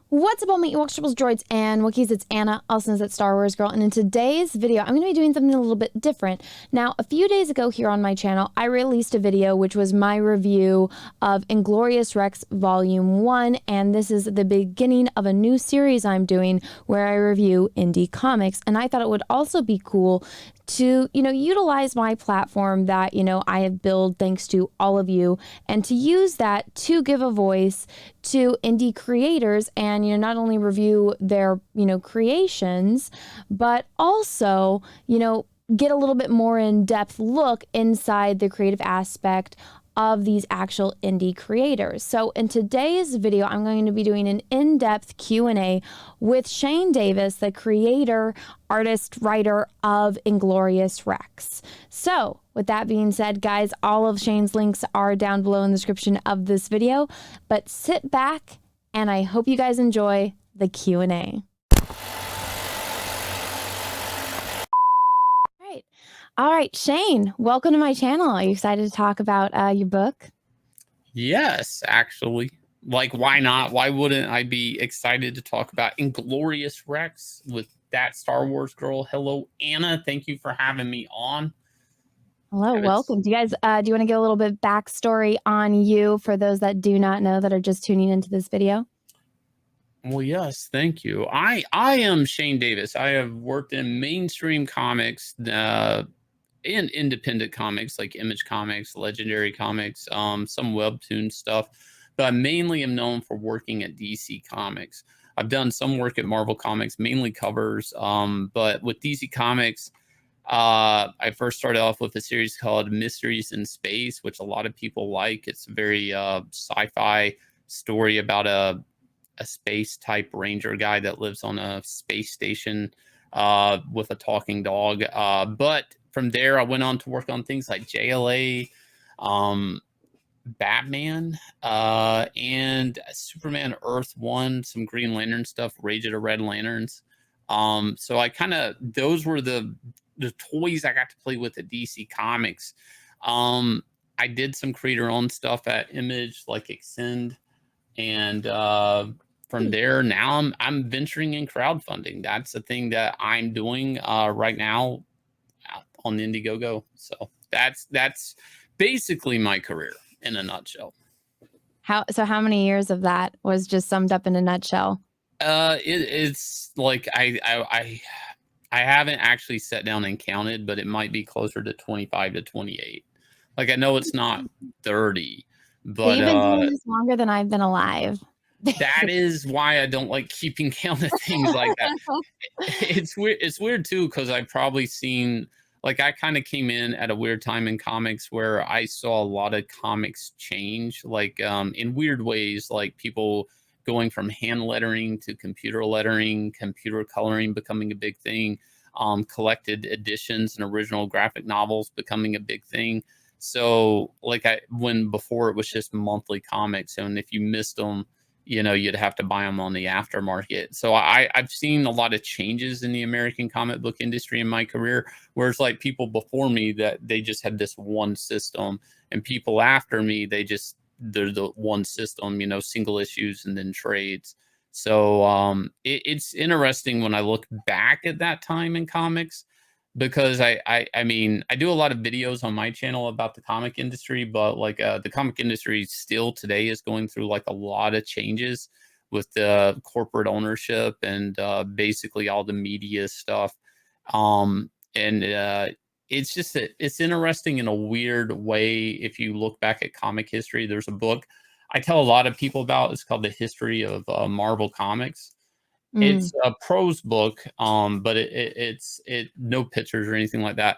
What's up, all my Ewoks, tribbles, droids, and Wookiees? It's Anna, also known as thatstarwarsgirl, and in today's video, I'm going to be doing something a little bit different. Now, a few days ago here on my channel, I released a video which was my review of Inglorious Rex Volume 1, and this is the beginning of a new series I'm doing where I review indie comics, and I thought it would also be cool to, utilize my platform that, I have built thanks to all of you, and to use that to give a voice to indie creators and, not only review their, creations, but also, get a little bit more in-depth look inside the creative aspect of these actual indie creators. So in today's video, I'm going to be doing an in-depth Q&A with Shane Davis, the creator, artist, writer of Inglorious Rex. So with that being said, guys, all of Shane's links are down below in the description of this video, but sit back and I hope you guys enjoy the Q&A. All right, Shane, welcome to my channel. Are you excited to talk about your book? Yes, actually. Like, why not? Why wouldn't I be excited to talk about Inglorious Rex with That Star Wars Girl? Hello, Anna. Thank you for having me on. Hello, welcome. Do you guys, do you want to get a little bit backstory on you for those that do not know that are just tuning into this video? Well, yes, thank you. I am Shane Davis. I have worked in mainstream comics, and independent comics like Image Comics, Legendary Comics, some webtoon stuff, but I mainly am known for working at DC Comics. I've done some work at Marvel Comics, mainly covers, but with DC Comics, I first started off with a series called Mysteries in Space, which a lot of people like. It's a very sci-fi story about a space type ranger guy that lives on a space station with a talking dog. But from there, I went on to work on things like JLA, Batman, and Superman Earth 1, some Green Lantern stuff, Rage of the Red Lanterns. So I kind of, those were the toys I got to play with at DC Comics. I did some creator-owned stuff at Image, like Extend, and from there, now I'm venturing in crowdfunding. That's the thing that I'm doing right now on Indiegogo. So that's basically my career in a nutshell. How many years of that was just summed up in a nutshell? It's like I haven't actually sat down and counted, but it might be closer to 25 to 28. Like, I know it's not 30, but you've been doing this longer than I've been alive. That is why I don't like keeping count of things like that. It's weird. It's weird too, because I've probably seen, like, I kind of came in at a weird time in comics where I saw a lot of comics change, like in weird ways, like people going from hand lettering to computer lettering, computer coloring becoming a big thing, collected editions and original graphic novels becoming a big thing. So, like, when before it was just monthly comics, and if you missed them, you'd have to buy them on the aftermarket. So I've seen a lot of changes in the American comic book industry in my career, whereas like people before me that they just had this one system, and people after me, they're the one system, single issues and then trades. So it's interesting when I look back at that time in comics, because I mean, I do a lot of videos on my channel about the comic industry, but like the comic industry still today is going through like a lot of changes with the corporate ownership and basically all the media stuff. And it's just it's interesting in a weird way. If you look back at comic history, there's a book I tell a lot of people about. It's called The History of Marvel Comics. It's a prose book, but it's no pictures or anything like that.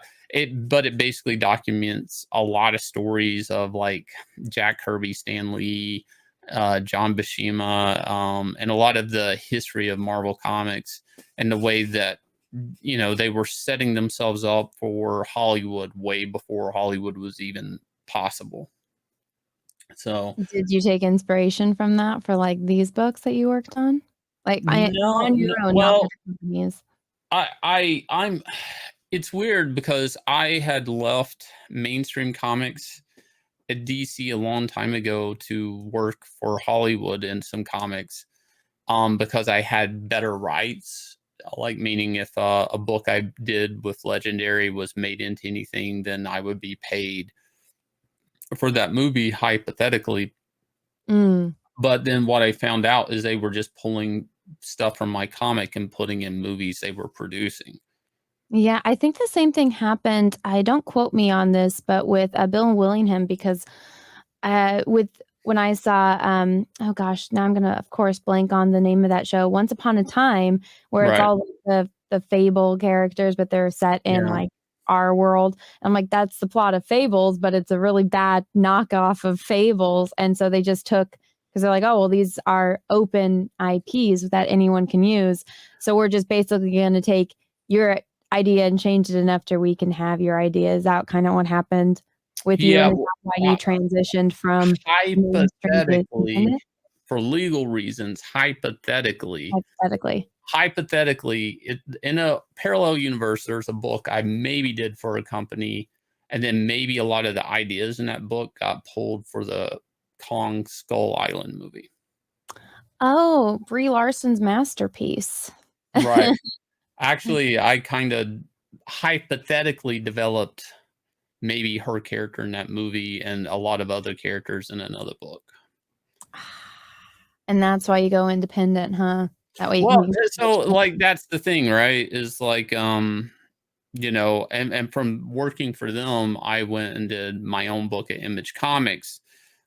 But it basically documents a lot of stories of like Jack Kirby, Stan Lee, John Buscema, and a lot of the history of Marvel Comics and the way that they were setting themselves up for Hollywood way before Hollywood was even possible. So, did you take inspiration from that for like these books that you worked on? Like on your own, not well, for the companies. I'm it's weird because I had left mainstream comics at DC a long time ago to work for Hollywood in some comics. because I had better rights. Like, meaning if a book I did with Legendary was made into anything, then I would be paid for that movie, hypothetically. Mm. But then what I found out is they were just pulling stuff from my comic and putting in movies they were producing. Yeah, I think the same thing happened, I don't quote me on this, but with, Bill Willingham because, with when I saw, oh gosh, now I'm gonna, of course, blank on the name of that show, Once Upon a Time, where it's Right. all the Fable characters, but they're set in, Yeah. like, our world. I'm like, "That's the plot of Fables, but it's a really bad knockoff of Fables," and so they just took, because 'cause they're like, "Oh, well, these are open IPs that anyone can use, so we're just basically gonna take your idea and change it enough to we can have your idea." Is that kinda what happened with you, Yeah. and is Well, that why you transitioned from mainstream to hypothetically, independent? for legal reasons, Hypothetically. in a parallel universe, there's a book I maybe did for a company, and then maybe a lot of the ideas in that book got pulled for the Kong Skull Island movie. Oh, Brie Larson's masterpiece. Right. Actually, I kind of hypothetically developed maybe her character in that movie and a lot of other characters in another book. And that's why you go independent, huh? That way you can Well, be so, like, that's the thing, right? Is like, and from working for them, I went and did my own book at Image Comics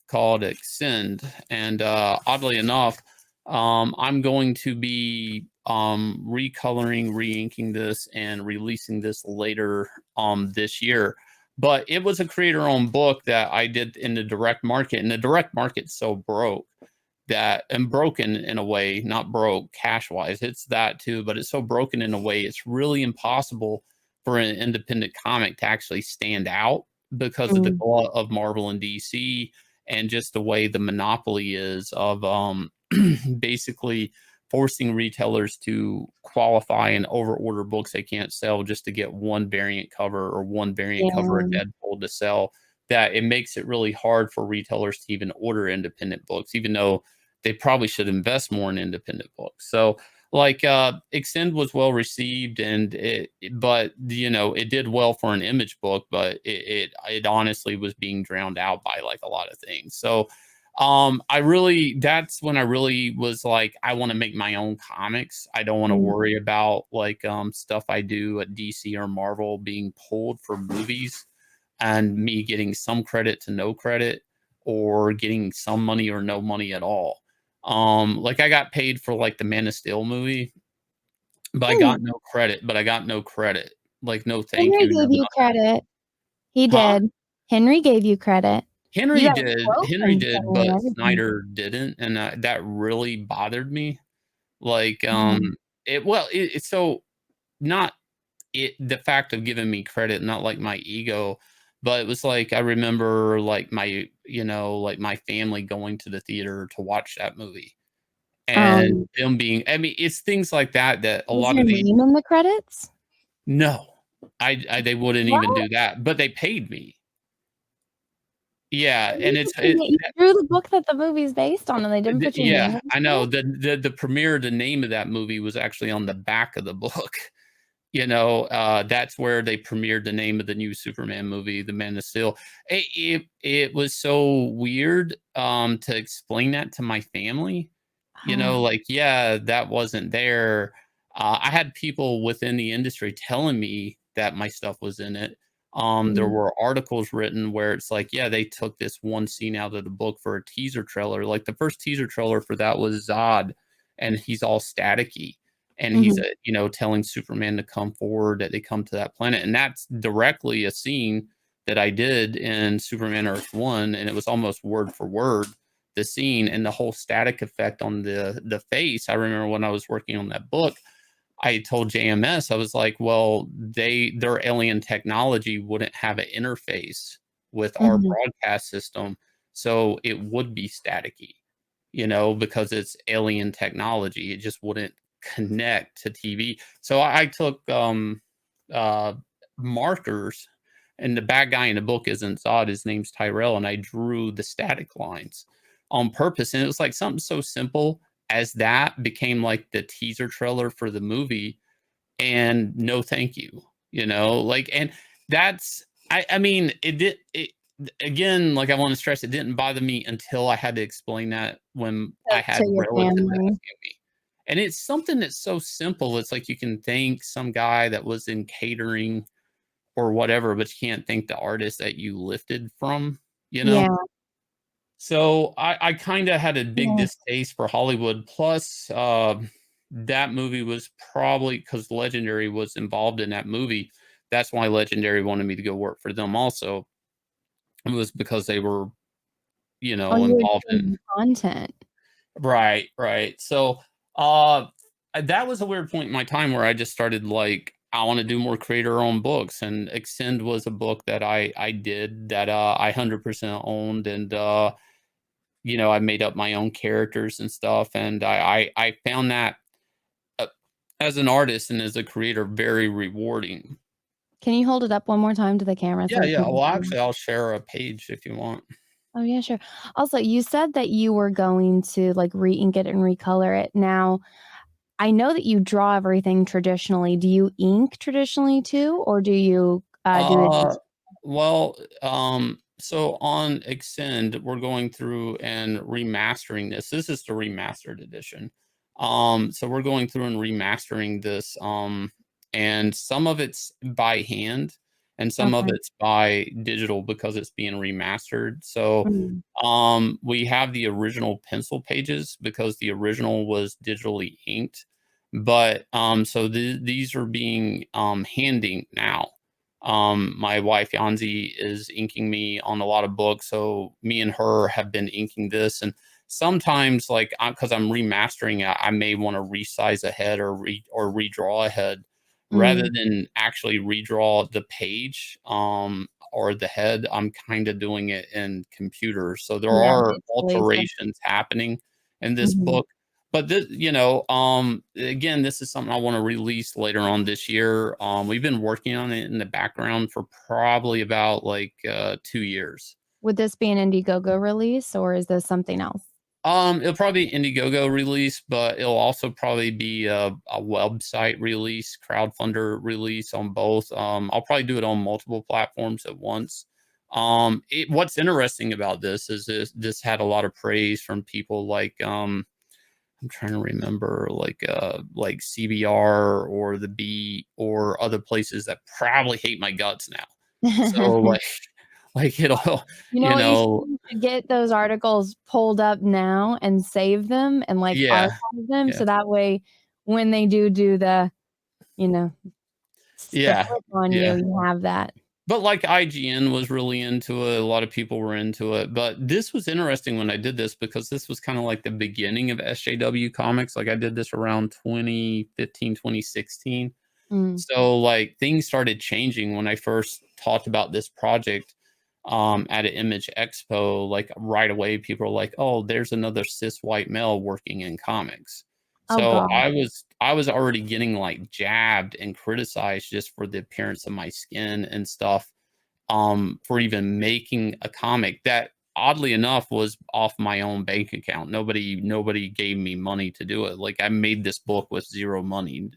called Extend, and oddly enough, I'm going to be recoloring, re-inking this, and releasing this later this year. But it was a creator-owned book that I did in the direct market, and the direct market's so broke that, and broken in a way, not broke cash wise, it's that too, but it's so broken in a way it's really impossible for an independent comic to actually stand out because of the Mm, glut of Marvel and DC, and just the way the monopoly is of basically forcing retailers to qualify and overorder books they can't sell just to get one variant cover or one variant cover of yeah. Deadpool to sell, that it makes it really hard for retailers to even order independent books, even though they probably should invest more in independent books. So, like, Extend was well received, and but it did well for an Image book, but it honestly was being drowned out by like a lot of things. So, that's when I really was like, I want to make my own comics. I don't want to Mm, worry about like stuff I do at DC or Marvel being pulled for movies and me getting some credit to no credit, or getting some money or no money at all. Like, I got paid for like the Man of Steel movie, but I got mm. no credit. Like, no thank Henry you, no gave you nothing. credit. He Huh? did. Henry gave you credit. You Henry got a did. quote Henry from did, Henry and but everything. Snyder didn't, and that really bothered me. Like, Mm, it's so not the fact of giving me credit, not like my ego, but it was like I remember like like my family going to the theater to watch that movie, and um, them being, I mean, it's things like that that a was lot your of the name in the credits? no, I they wouldn't even What? do that, but they paid me. Yeah, and You drew the book that the movie's based on, and they didn't put your name yeah, in the I know credits? the premiere, the name of that movie was actually on the back of the book. That's where they premiered the name of the new Superman movie, The Man of Steel. It was so weird to explain that to my family. Oh, Like, yeah, that wasn't there. I had people within the industry telling me that my stuff was in it. There mm, were articles written where it's like, yeah, they took this one scene out of the book for a teaser trailer. Like, the first teaser trailer for that was Zod, and he's all staticky, and he's mhm. telling Superman to come forward, that they come to that planet, and that's directly a scene that I did in Superman Earth 1, and it was almost word for word the scene, and the whole static effect on the face. I remember when I was working on that book, I told JMS, I was like, well, their alien technology wouldn't have an interface with our Mhm. broadcast system, so it would be staticky, because it's alien technology. It just wouldn't connect to TV. So I took uh markers, and the bad guy in the book isn't Zod, his name's Tyrell, and I drew the static lines on purpose. And it was like something so simple as that became like the teaser trailer for the movie, and no thank you, like, and that's, I mean, again, like, I want to stress, it didn't bother me until I had to explain that when I To had your relatives family. asking me. And it's something that's so simple. It's like you can thank some guy that was in catering or whatever, but you can't thank the artist that you lifted from, you know? Yeah. So I kind of had a big Yeah. distaste for Hollywood. Plus, that movie was probably because Legendary was involved in that movie. That's why Legendary wanted me to go work for them. Also, it was because they were, Oh, you were involved in. doing content. Right, right. So, uh, that was a weird point in my time where I just started like, I want to do more creator-owned books, and Extend was a book that I did that I 100% owned, and I made up my own characters and stuff, and I found that uh, as an artist and as a creator very rewarding. Can you hold it up one more time to the camera Yeah, so yeah. people Well, can? actually, I'll share a page if you want. Oh, yeah, sure. Also, you said that you were going to, like, re-ink it and recolor it. Now, I know that you draw everything traditionally. Do you ink traditionally too, or do you, do it Uh, just? well, so on Extend, we're going through and remastering this. This is the remastered edition. So we're going through and remastering this, and some of it's by hand and some of Okay. it's by digital because it's being remastered. So, Mm. we have the original pencil pages because the original was digitally inked, but, so these are being, hand inked now. My wife Yanzi is inking me on a lot of books, so me and her have been inking this. And sometimes, like, because I'm remastering it, I may want to resize ahead or redraw ahead rather Mm. than actually redraw the page or the head. I'm kind of doing it in computer, so there Yeah, are digitally, so alterations happening in this mhm. book. But this, again, this is something I want to release later on this year. We've been working on it in the background for probably about like 2 years. Would this be an Indiegogo release, or is this something else? It'll probably be Indiegogo release, but it'll also probably be a website release, crowdfunder release on both. I'll probably do it on multiple platforms at once. What's interesting about this is this had a lot of praise from people like I'm trying to remember, like CBR or the B or other places that probably hate my guts now. So like it'll, You know you what you should know, do? You should get those articles pulled up now and save them and, like, yeah, archive them yeah, so that way when they do the, you know, the yeah, flip on you, yeah. you have that. But like IGN was really into it. A lot of people were into it. But this was interesting when I did this because this was kind of like the beginning of SJW comics. Like I did this around 2015, 2016. Mm. So, like, things started changing when I first talked about this project, at an Image Expo. Like, right away, people were like, "Oh, there's another cis white male working in comics." Oh So, god. I was already getting, like, jabbed and criticized just for the appearance of my skin and stuff, for even making a comic that, oddly enough, was off my own bank account. Nobody gave me money to do it. Like, I made this book with 0 money,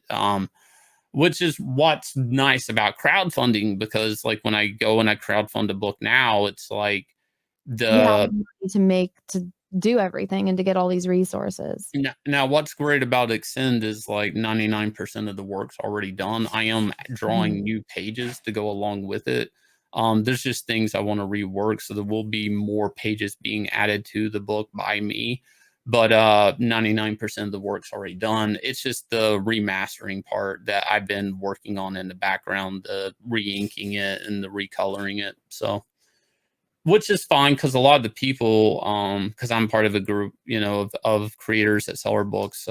which is what's nice about crowdfunding because, like, when I go and I crowdfund a book now, it's like You have the the money to make to do everything and to get all these resources. now what's great about Extend is like 99% of the work's already done. I am Mhm. drawing new pages to go along with it. There's just things I want to rework, so there will be more pages being added to the book by me. But 99% of the work's already done. It's just the remastering part that I've been working on in the background, the re-inking it and the recoloring it. So which is fine because a lot of the people, because I'm part of a group, of creators that sell our books,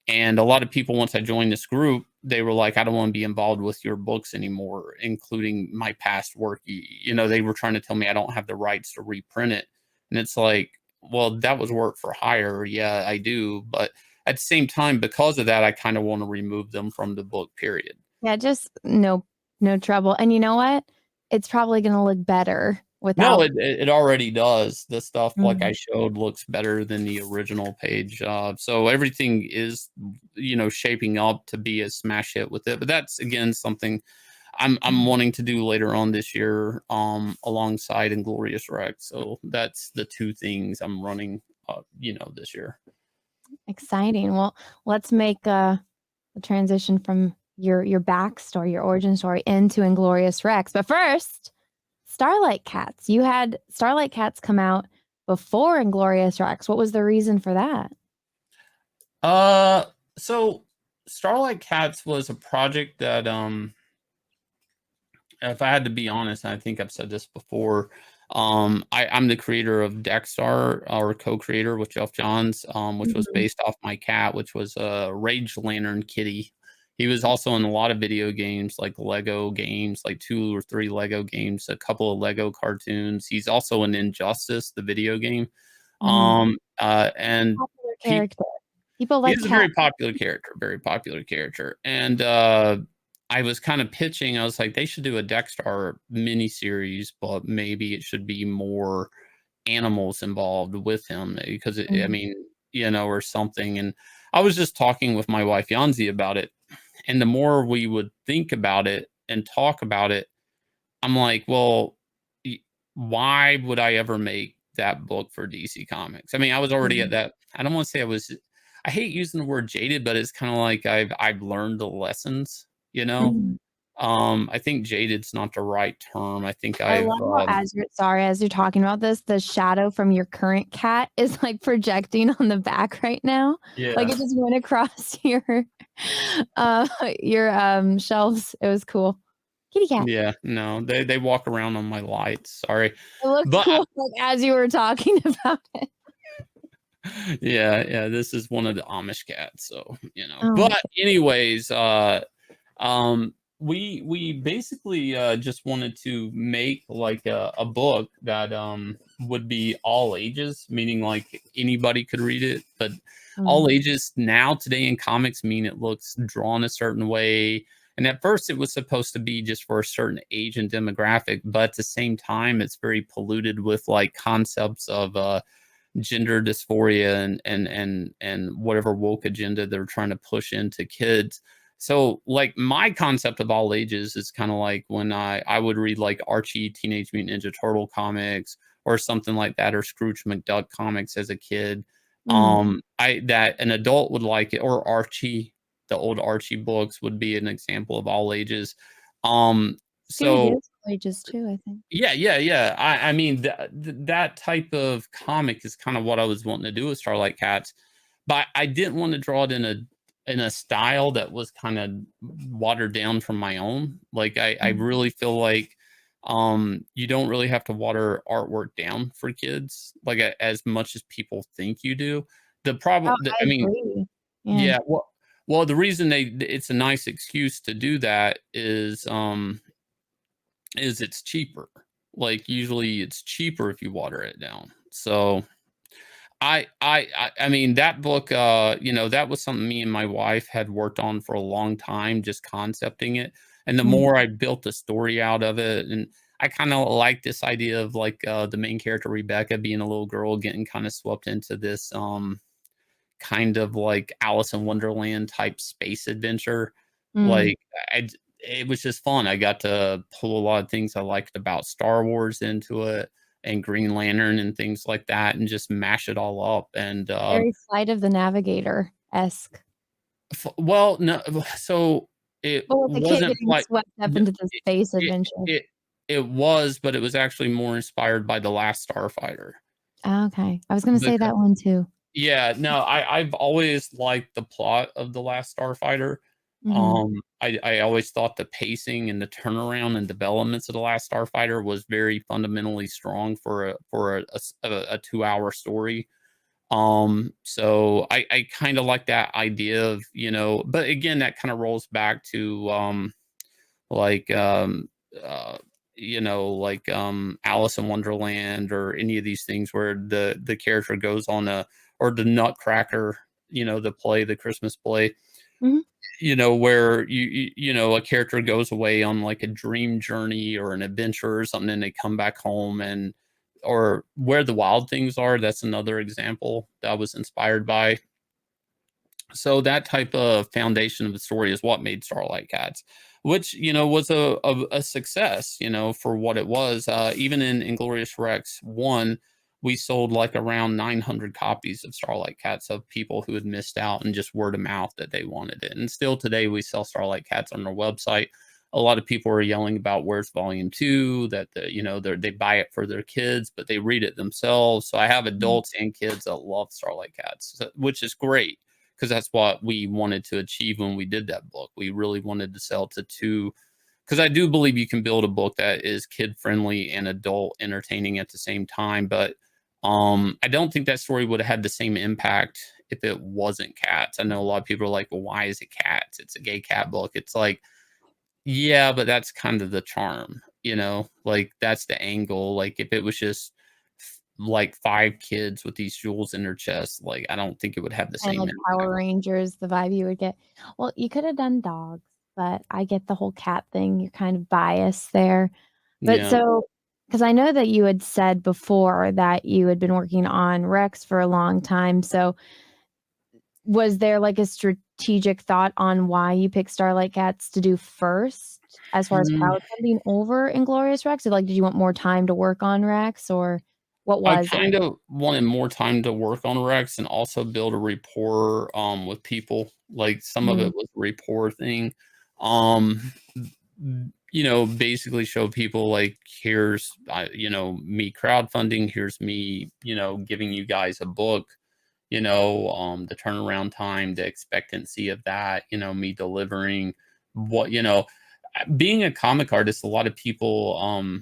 and a lot of people, once I joined this group, they were like, "I don't want to be involved with your books anymore, including my past work." They were trying to tell me I don't have the rights to reprint it, and it's like, well, that was work for hire. Yeah, I do, but at the same time, because of that, I kind of want to remove them from the book. Period. Yeah, just no trouble, and you know what? It's probably gonna look better No, without. it already does. The stuff like I Mm. showed looks better than the original page. So everything is, shaping up to be a smash hit with it. But that's again something I'm wanting to do later on this year, alongside Inglorious Rex. So that's the two things I'm running, this year. Exciting. Well, let's make the transition from your backstory, your origin story, into Inglorious Rex. But first, Starlight Cats. You had Starlight Cats come out before Inglorious Rex. What was the reason for that? Uh, so Starlight Cats was a project that, if I had to be honest, and I think I've said this before, I'm the creator of Deckstar, or co-creator with Jeff Johns, which was Mhm. based off my cat, which was a Rage Lantern Kitty. He was also in a lot of video games, like Lego games, like 2 or 3 Lego games, a couple of Lego cartoons. He's also in Injustice, the video game. Mhm. And Popular people character. People he like is a cats. very popular character. And I was kind of pitching, I was like, they should do a Dexter miniseries, but maybe it should be more animals involved with him because I Mm. mean, or something. And I was just talking with my wife Yanzi about it. And the more we would think about it and talk about it, I'm like, well, y- why would I ever make that book for DC Comics? I mean, I was already at Mhm. that. I don't want to say I was. I hate using the word jaded, but it's kind of like I've learned the lessons. You know, Mhm. I think jaded's not the right term. I think I I've love how as you're talking about this, the shadow from your current cat is, like, projecting on the back right now. Like, yeah. it just went across uh, shelves. It was cool. Kitty cat. Yeah, no, they walk around on my lights. Sorry, It looked but cool, like, as you were talking about it. yeah, this is one of the Amish cats, so Oh, But anyways, we basically just wanted to make like a book that would be all ages, meaning like anybody could read it, but all mm, ages now today in comics mean it looks drawn a certain way. And at first it was supposed to be just for a certain age and demographic, but at the same time it's very polluted with like concepts of gender dysphoria and whatever woke agenda they're trying to push into kids. So like my concept of all ages is kind of like when I would read like Archie Teenage Mutant Ninja Turtle comics or something like that, or Scrooge McDuck comics as a kid. mm. I that an adult would like it, or Archie, the old Archie books would be an example of all ages. Um Scooby so Doo's ages too, I think. yeah. I mean that type of comic is kind of what I was wanting to do with Starlight Cats, but I didn't want to draw it in a style that was kind of watered down from my own. Like I Mm. really feel like you don't really have to water artwork down for kids like as much as people think you do. The Oh, problem, I I mean, agree. Yeah. yeah, well, the reason it's a nice excuse to do that is it's cheaper. Like usually it's cheaper if you water it down. So I mean that book that was something me and my wife had worked on for a long time, just concepting it. And the Mm. more I built the story out of it, and I kind of like this idea of like the main character Rebecca being a little girl getting kind of swept into this kind of like Alice in Wonderland type space adventure. Mm. Like I it was just fun. I got to pull a lot of things I liked about Star Wars into it and Green Lantern and things like that and just mash it all up. And Very Flight of the Navigator-esque. well, no, so it But with the kid wasn't getting like swept up it, into the space it, adventure. it, it was, but it was actually more inspired by The Last Starfighter. Oh, okay. I was gonna say Because that one too. Yeah, no, I've always liked the plot of The Last Starfighter. Mhm. I always thought the pacing and the turnaround and developments of The Last Starfighter was very fundamentally strong for a 2-hour story. So I kind of like that idea of, but again, that kind of rolls back to like uh Alice in Wonderland or any of these things where the character goes on a or the Nutcracker, the play, the Christmas play. Mhm. where a character goes away on like a dream journey or an adventure or something, and they come back home, and or Where the Wild Things Are. That's another example that I was inspired by. So that type of foundation of the story is what made Starlight Cats, which was a success, for what it was. Even in Inglorious Rex 1, we sold like around 900 copies of Starlight Cats of people who had missed out, and just word of mouth that they wanted it. And still today, we sell Starlight Cats on our website. A lot of people are yelling about where's volume 2, that they buy it for their kids, but they read it themselves. So I have adults and kids that love Starlight Cats, which is great, because that's what we wanted to achieve when we did that book. We really wanted to sell to two, because I do believe you can build a book that is kid friendly and adult entertaining at the same time. But I don't think that story would have had the same impact if it wasn't cats. I know a lot of people are like, well, why is it cats? It's a gay cat book. It's like, yeah, but that's kind of the charm, like that's the angle. Like if it was just like 5 kids with these jewels in their chest, like I don't think it would have the And same like impact. Power Rangers, the vibe you would get. Well, you could have done dogs, but I get the whole cat thing. You're kind of biased there. But Yeah. so, because I know that you had said before that you had been working on Rex for a long time. So, was there like a strategic thought on why you picked Starlight Cats to do first as far as Mm, crowdfunding over Inglorious Rex? Or like, did you want more time to work on Rex, or what I was it? kind of wanted more time to work on Rex and also build a rapport with people. Like some of Mhm. it was a rapport thing. Basically show people like, here's me crowdfunding, here's me, giving you guys a book, the turnaround time, the expectancy of that, me delivering what, being a comic artist, a lot of people,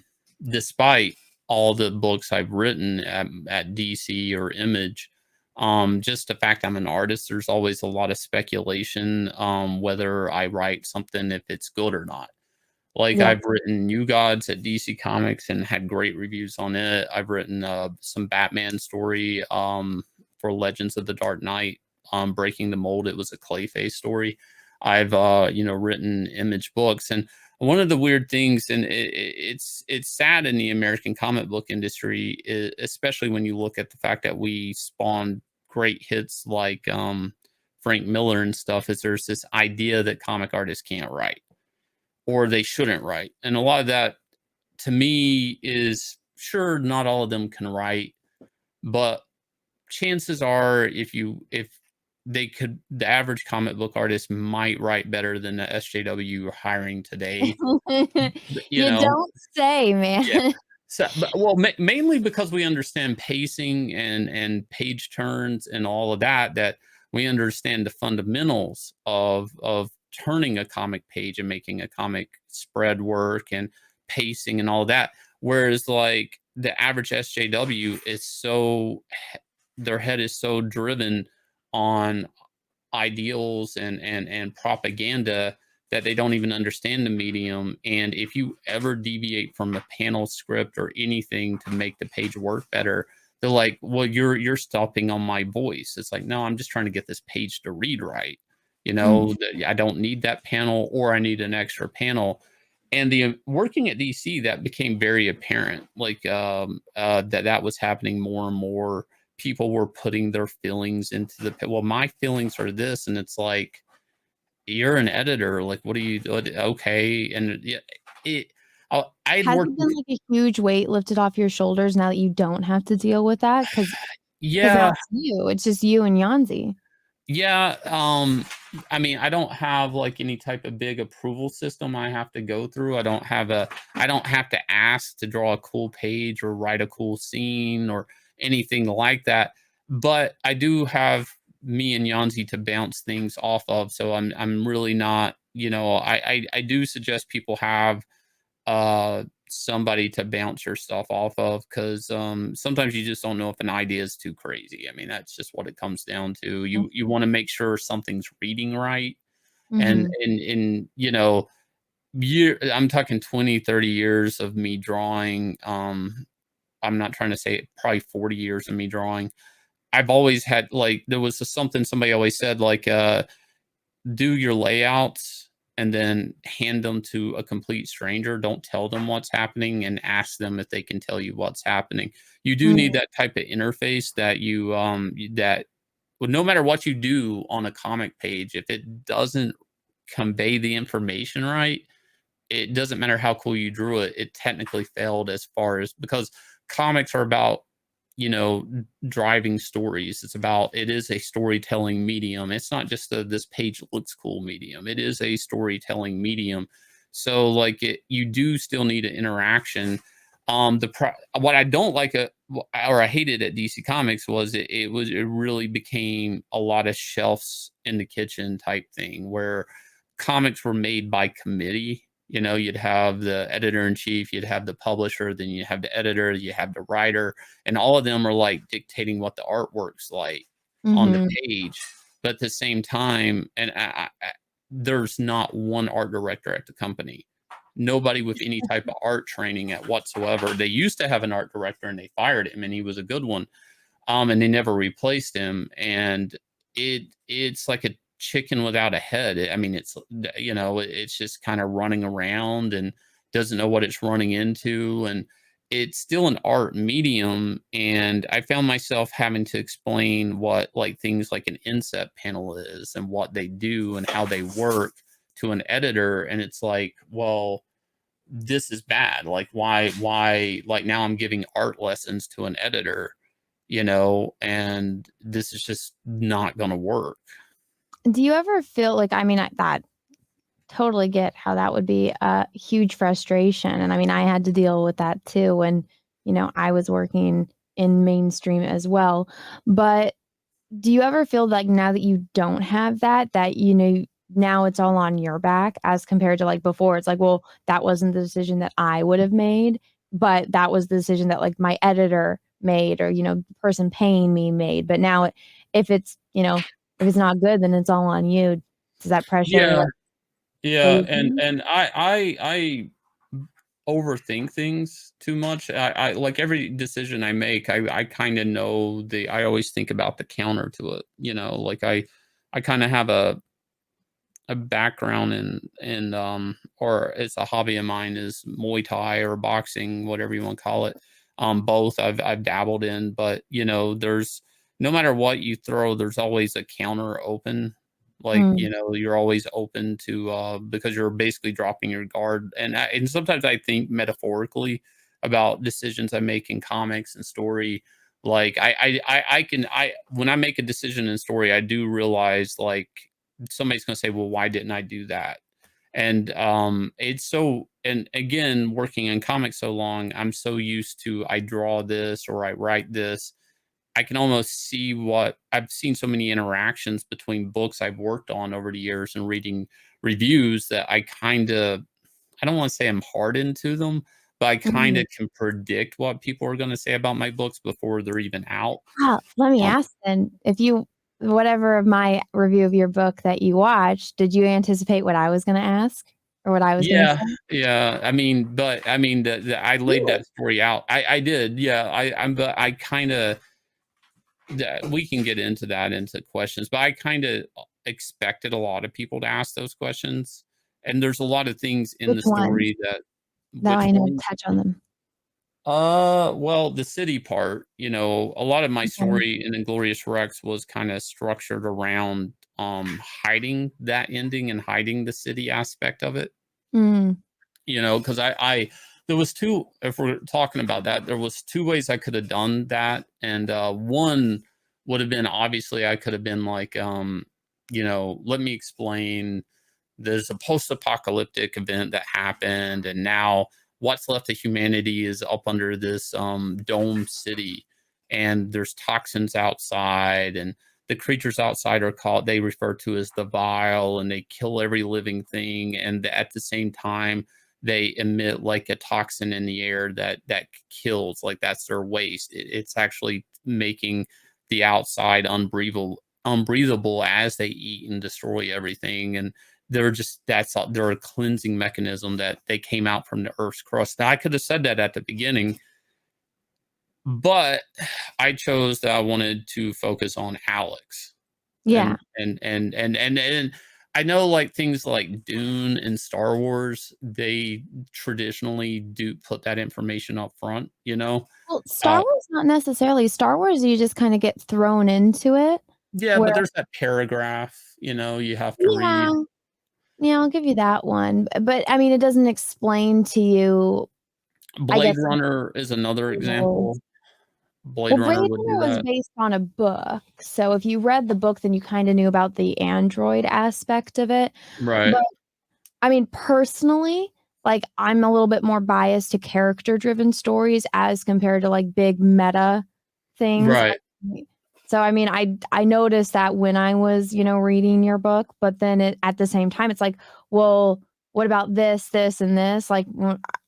despite all the books I've written at DC or Image, just the fact I'm an artist, there's always a lot of speculation, whether I write something, if it's good or not. Like Yeah. I've written New Gods at DC Comics and had great reviews on it. I've written some Batman story for Legends of the Dark Knight, breaking the mold. It was a Clayface story. I've written Image books, and one of the weird things, and it's sad in the American comic book industry, especially when you look at the fact that we spawned great hits like Frank Miller and stuff, is there's this idea that comic artists can't write or they shouldn't write. And a lot of that to me is, sure, not all of them can write, but chances are if they could, the average comic book artist might write better than the SJW are hiring today. You You know, don't say, yeah. man. So, but, well, mainly because we understand pacing and page turns and all of that. That we understand the fundamentals of turning a comic page and making a comic spread work and pacing and all that. Whereas, like the average SJW is their head is so driven on ideals and propaganda that they don't even understand the medium. And if you ever deviate from a panel script or anything to make the page work better, they're like, well, you're stopping on my voice. It's like, no, I'm just trying to get this page to read right. Mhm. I don't need that panel, or I need an extra panel. And the working at DC, that became very apparent, like that was happening more and more. People were putting their feelings into well, my feelings are this, and it's like, you're an editor, like, what are you doing? Okay. And yeah, it I'd Has worked it been, like, a huge weight lifted off your shoulders now that you don't have to deal with that? Because now yeah. it's you, it's just you and Yanzi. Yeah, I mean, I don't have like any type of big approval system I have to go through. I don't have to ask to draw a cool page or write a cool scene or anything like that. But I do have me and Yanzi to bounce things off of. So I'm really not, I do suggest people have somebody to bounce your stuff off of, because sometimes you just don't know if an idea is too crazy. I mean, that's just what it comes down to. You want to make sure something's reading right. and Mhm. and and I'm talking 20, 30 years of me drawing. I'm not trying to say it, probably 40 years of me drawing. I've always had, like, there was something somebody always said, like, do your layouts and then hand them to a complete stranger. Don't tell them what's happening and ask them if they can tell you what's happening. You do need Mm, that type of interface that that well, no matter what you do on a comic page, if it doesn't convey the information right, it doesn't matter how cool you drew it, it technically failed as far as because comics are about, driving stories. It is a storytelling medium. It's not just a this page looks cool medium. It is a storytelling medium. So like you do still need an interaction. What I don't like or I hated at DC Comics was it really became a lot of shelves in the kitchen type thing where comics were made by committee. You'd have the editor in chief, you'd have the publisher, then you have the editor, you have the writer, and all of them are like dictating what the artwork's like on the mm-hmm. page. But at the same time, and there's not one art director at the company. Nobody with any type of art training at whatsoever. They used to have an art director and they fired him, and he was a good one. And they never replaced him. And it's like a chicken without a head. I mean, it's just kind of running around and doesn't know what it's running into. And it's still an art medium. And I found myself having to explain what like things like an inset panel is and what they do and how they work to an editor. And it's like, well, this is bad. Like, why, like now I'm giving art lessons to an editor, and this is just not going to work. Do you ever feel like, I mean, that totally get how that would be a huge frustration. And I mean, I had to deal with that too when, I was working in mainstream as well. But do you ever feel like now that you don't have that, now it's all on your back as compared to like before? It's like, well, that wasn't the decision that I would have made, but that was the decision that like my editor made or, the person paying me made. But now if it's, if it's not good, then it's all on you. Does that pressure ever Yeah, like yeah, phase you? and I overthink things too much. I like every decision I make, I kind of know I always think about the counter to it. Like I kind of have a background in or it's a hobby of mine is Muay Thai or boxing, whatever you want to call it. Both I've dabbled in, but there's no matter what you throw, there's always a counter open. Like, Mm, you're always open to because you're basically dropping your guard. And sometimes I think metaphorically about decisions I make in comics and story. Like I when I make a decision in story, I do realize like somebody's going to say, well, why didn't I do that? And it's so, and again, working in comics so long, I'm so used to I draw this or I write this. I can almost see what I've seen so many interactions between books I've worked on over the years and reading reviews that I don't want to say I'm hardened to them, but I kind mhm. of can predict what people are going to say about my books before they're even out. Let me Um, ask then, if you whatever of my review of your book that you watched, did you anticipate what I was gonna ask or what I was gonna Yeah, say? yeah. I mean, I laid Really? that story out. I did. Yeah, but I kind of we can get into that into questions, but I kind of expected a lot of people to ask those questions, and there's a lot of things in Which the ones? story that That which I know ones? touch on them. Well, the city part, a lot of my Okay. story in Inglorious Rex was kind of structured around hiding that ending and hiding the city aspect of it. Mm, Because I there was two, if we're talking about that, there was two ways I could have done that. And one would have been obviously I could have been like, let me explain there's a post-apocalyptic event that happened, and now what's left of humanity is up under this dome city, and there's toxins outside, and the creatures outside are called they refer to as the vile, and they kill every living thing, and at the same time they emit like a toxin in the air that kills, like that's their waste. It's actually making the outside unbreathable as they eat and destroy everything. And they're a cleansing mechanism that they came out from the earth's crust. Now I could have said that at the beginning, but I chose that I wanted to focus on Alex. yeah. And I know like things like Dune and Star Wars, they traditionally do put that information up front, you know? Well, Star Uh, Wars, not necessarily. Star Wars, you just kinda get thrown into it, yeah, where but there's that paragraph, you know, you have to yeah, read. yeah, I'll give you that one, but, I mean, it doesn't explain to you, I Blade guess, Runner is another rules. example. Blade Well, Blade Runner would do Runner was that. based on a book, so if you read the book, then you kinda knew about the android aspect of it, Right. but, I mean, personally, like, I'm a little bit more biased to character-driven stories as compared to, like, big meta things, Right. so, I mean, I noticed that when I was, reading your book, but then at the same time, it's like, "Well, what about this, this, and this?" Like,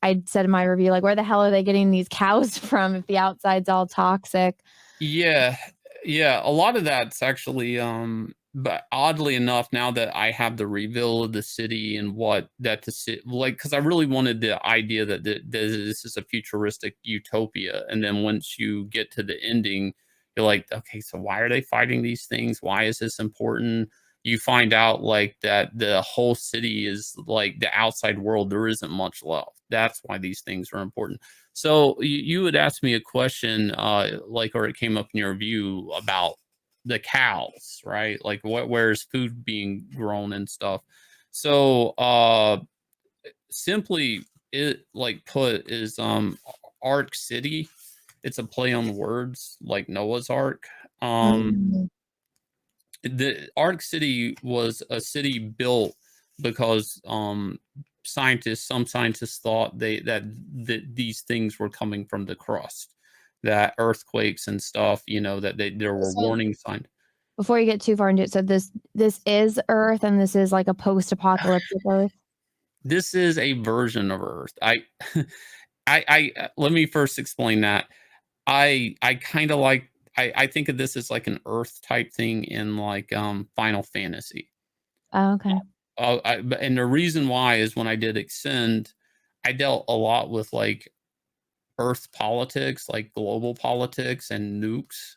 I said in my review, like, "Where the hell are they getting these cows from if the outside's all toxic?" Yeah. Yeah, a lot of that's actually, but oddly enough, now that I have the reveal of the city and what that the city, like, because I really wanted the idea that this is a futuristic utopia, and then once you get to the ending, you're like, "Okay, so why are they fighting these things? Why is this important?" You find out, like, that the whole city is, like, the outside world, there isn't much left. That's why these things are important. So you would ask me a question, like, or it came up in your review about the cows, right? Like, where's food being grown and stuff. So, simply, it like put is Ark City. It's a play on words, like Noah's Ark. Um, Mm, the Ark City was a city built because some scientists thought that these things were coming from the crust, that earthquakes and stuff, that there were so warning signs. before you get too far into it, so this is Earth, and this is, like, a post-apocalyptic Earth? This is a version of Earth. Let me first explain that. I kind of like, I think of this as like an Earth type thing in like Final Fantasy. Oh, okay. And the reason why is when I did Extend, I dealt a lot with like Earth politics, like global politics and nukes.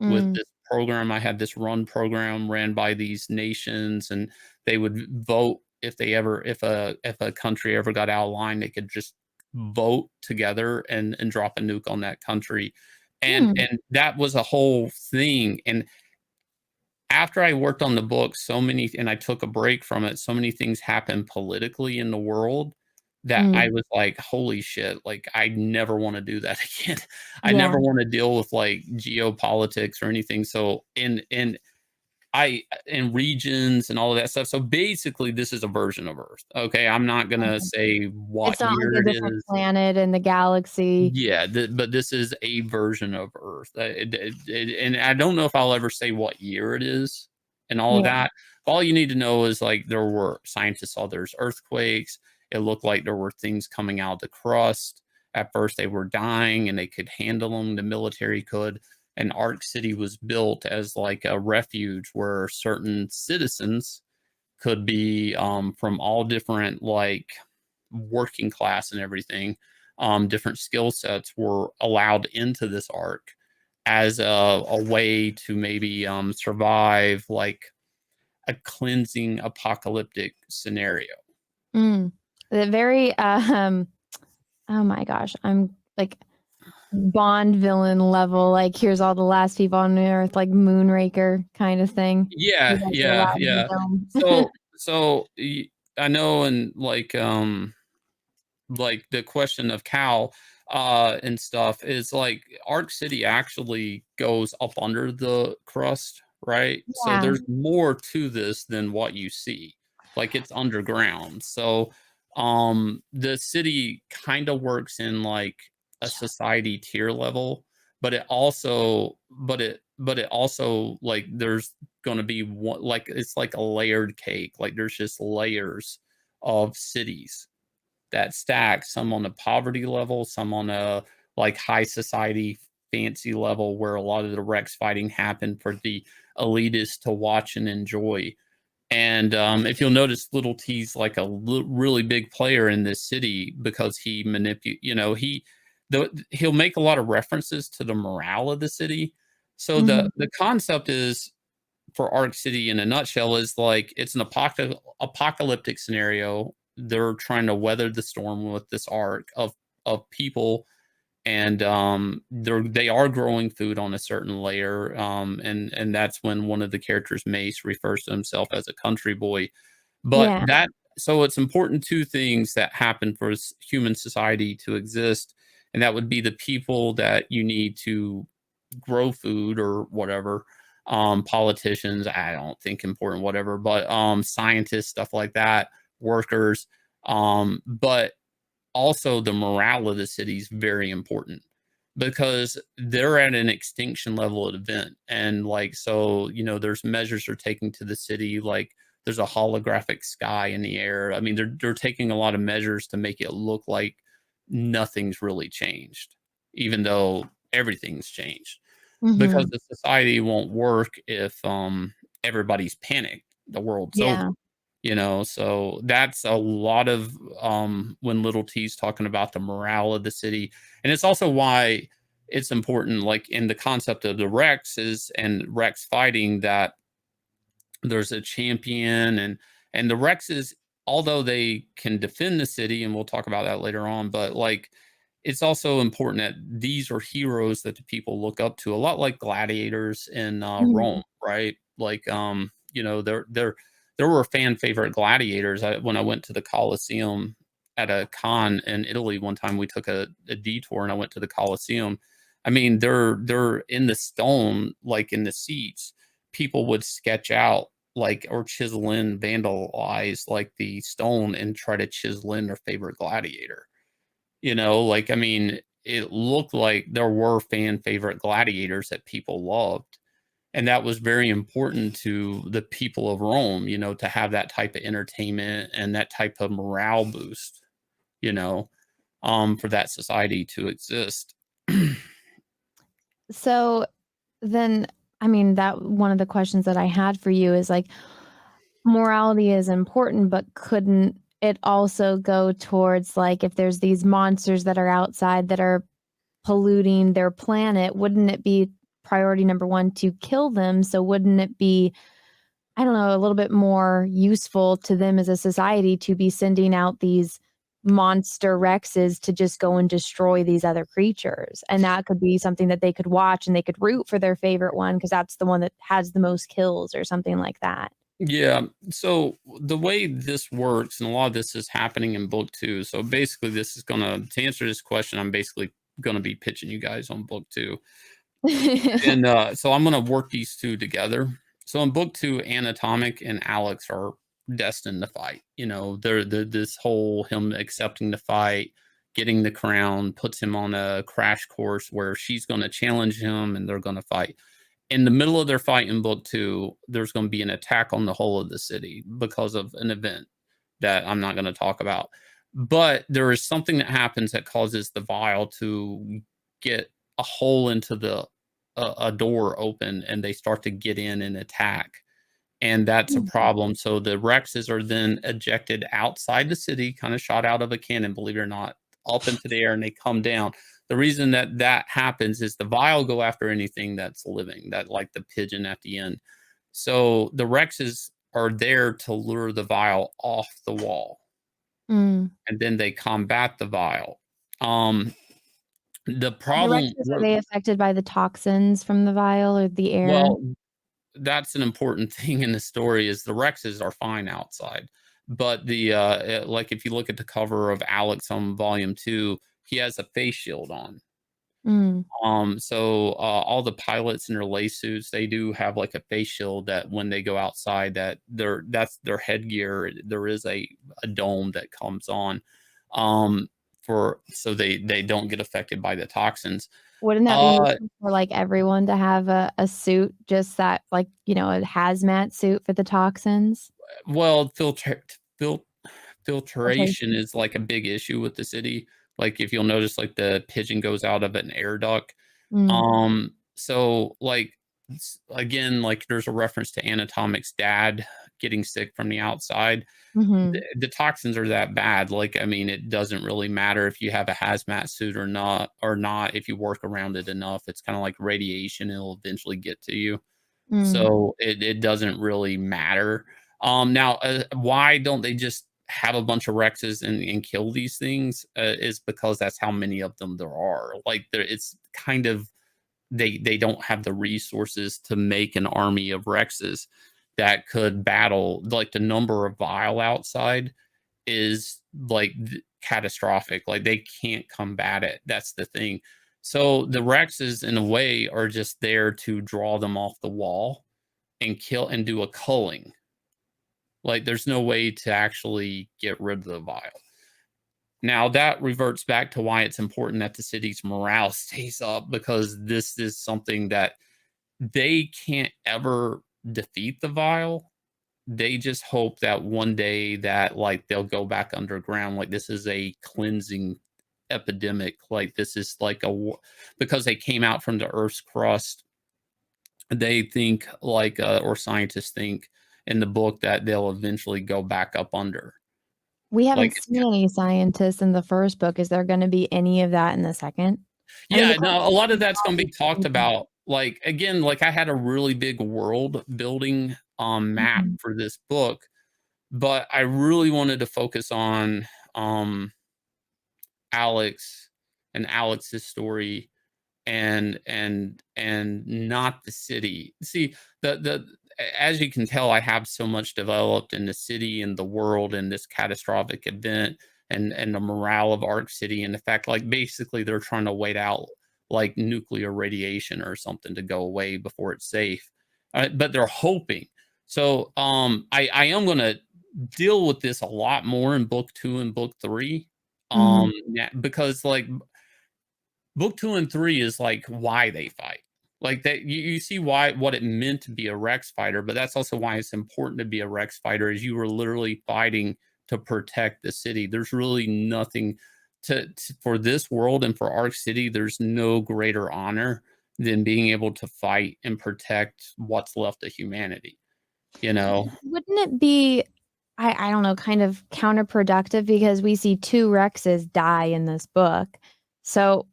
With Mm, this program, I had this run program ran by these nations, and they would vote if a country ever got out of line, they could just vote together and drop a nuke on that country, hmm, and that was a whole thing. And after I worked on the book, and I took a break from it, so many things happened politically in the world that I mm, was like, "Holy shit, like, I never wanna do that again." I yeah, never wanna deal with, like, geopolitics or anything, so in regions and all of that stuff, so basically, this is a version of Earth, okay? I'm not gonna okay. say what It's not like year a it different is. planet in the galaxy. Yeah, but this is a version of Earth. And I don't know if I'll ever say what year it is and all of Yeah, that. All you need to know is like there were scientists saw there's earthquakes. It looked like there were things coming out of the crust. At first, they were dying and they could handle them. The military could. And Ark City was built as like a refuge where certain citizens could be from all different like working class and everything, different skill sets were allowed into this arc as a way to maybe survive like a cleansing apocalyptic scenario. mm. The very, oh my gosh, I'm, like, Bond villain level, like, here's all the last people on Earth, like, Moonraker kinda thing. Yeah, You guys are yeah, allowed in the yeah. dome. I know, and like the question of Cal and stuff is like Arc City actually goes up under the crust, right? So Yeah, there's more to this than what you see. Like it's underground. So the city kind of works in like a society tier level, but it also like there's going to be one, like it's like a layered cake. Like there's just layers of cities that stack, some on a poverty level, some on a like high society fancy level where a lot of the Rex fighting happened for the elitists to watch and enjoy. And if you'll notice, Little T's like a really big player in this city because he manipulate. He'll make a lot of references to the morale of the city. So mhm, the concept is for Arc City in a nutshell is like it's an apocalyptic scenario. They're trying to weather the storm with this arc of people, and they are growing food on a certain layer, and that's when one of the characters, Mace, refers to himself as a country boy. But Yeah. that so it's important two things that happen for human society to exist, and that would be the people that you need to grow food or whatever. Politicians, I don't think important, whatever, but scientists, stuff like that, workers. But also the morale of the city is very important because they're at an extinction level event. And like, so, there's measures they're taking to the city, like there's a holographic sky in the air. I mean, they're taking a lot of measures to make it look like nothing's really changed, even though everything's changed. Because Hmm. the society won't work if everybody's panicked. The world's over. Yeah. So that's a lot of when Little T's talking about the morale of the city. And it's also why it's important, like in the concept of the Rexes and Rex fighting, that there's a champion, and the Rexes, although they can defend the city, and we'll talk about that later on, but like it's also important that these are heroes that the people look up to, a lot like gladiators in Mhm. Rome, right? Like there were fan favorite gladiators. When I went to the Colosseum at a con in Italy one time, we took a detour and I went to the Colosseum. I mean, they're in the stone, like in the seats. People would sketch out like or chisel in, vandalize like the stone and try to chisel in their favorite gladiator. Like, I mean, it looked like there were fan favorite gladiators that people loved. And that was very important to the people of Rome, to have that type of entertainment and that type of morale boost, you know, for that society to exist. So then, I mean, that one of the questions that I had for you is like, morality is important, but couldn't it also go towards like if there's these monsters that are outside that are polluting their planet, wouldn't it be priority number one to kill them? So wouldn't it be, I don't know, a little bit more useful to them as a society to be sending out these monster Rexes to just go and destroy these other creatures? And that could be something that they could watch and they could root for their favorite one because that's the one that has the most kills or something like that. Yeah. So the way this works, and a lot of this is happening in book two. So basically, this is to answer this question, I'm basically gonna be pitching you guys on book two. And so I'm gonna work these two together. So in book two, Anatomic and Alex are destined to fight. They're this whole him accepting the fight, getting the crown, puts him on a crash course where she's gonna challenge him and they're gonna fight. In the middle of their fight in book two, there's going to be an attack on the whole of the city because of an event that I'm not going to talk about. But there is something that happens that causes the vial to get a hole into a door open, and they start to get in and attack. And that's a problem. So the Rexes are then ejected outside the city, kind of shot out of a cannon, believe it or not, up into the air, and they come down. The reason that happens is the vial go after anything that's living, that like the pigeon at the end. So the Rexes are there to lure the vial off the wall, Mm. and then they combat the vial. Um, the The problem, Rexes, are they affected by the toxins from the vial or the air? well, that's an important thing in the story is the Rexes are fine outside. But like if you look at the cover of Alex on volume two, he has a face shield on. Mm. So all the pilots in their lace suits, they do have like a face shield that when they go outside, that's their headgear. There is a dome that comes on, for so they don't get affected by the toxins. Wouldn't that be Uh, useful for, like, everyone to have a suit just that like, a hazmat suit for the toxins? well, filtration Filtration? is like a big issue with the city. Like if you'll notice, like the pigeon goes out of an air duct. Mm. So like again, like there's a reference to Anatomic's dad getting sick from the outside. The, Mhm. the toxins are that bad. Like, I mean, it doesn't really matter if you have a hazmat suit or not, if you work around it enough. It's kind of like radiation, it'll eventually get to you. Mm. So it doesn't really matter. Now, why don't they just have a bunch of Rexes and kill these things? Is because that's how many of them there are. Like it's kind of they don't have the resources to make an army of Rexes that could battle. Like the number of Vile outside is like catastrophic. Like they can't combat it. That's the thing. So the Rexes, in a way, are just there to draw them off the wall and kill and do a culling. Like there's no way to actually get rid of the Vile. Now that reverts back to why it's important that the city's morale stays up, because this is something that they can't ever defeat the Vile. They just hope that one day that like they'll go back underground. Like this is a cleansing epidemic. Like this is like because they came out from the Earth's crust. They think like or scientists think in the book that they'll eventually go back up under. We haven't Like seen any scientists in the first book. Is there going to be any of that in the second? I mean, yeah, no, a lot of that's going to be talked about. Like again, like I had a really big world building map Mhm. for this book, but I really wanted to focus on Alex and Alex's story and not the city. See, the as you can tell, I have so much developed in the city and the world and this catastrophic event and the morale of Arc City and the fact like basically they're trying to wait out like nuclear radiation or something to go away before it's safe. But they're hoping. So I am gonna deal with this a lot more in book 2 and book 3. Mhm. Yeah, because like book 2 and 3 is like why they fight. Like that you see why what it meant to be a Rex fighter, but that's also why it's important to be a Rex fighter is you were literally fighting to protect the city. There's really nothing for this world and for Arc City, there's no greater honor than being able to fight and protect what's left of humanity, you know? Wouldn't it be, I don't know, kind of counterproductive because we see 2 Rexes die in this book. So,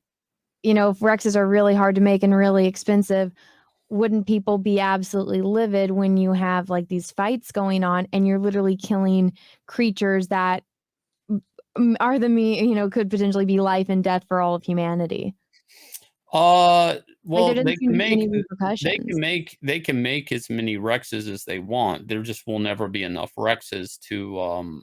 if Rexes are really hard to make and really expensive, wouldn't people be absolutely livid when you have, like, these fights going on and you're literally killing creatures that are could potentially be life and death for all of humanity? Like, there Well, doesn't seem to be any they repercussions. can make as many Rexes as they want. There just will never be enough Rexes to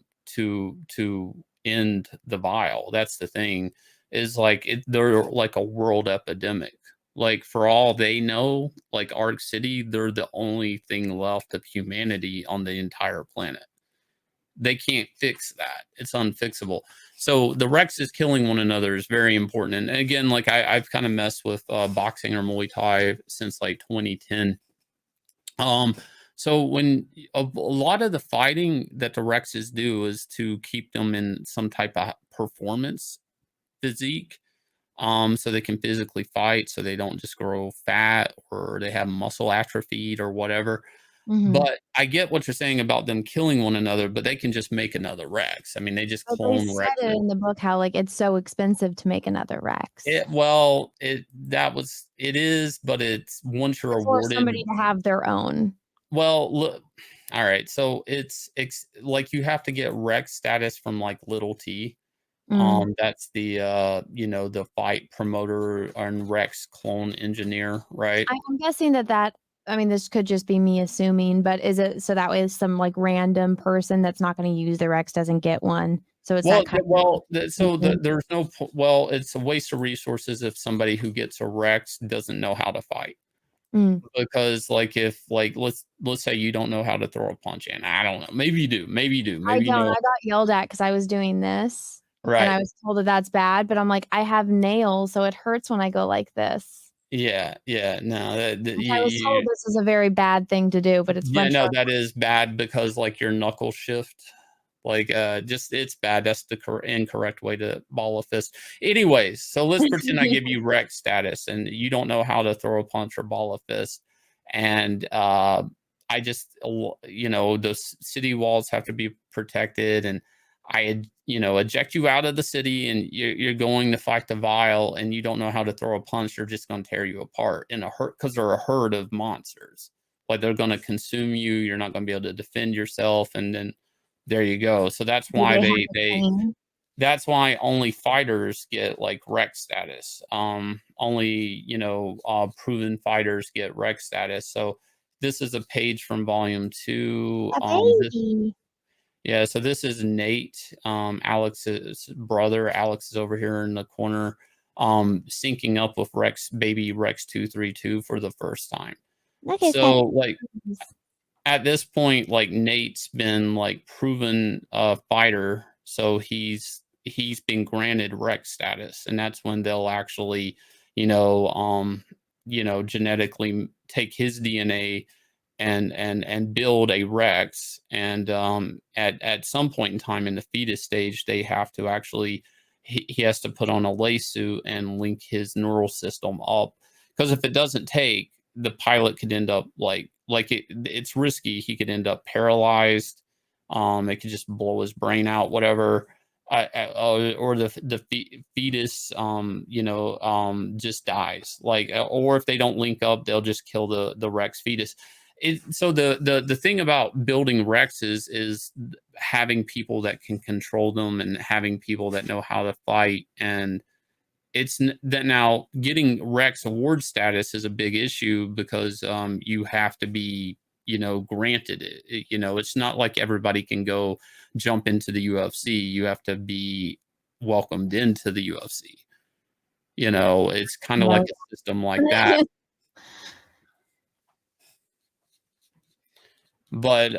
end the Vile. That's the thing. Is like they're like a world epidemic. Like for all they know, like Arc City, they're the only thing left of humanity on the entire planet. They can't fix that. It's unfixable. So the Rexes killing one another is very important. And again, like I've kind of messed with boxing or Muay Thai since like 2010. Um, so when a lot of the fighting that the Rexes do is to keep them in some type of performance physique. So they can physically fight, so they don't just grow fat or they have muscle atrophied or whatever. Mhm. But I get what you're saying about them killing one another, but they can just make another Rex. I mean, they just But they clone said it Rexes. in the book how, like, it's so expensive to make another Rex. It is, but it's once you're For awarded. somebody to have their own. Well, look, all right. So it's like you have to get Rex status from like Little T. Mm. That's the the fight promoter and Rex clone engineer, right? I'm guessing that I mean, this could just be me assuming, but is it so that way some, like, random person that's not gonna use the Rex doesn't get one? So it's that kind of There's no well, it's a waste of resources if somebody who gets a Rex doesn't know how to fight. Mm. Because like if like let's say you don't know how to throw a punch in. I don't know. Maybe you do. Maybe you do. I Maybe you don't. know. I got yelled at because I was doing this, and Right. I was told that that's bad, but I'm like, "I have nails, so it hurts when I go like this." Yeah. Yeah. No. Which I was told this is a very bad thing to do, but it's Yeah. much No, less. that is bad because like your knuckle shift. Like just it's bad. That's the incorrect way to ball a fist. Anyways, so let's pretend I give you Rex status and you don't know how to throw a punch or ball a fist. And I just the city walls have to be protected and eject you out of the city and you're going to fight the Vile and you don't know how to throw a punch, they're just going to tear you apart in a hurt because they're a herd of monsters. like they're going to consume you. You're not going to be able to defend yourself, and then there you go. So that's Do why they have a they thing? that's why only fighters get like Rex status. Only proven fighters get Rex status. So this is a page from volume 2. A This baby. Yeah, so this is Nate, Alex's brother. Alex is over here in the corner, syncing up with baby Rex 232 for the first time. Look, it's got So like ears. at this point, like Nate's been like proven a fighter, so he's been granted Rex status, and that's when they'll actually, genetically take his DNA and build a Rex. And at some point in time in the fetus stage, they have to actually he has to put on a lay suit and link his neural system up, because if it doesn't take, the pilot could end up it's risky. He could end up paralyzed. It could just blow his brain out, whatever. Or the fetus, just dies. Or if they don't link up, they'll just kill the Rex fetus. So the thing about building Rexes is having people that can control them and having people that know how to fight. And that now getting Rex award status is a big issue, because you have to be granted it. It's not like everybody can go jump into the UFC. You have to be welcomed into the UFC. It's kind of like Right. a system like that. But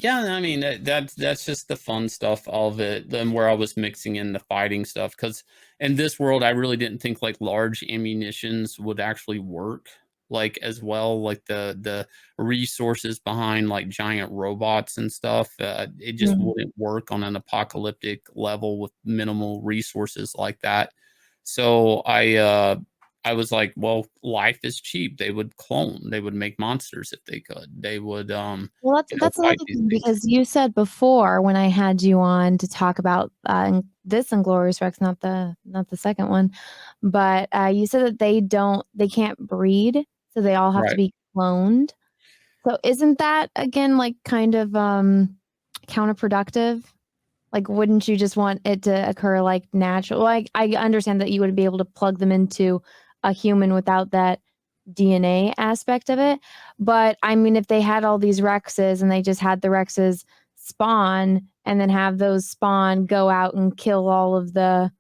yeah, I mean that's just the fun stuff of it. Then where I was mixing in the fighting stuff, because in this world I really didn't think like large ammunitions would actually work like as well, like the resources behind like giant robots and stuff. It just Mm. wouldn't work on an apocalyptic level with minimal resources like that. So I was like, well, life is cheap. They would clone. They would make monsters if they could. They would, Well, that's fight another these thing, things. because you said before when I had you on to talk about this Inglorious Rex, not the second one, but you said that they can't breed, so they all have to Right. be cloned. So isn't that again like kind of counterproductive? Like, wouldn't you just want it to occur like natural? Like, I understand that you would be able to plug them into a human without that DNA aspect of it. But I mean, if they had all these Rexes and they just had the Rexes spawn and then have those spawn go out and kill all of the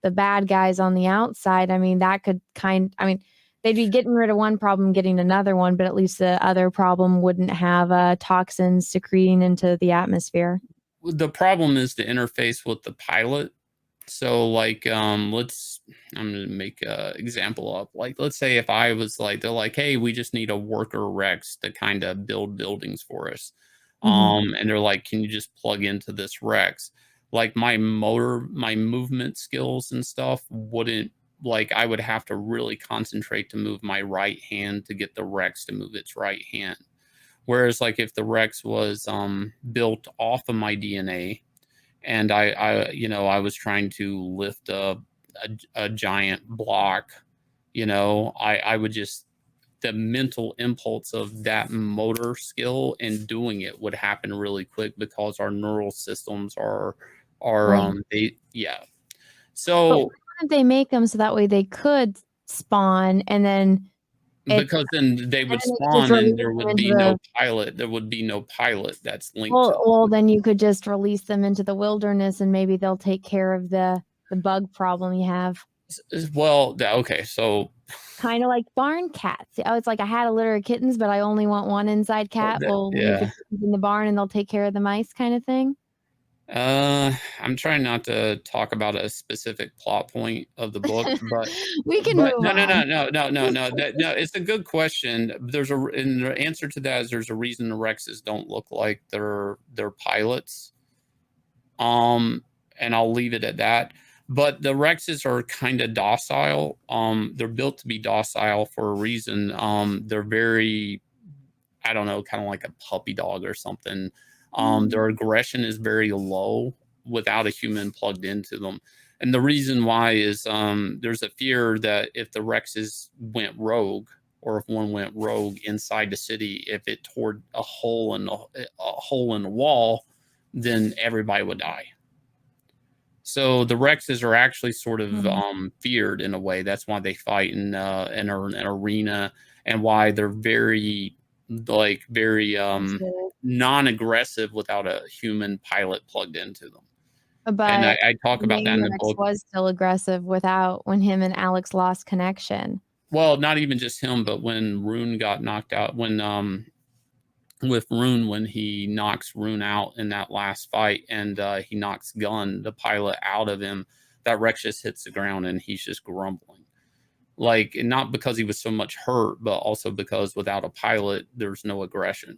bad guys on the outside, I mean, that could I mean, they'd be getting rid of one problem, getting another one, but at least the other problem wouldn't have toxins secreting into the atmosphere. The problem is the interface with the pilot. So like, I'm gonna make a example up. Like, let's say if I was like, they're like, hey, we just need a worker Rex to kind of build buildings for us. Mhm. And they're like, can you just plug into this Rex? Like my movement skills and stuff wouldn't, like I would have to really concentrate to move my right hand to get the Rex to move its right hand. Whereas like if the Rex was built off of my DNA, and I was trying to lift a giant block, I would just, the mental impulse of that motor skill and doing it would happen really quick, because our neural systems are Right. they yeah. But why So wouldn't they make them so that way they could spawn and then it because then they would they could just spawn and release there them would into be no the pilot. There would be no pilot that's linked to well, them. then you could just release them into the wilderness and maybe they'll take care of the bug problem you have. Well, okay, so Kinda like barn cats. Oh, it's like I had a litter of kittens, but I only want one inside cat. We'll leave the yeah. kittens in the barn and they'll take care of the mice kinda thing? I'm trying not to talk about a specific plot point of the book, but We can move no, no, no, on. no, no, no, no. No, it's a good question. And the answer to that is there's a reason the Rexes don't look like they're pilots. And I'll leave it at that. But the Rexes are kind of docile. They're built to be docile for a reason. They're very, I don't know, kind of like a puppy dog or something. Their aggression is very low without a human plugged into them. And the reason why is there's a fear that if the Rexes went rogue, or if one went rogue inside the city, if it tore a hole in the wall, then everybody would die. So the Rexes are actually sort of feared in a way. That's why they fight in an arena, and why they're very non-aggressive without a human pilot plugged into them. And But I talk about that in the Rex book. was still aggressive when him and Alex lost connection. Well, not even just him, but when Rune got knocked out, with Rune, when he knocks Rune out in that last fight, and he knocks Gunn, the pilot, out of him, that Rex just hits the ground and he's just grumbling. Like, not because he was so much hurt, but also because without a pilot, there's no aggression.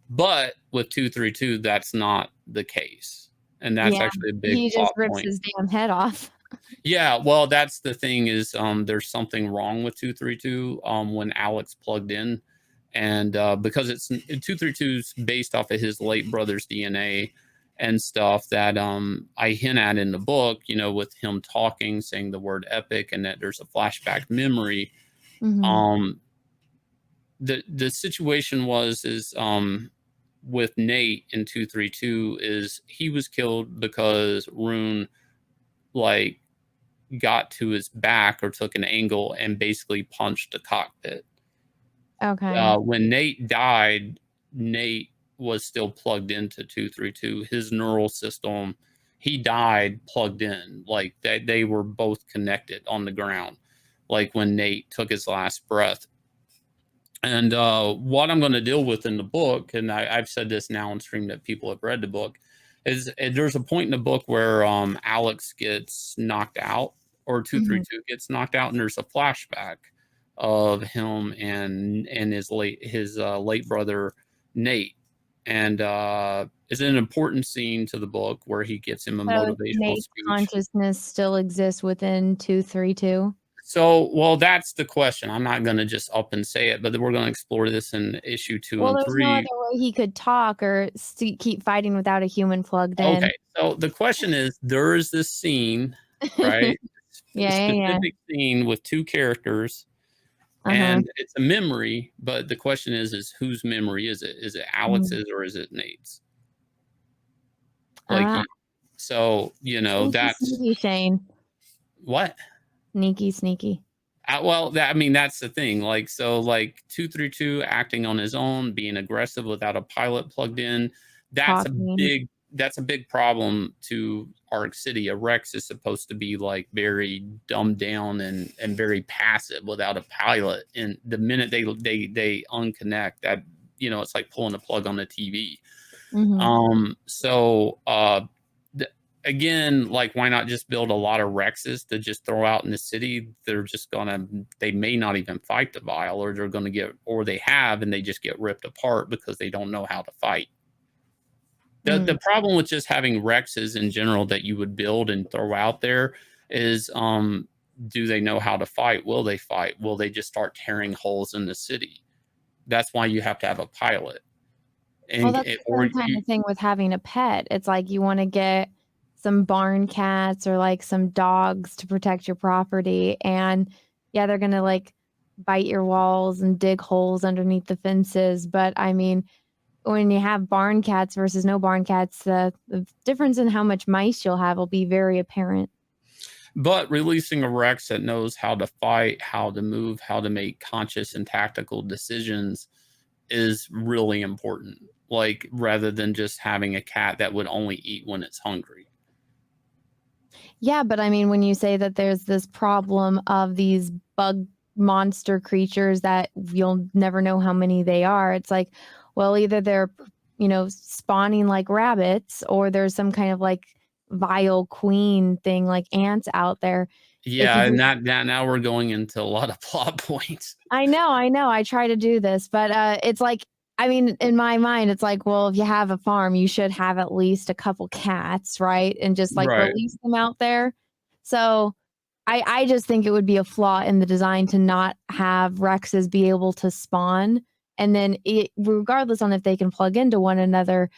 But with 232, that's not the case. And that's actually a big he plot just rips point. his damn head off. Yeah, well, that's the thing is there's something wrong with 232 when Alex plugged in. And because 232 is based off of his late brother's DNA and stuff that I hint at in the book, you know, with him talking, saying the word epic, and that there's a flashback memory. The situation is with Nate in 232 is he was killed because Rune like got to his back or took an angle and basically punched the cockpit. Okay. When Nate died, Nate was still plugged into 232. His neural system, he died plugged in. Like they were both connected on the ground. Like when Nate took his last breath. And what I'm going to deal with in the book, and I've said this now on stream that people have read the book, is there's a point in the book where Alex gets knocked out, or 232 gets knocked out, and there's a flashback of him and his late brother Nate, and it's an important scene to the book where he gives him a motivational Nate's speech. Consciousness still exists within 232. So, well, that's the question. I'm not going to just up and say it, but we're going to explore this in issue 2 and 3. There's no other way he could talk or keep fighting without a human plugged in. Okay, so the question is, there is this scene, right? Specific scene with two characters, and it's a memory, but the question is whose memory is it? Is it Alex's or is it Nate's? Like, so, you know, that's... Sneaky Shane. What? Sneaky. Well, that's the thing. Like, so, like 232 acting on his own, being aggressive without a pilot plugged in. That's a big problem to Arc City. A Rex is supposed to be like very dumbed down and very passive without a pilot. And the minute they unconnect, that, you know, it's like pulling a plug on the TV. Again, like, why not just build a lot of Rexes to just throw out in the city? They may not even fight the Vile, or they have, and they just get ripped apart because they don't know how to fight. The problem with just having Rexes in general that you would build and throw out there is, do they know how to fight? Will they fight? Will they just start tearing holes in the city? That's why you have to have a pilot. And, that's the same kind of thing with having a pet. It's like you want to get some barn cats or like some dogs to protect your property, and they're gonna like bite your walls and dig holes underneath the fences. But I mean, when you have barn cats versus no barn cats, the difference in how much mice you'll have will be very apparent. But releasing a Rex that knows how to fight, how to move, how to make conscious and tactical decisions is really important. Like, rather than just having a cat that would only eat when it's hungry. Yeah, but I mean, when you say that there's this problem of these bug monster creatures that you'll never know how many they are, it's like, well, either they're, you know, spawning like rabbits, or there's some kind of like vile queen thing like ants out there. Yeah, and that now we're going into a lot of plot points. I know. I try to do this, but it's like, I mean, in my mind, it's like, well, if you have a farm, you should have at least a couple cats, right? And just like release them out there. So I just think it would be a flaw in the design to not have Rexes be able to spawn. And then regardless on if they can plug into one another,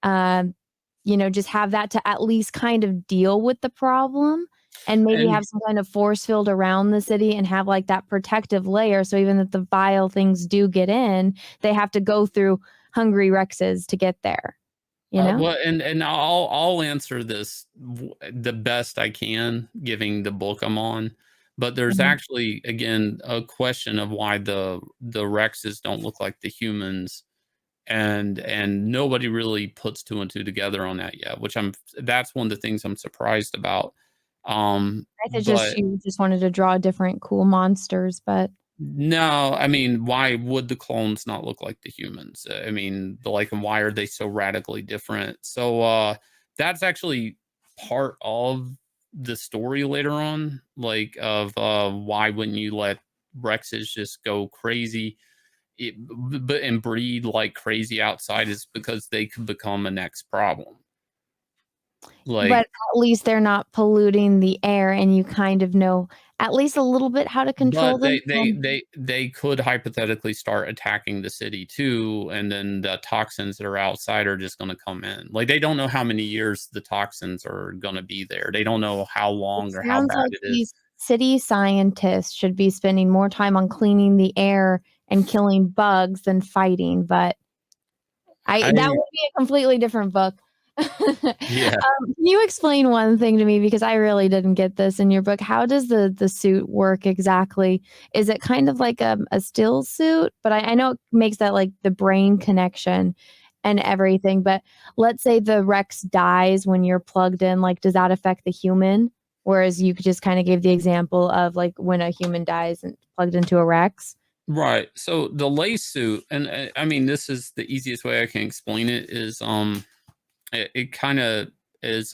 you know, just have that to at least kind of deal with the problem. and maybe And have some kind of force field around the city and have like that protective layer. So even if the vile things do get in, they have to go through hungry Rexes to get there, you know? well, and I'll answer this the best I can, giving the book I'm on. But there's Mhm. actually, again, a question of why the Rexes don't look like the humans, and nobody really puts two and two together on that yet, which that's one of the things I'm surprised about. I think just But you just wanted to draw different cool monsters, but no, I mean, why would the clones not look like the humans? I mean, and why are they so radically different? So that's actually part of the story later on, like of why wouldn't you let Rexes just go crazy, but and breed like crazy outside, is because they could become a next problem. but Like, at least they're not polluting the air and you kind of know at least a little bit how to control but them and they could hypothetically start attacking the city too, and then the toxins that are outside are just going to come in. Like, they don't know how many years the toxins are going to be there. They don't know how it long or how sounds bad like it is. these city scientists should be spending more time on cleaning the air and killing bugs than fighting, but I that I would be a completely different book. Yeah. Can you explain one thing to me because I really didn't get this in your book? How does the suit work exactly? Is it kind of like a still suit? But I know it makes that like the brain connection and everything. But let's say the Rex dies when you're plugged in. Like, does that affect the human? Whereas you just kind of gave the example of like when a human dies and plugged into a Rex. Right. So the lace suit, and I mean, this is the easiest way I can explain it, is it kind of is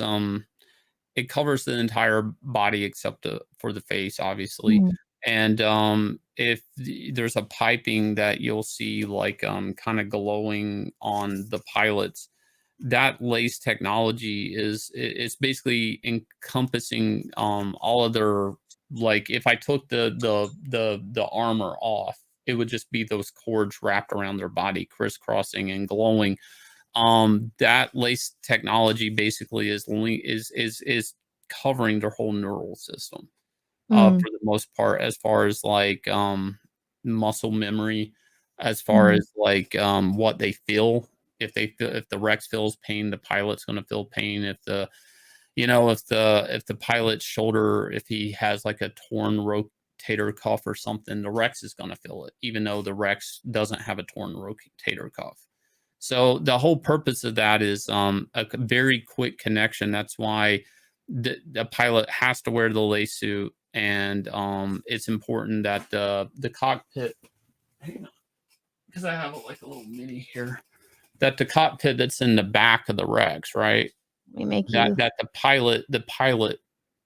it covers the entire body except for the face, obviously. Mhm. And if there's a piping that you'll see, like, kind of glowing on the pilots, that lace technology it's basically encompassing all of their, like, if I took the armor off, it would just be those cords wrapped around their body, crisscrossing and glowing. That lace technology basically is covering their whole neural system, Mm, for the most part, as far as like muscle memory, as far mhm, as like what they feel. If the Rex feels pain, the pilot's going to feel pain. If the if the pilot's shoulder, if he has like a torn rotator cuff or something, the Rex is going to feel it, even though the Rex doesn't have a torn rotator cuff. So the whole purpose of that is very quick connection. That's why the pilot has to wear the lace suit, and it's important that the cockpit. Hang on, because I have like a little mini here. That the cockpit that's in the back of the Rex, right? we make That you the pilot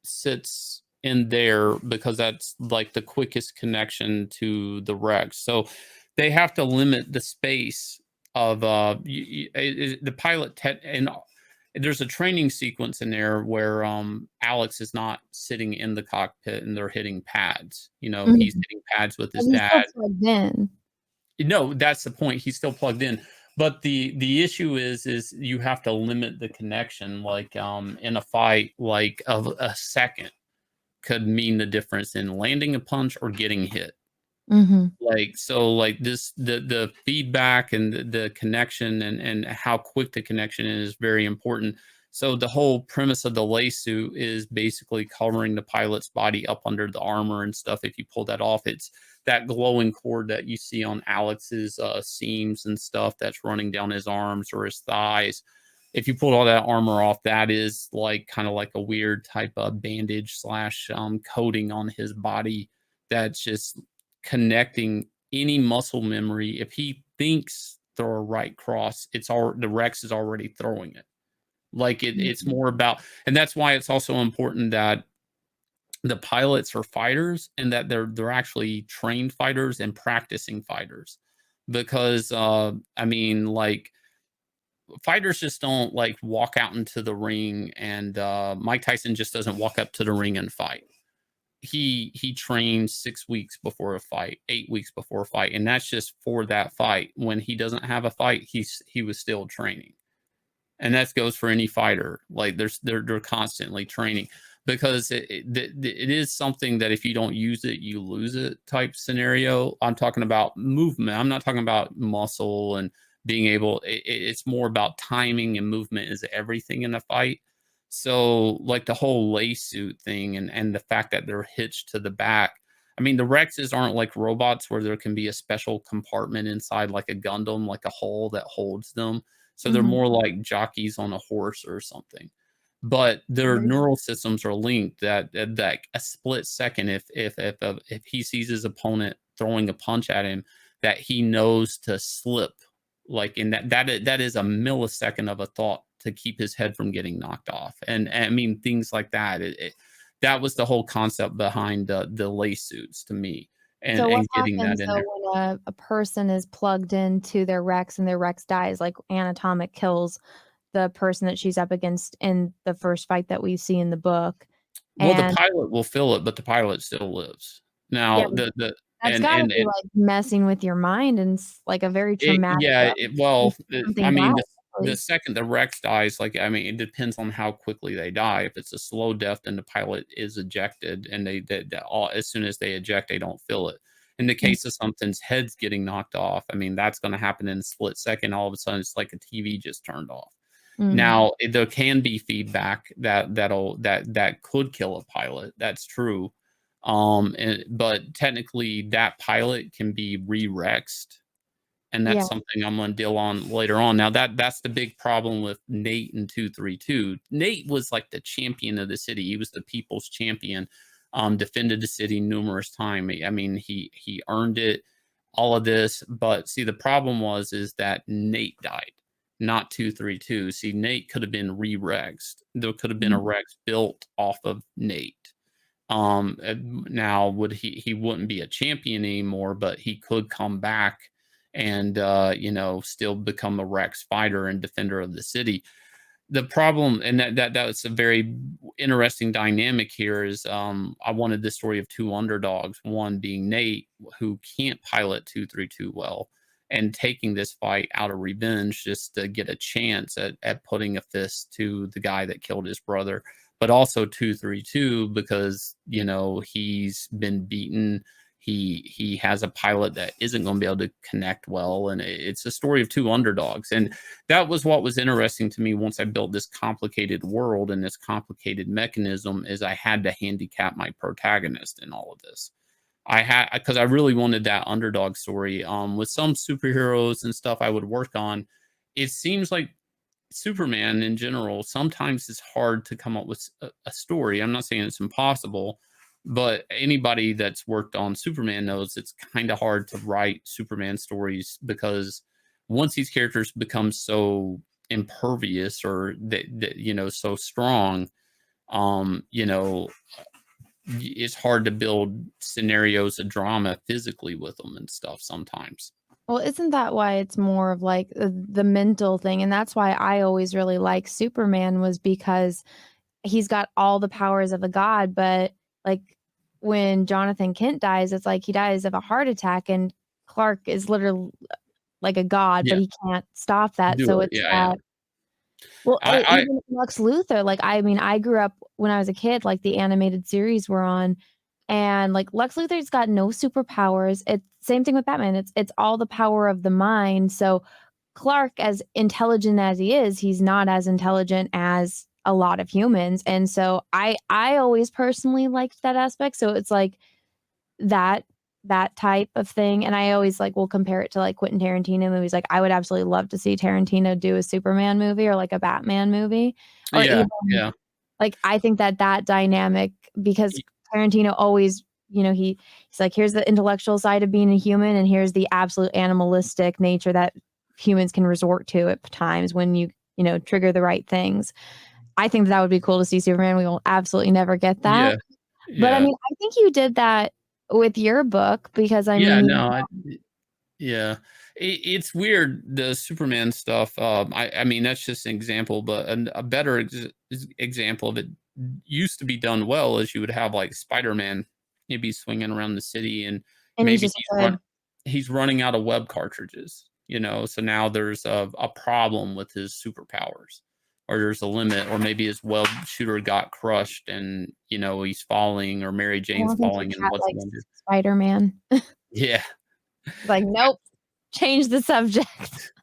sits in there, because that's like the quickest connection to the Rex. So they have to limit the space of the pilot and there's a training sequence in there where Alex is not sitting in the cockpit and they're hitting pads. He's mhm, hitting pads with but his he's still dad. plugged in. No, that's the point. He's still plugged in. But the issue is you have to limit the connection. Like, in a fight, like, of a second could mean the difference in landing a punch or getting hit. Mhm, Like, so, like, the feedback and the connection, and how quick the connection is very important. So the whole premise of the lace suit is basically covering the pilot's body up under the armor and stuff. If you pull that off, it's that glowing cord that you see on Alex's seams and stuff that's running down his arms or his thighs. If you pull all that armor off, that is like kind of like a weird type of bandage slash coating on his body that's just connecting any muscle memory. If he thinks throw a right cross, it's all the Rex is already throwing it. Like, it's mhm, more about, and that's why it's also important that the pilots are fighters, and that they're actually trained fighters and practicing fighters, because I mean, like, fighters just don't like walk out into the ring, and Mike Tyson just doesn't walk up to the ring and fight. He trains 6 weeks before a fight, 8 weeks before a fight, and that's just for that fight. When he doesn't have a fight, he was still training, and that goes for any fighter. Like, they're constantly training. because it is something that if you don't use it, you lose it type scenario. I'm talking about movement. I'm not talking about muscle and being able. It's more about timing, and movement is everything in a fight. So like the whole lay suit thing, and the fact that they're hitched to the back. I mean, the Rexes aren't like robots where there can be a special compartment inside, like a Gundam, like a hull that holds them. So they're Mhm. more like jockeys on a horse or something. But their neural systems are linked that a split second, if he sees his opponent throwing a punch at him, that he knows to slip, like in that is a millisecond of a thought to keep his head from getting knocked off. And I mean things like that. That was the whole concept behind the lay suits to me, So what and getting that happens in though there. when a person is plugged into their Rex and their Rex dies, like Anatomic kills the person that she's up against in the first fight that we see in the book, Well, the and pilot will feel it, but the pilot still lives. yeah, Now but the that's gotta and be, like, messing with your mind and like, a very It traumatic yeah, when well, I something mean, dies, the really. second the Rex dies, like, I mean, it depends on how quickly they die. If it's a slow death, then the pilot is ejected, and they all as soon as they eject, they don't feel it. In the Mm, case of something's head's getting knocked off, I mean, that's gonna happen in a split second. All of a sudden, it's like a TV just turned off. mhm. Now, there can be feedback that could kill a pilot. That's true. But technically, that pilot can be re-rexed, and Yeah, that's something I'm gonna deal on later on. Now that's the big problem with Nate and 232. Nate was like the champion of the city. He was the people's champion. Defended the city numerous times. I mean, he earned it. All of this, but see, the problem is that Nate died, not 232. See, Nate could have been re-rexed. There could have been mhm, a Rex built off of Nate. Now would he wouldn't be a champion anymore, but he could come back and still become a Rex fighter and defender of the city. The problem, and that's a very interesting dynamic here, is I wanted the story of two underdogs, one being Nate, who can't pilot 232 well, and taking this fight out of revenge just to get a chance at putting a fist to the guy that killed his brother, but also 232 because he's been beaten. He has a pilot that isn't going to be able to connect well, and it's a story of two underdogs. And that was what was interesting to me once I built this complicated world and this complicated mechanism, is I had to handicap my protagonist in all of this. I had, because I really wanted that underdog story. With some superheroes and stuff I would work on, it seems like Superman in general, sometimes it's hard to come up with a story. I'm not saying it's impossible, but anybody that's worked on Superman knows it's kind of hard to write Superman stories, because once these characters become so impervious, or that so strong, um, you know, it's hard to build scenarios of drama physically with them and stuff sometimes. Well, isn't that why it's more of, like, the mental thing, and that's why I always really liked Superman was because he's got all the powers of a god, but, like, when Jonathan Kent dies, it's like he dies of a heart attack, and Clark is literally like a god, but Yeah, he can't stop that, do so it. it's Yeah, yeah. that well, I even Lex Luthor, like, I mean, I grew up when I was a kid, like, the animated series were on, and, like, Lex Luthor's got no superpowers, it's same thing with Batman, it's all the power of the mind, so Clark, as intelligent as he is, he's not as intelligent as a lot of humans, and so I always personally liked that aspect, so it's like that that type of thing, and I always, like, will compare it to, like, Quentin Tarantino movies, like, I would absolutely love to see Tarantino do a Superman movie or, like, a Batman movie, or yeah, even yeah. like, I think that that dynamic because Tarantino always he's like, "Here's the intellectual side of being a human, and here's the absolute animalistic nature that humans can resort to at times when trigger the right things." I think that would be cool to see Superman, we will absolutely never get that. Yeah, But, I yeah. mean, I think you did that with your book because, I Yeah, mean, no, yeah. It's weird, the Superman stuff. I mean, that's just an example, but a better example of it used to be done well is you would have like Spider-Man, he'd be swinging around the city, and and he's maybe just good. he's running out of web cartridges, so now there's a problem with his superpowers. or there's a limit, or maybe his web shooter got crushed and he's falling, or Mary I Jane's don't think your falling, and cat what's he likes gonna do? Spider-Man. Yeah. Like, nope, change the subject.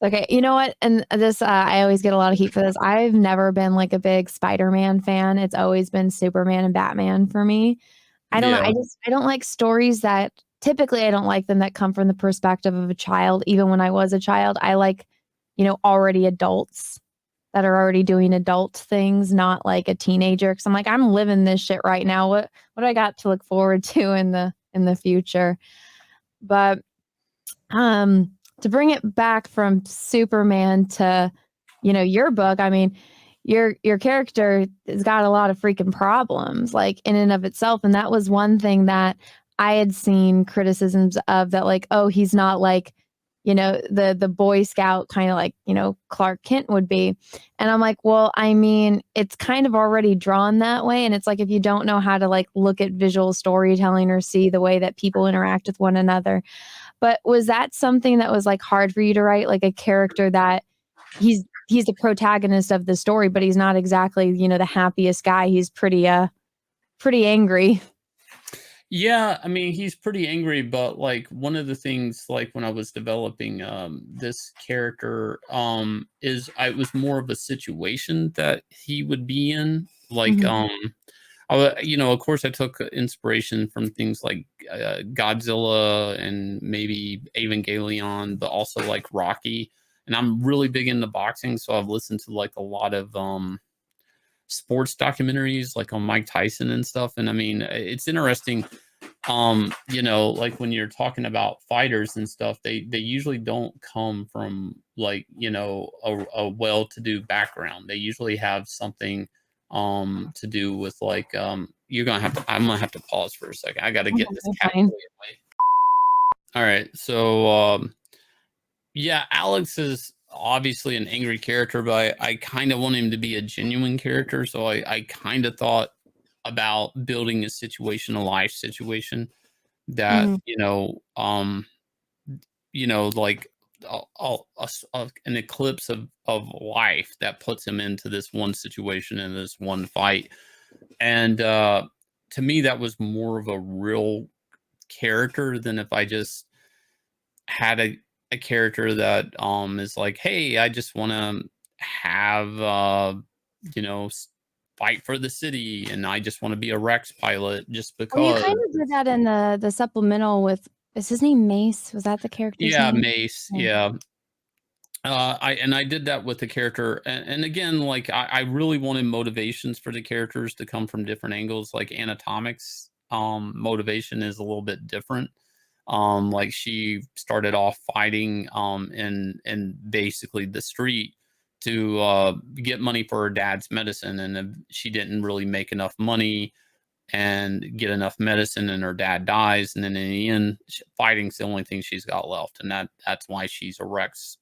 Okay, you know what? And this, I always get a lot of heat for this. I've never been like a big Spider-Man fan. It's always been Superman and Batman for me. I don't know. Yeah. I don't like stories that typically I don't like them that come from the perspective of a child. Even when I was a child, I like, already adults that are already doing adult things, not like a teenager. Cause I'm like, I'm living this shit right now. What do I got to look forward to in the future? But to bring it back from Superman to, your book, I mean, your character has got a lot of freaking problems, like in and of itself. And that was one thing that I had seen criticisms of, that like, oh, he's not like, the Boy Scout kind of like, Clark Kent would be. And I'm like, well, I mean, it's kind of already drawn that way. And it's like, if you don't know how to like look at visual storytelling or see the way that people interact with one another. But was that something that was like hard for you to write, like a character that he's the protagonist of the story, but he's not exactly, the happiest guy. He's pretty angry. Yeah, I mean, he's pretty angry, but like one of the things, like when I was developing this character, is I was more of a situation that he would be in. Like Mhm. of course I took inspiration from things like Godzilla and maybe Evangelion, but also like Rocky. And I'm really big into boxing, so I've listened to like a lot of sports documentaries like on Mike Tyson and stuff. And I mean, it's interesting. Like when you're talking about fighters and stuff, they usually don't come from like, a well-to-do background. They usually have something to do with like I'm gonna have to pause for a second. I gotta get this Okay, cat fine. away. All right. So yeah, Alex is obviously an angry character, but I kind of want him to be a genuine character. So I kind of thought about building a situation, a life situation that, Mhm. like an eclipse of life that puts him into this one situation and this one fight. And to me, that was more of a real character than if I just had a character that is like, hey, I just want to have you know s- fight for the city, and I just want to be a Rex pilot just Well, you because. kind of did that in the supplemental with, is his name Mace? Was that the character's Yeah, name? Mace. Yeah. Yeah. I did that with the character, and again, like I really wanted motivations for the characters to come from different angles. Like anatomics, motivation is a little bit different. Like she started off fighting in basically the street to get money for her dad's medicine, and she didn't really make enough money and get enough medicine, and her dad dies, and then in the end, fighting's the only thing she's got left, and that's why she's a Rex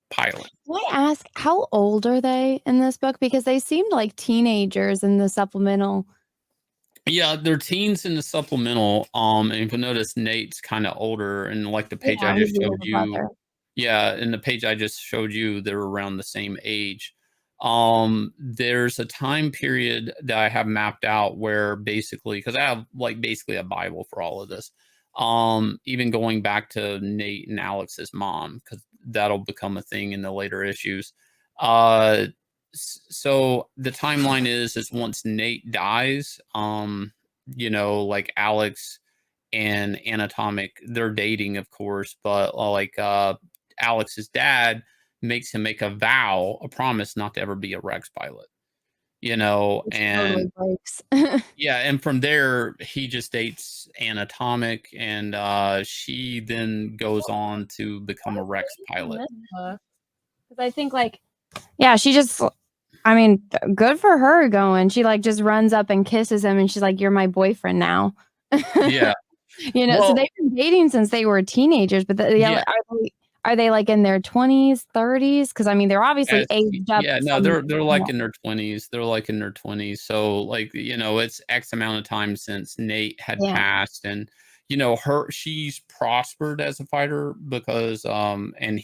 pilot. Can I ask, how old are they in this book? Because they seemed like teenagers in the supplemental. Yeah, they're teens in the supplemental. And if you notice, Nate's kind of older, and like the page I Yeah, he's just the showed older you. brother. Yeah, in the page I just showed you, they're around the same age. There's a time period that I have mapped out where basically, because I have like basically a Bible for all of this. Even going back to Nate and Alex's mom, because that'll become a thing in the later issues. Uh, so the timeline is once Nate dies, like Alex and Anatomic, they're dating, of course, but like Alex's dad makes him make a vow, a promise not to ever be a Rex pilot, Which totally and breaks. yeah, and from there he just dates Anatomic, and she then goes on to become a Rex In pilot. this book, 'cause I think like, yeah, she just, I mean, good for her going. She like just runs up and kisses him, and she's like, "You're my boyfriend now." Yeah. So Well, they've been dating since they were teenagers, but yeah, yeah. are they like in their 20s, 30s? Because I mean, they're obviously Yes, aged up yeah, no, from. they're like in their 20s. They're like in their 20s. So like, it's X amount of time since Nate had Yeah. passed, and she's prospered as a fighter because and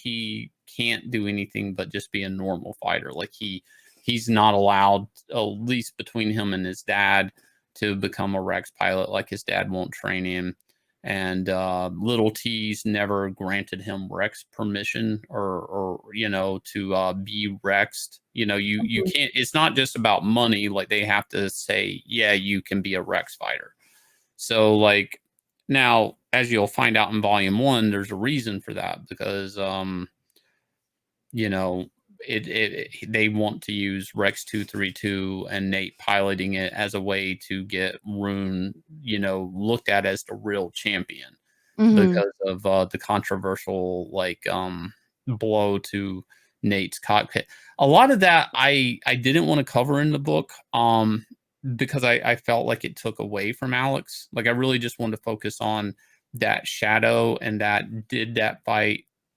can't do anything but just be a normal fighter. Like he's not allowed, at least between him and his dad, to become a Rex pilot. Like his dad won't train him. And Little T's never granted him Rex permission or to be Rexed. You can't. It's not just about money. Like they have to say, yeah, you can be a Rex fighter. So like now, as you'll find out in Volume 1, there's a reason for that because they want to use Rex 232 and Nate piloting it as a way to get Rune, looked at as the real champion because of the controversial blow to Nate's cockpit. A lot of that I didn't want to cover in the book because I felt like it took away from Alex. Like I really just wanted to focus on that shadow and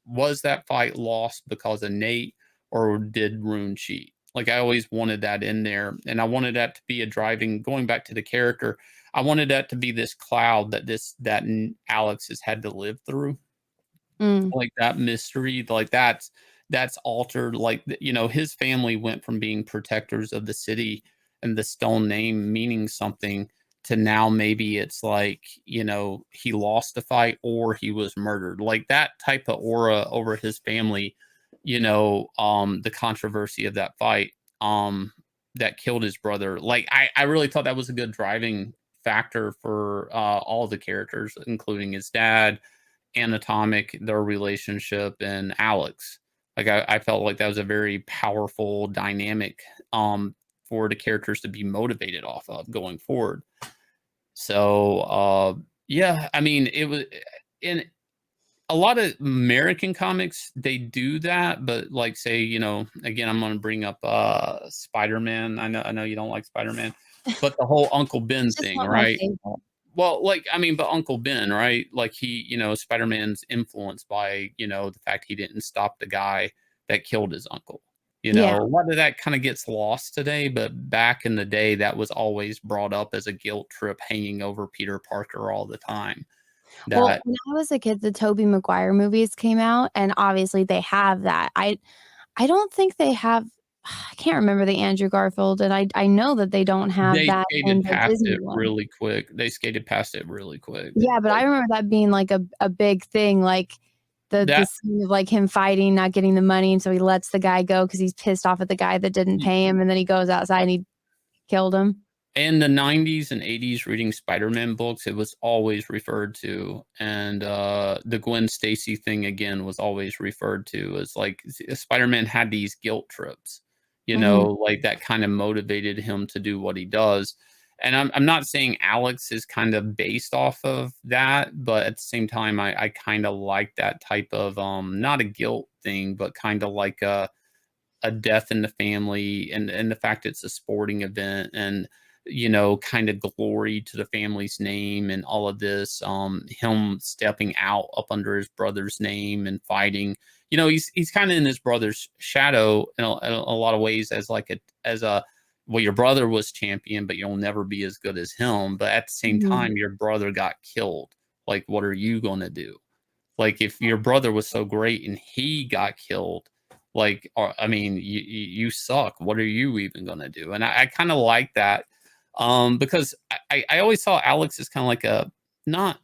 was that fight lost because of Nate, or did Rune cheat? Like I always wanted that in there, and I wanted that to be going back to the character. I wanted that to be this cloud that Alex has had to live through, like that mystery, like that's altered. Like his family went from being protectors of the city and the stone name meaning something to now maybe it's like he lost the fight or he was murdered. Like that type of aura over his family. The controversy of that fight that killed his brother. Like I really thought that was a good driving factor for all the characters, including his dad, Anatomic, their relationship, and Alex. Like I felt like that was a very powerful dynamic for the characters to be motivated off of going forward. So yeah, I mean it was in a lot of American comics, they do that, but like say, again, I'm going to bring up Spider-Man. I know you don't like Spider-Man, but the whole Uncle Ben thing, right? Well, but Uncle Ben, right? Like Spider-Man's influenced by, the fact he didn't stop the guy that killed his uncle. A lot of that kind of gets lost today, but back in the day, that was always brought up as a guilt trip hanging over Peter Parker all the time. Well, when I was a kid, the Tobey Maguire movies came out, and obviously they have that. I don't think they have. I can't remember the Andrew Garfield, and I know that they don't have that in the Disney one. Really quick. They skated past it really quick. Yeah, but I remember that being like a big thing, like the scene of like him fighting, not getting the money, and so he lets the guy go because he's pissed off at the guy that didn't pay him, and then he goes outside and he killed him. In the 90s and 80s, reading Spider-Man books, it was always referred to. And the Gwen Stacy thing, again, was always referred to as like Spider-Man had these guilt trips, like that kind of motivated him to do what he does. And I'm not saying Alex is kind of based off of that, but at the same time, I kind of like that type of, not a guilt thing, but kind of like a death in the family and the fact it's a sporting event and, kind of glory to the family's name and all of this, him stepping out up under his brother's name and fighting, he's kind of in his brother's shadow in a lot of ways as well, your brother was champion, but you'll never be as good as him. But at the same time, your brother got killed. Like, what are you going to do? Like, if your brother was so great and he got killed, like, you suck. What are you even going to do? And I kind of like that. Because I always saw Alex as kind of like a not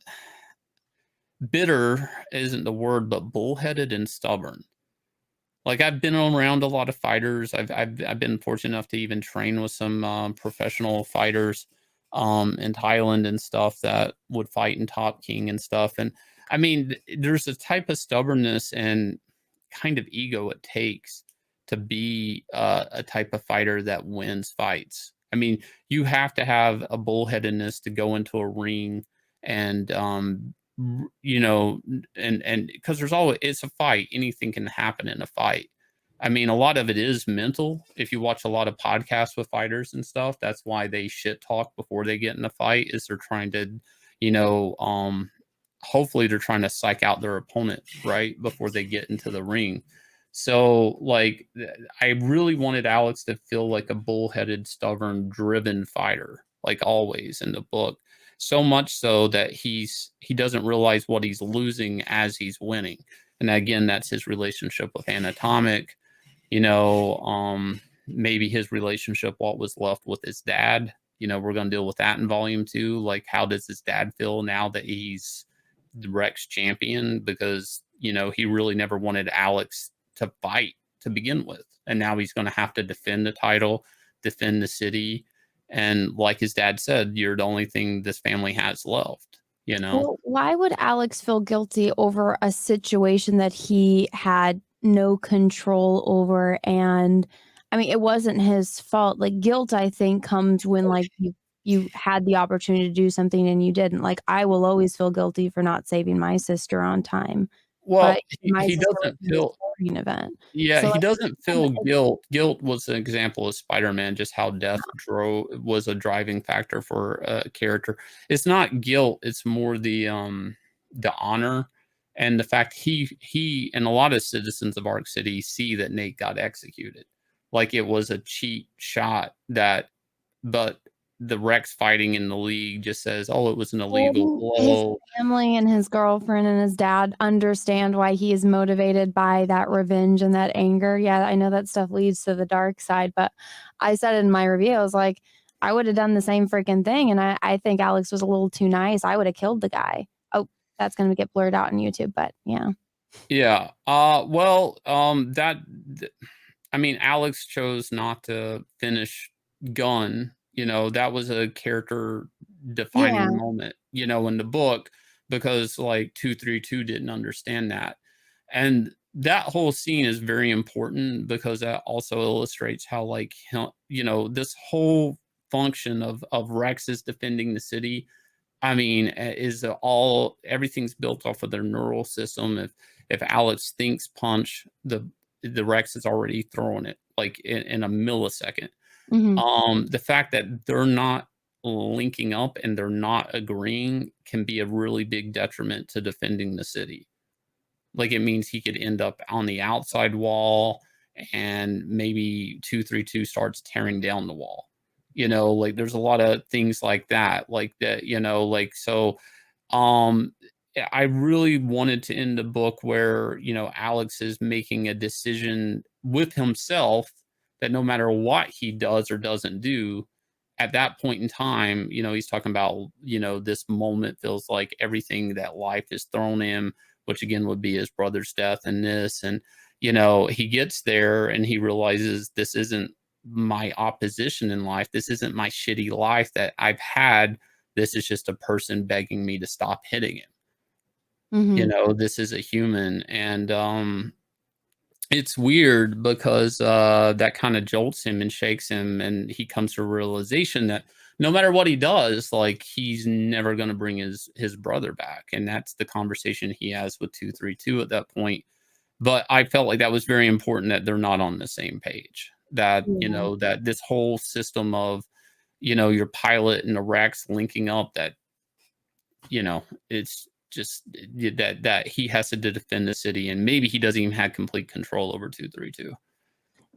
bitter isn't the word, but bullheaded and stubborn. Like I've been around a lot of fighters. I've been fortunate enough to even train with some professional fighters in Thailand and stuff that would fight in Top King and stuff. And I mean, there's a type of stubbornness and kind of ego it takes to be a type of fighter that wins fights. I mean, you have to have a bullheadedness to go into a ring and, and because it's a fight, anything can happen in a fight. I mean, a lot of it is mental. If you watch a lot of podcasts with fighters and stuff, that's why they shit talk before they get in a fight is they're trying to, hopefully they're trying to psych out their opponent right before they get into the ring. So, like, I really wanted Alex to feel like a bullheaded, stubborn, driven fighter, like always in the book. So much so that he doesn't realize what he's losing as he's winning. And again, that's his relationship with Anatomic. Maybe his relationship, what was left with his dad. We're going to deal with that in volume 2. Like, how does his dad feel now that he's the Rex champion? Because, he really never wanted Alex to fight to begin with. And now he's going to have to defend the title, defend the city. And like his dad said, you're the only thing this family has left, Well, why would Alex feel guilty over a situation that he had no control over? And I mean, it wasn't his fault. Like, guilt, I think, comes when like you had the opportunity to do something and you didn't. Like, I will always feel guilty for not saving my sister on time, but Well, my he sister was doesn't in the feel. sporting event. Yeah, So he like, doesn't feel it's guilt. Guilt was an example of Spider-Man, just how death was a driving factor for a character. It's not guilt, it's more the honor and the fact he and a lot of citizens of Arc City see that Nate got executed. Like it was a cheap shot but the Rex fighting in the league just says, "Oh, it was an illegal Wouldn't his blow." family and his girlfriend and his dad understand why he is motivated by that revenge and that anger? Yeah, I know that stuff leads to the dark side, but I said in my review, I was like, I would have done the same freaking thing, and I think Alex was a little too nice. I would have killed the guy. Oh, that's gonna get blurred out on YouTube, but yeah. Yeah. Well, I mean, Alex chose not to finish Gun. That was a character Yeah. defining moment, in the book because like 232 didn't understand that. And that whole scene is very important because that also illustrates how like this whole function of Rex is defending the city. I mean, is all everything's built off of their neural system. If Alex thinks punch, the Rex is already throwing it like in a millisecond. Mhm. The fact that they're not linking up and they're not agreeing can be a really big detriment to defending the city. Like it means he could end up on the outside wall and maybe 232 starts tearing down the wall. Like there's a lot of things like that, like so um I really wanted to end the book where, Alex is making a decision with himself that no matter what he does or doesn't do, at that point in time, he's talking about, this moment feels like everything that life has thrown him, which again would be his brother's death and this. And, he gets there and he realizes this isn't my opposition in life. This isn't my shitty life that I've had. This is just a person begging me to stop hitting him. Mhm. This is a human. And it's weird because that kind of jolts him and shakes him, and he comes to a realization that no matter what he does, like he's never going to bring his brother back, and that's the conversation he has with 232 at that point. But I felt like that was very important that they're not on the same page. That Yeah. that this whole system of your pilot and the Rex linking up, that it's just that he has to defend the city, and maybe he doesn't even have complete control over 232.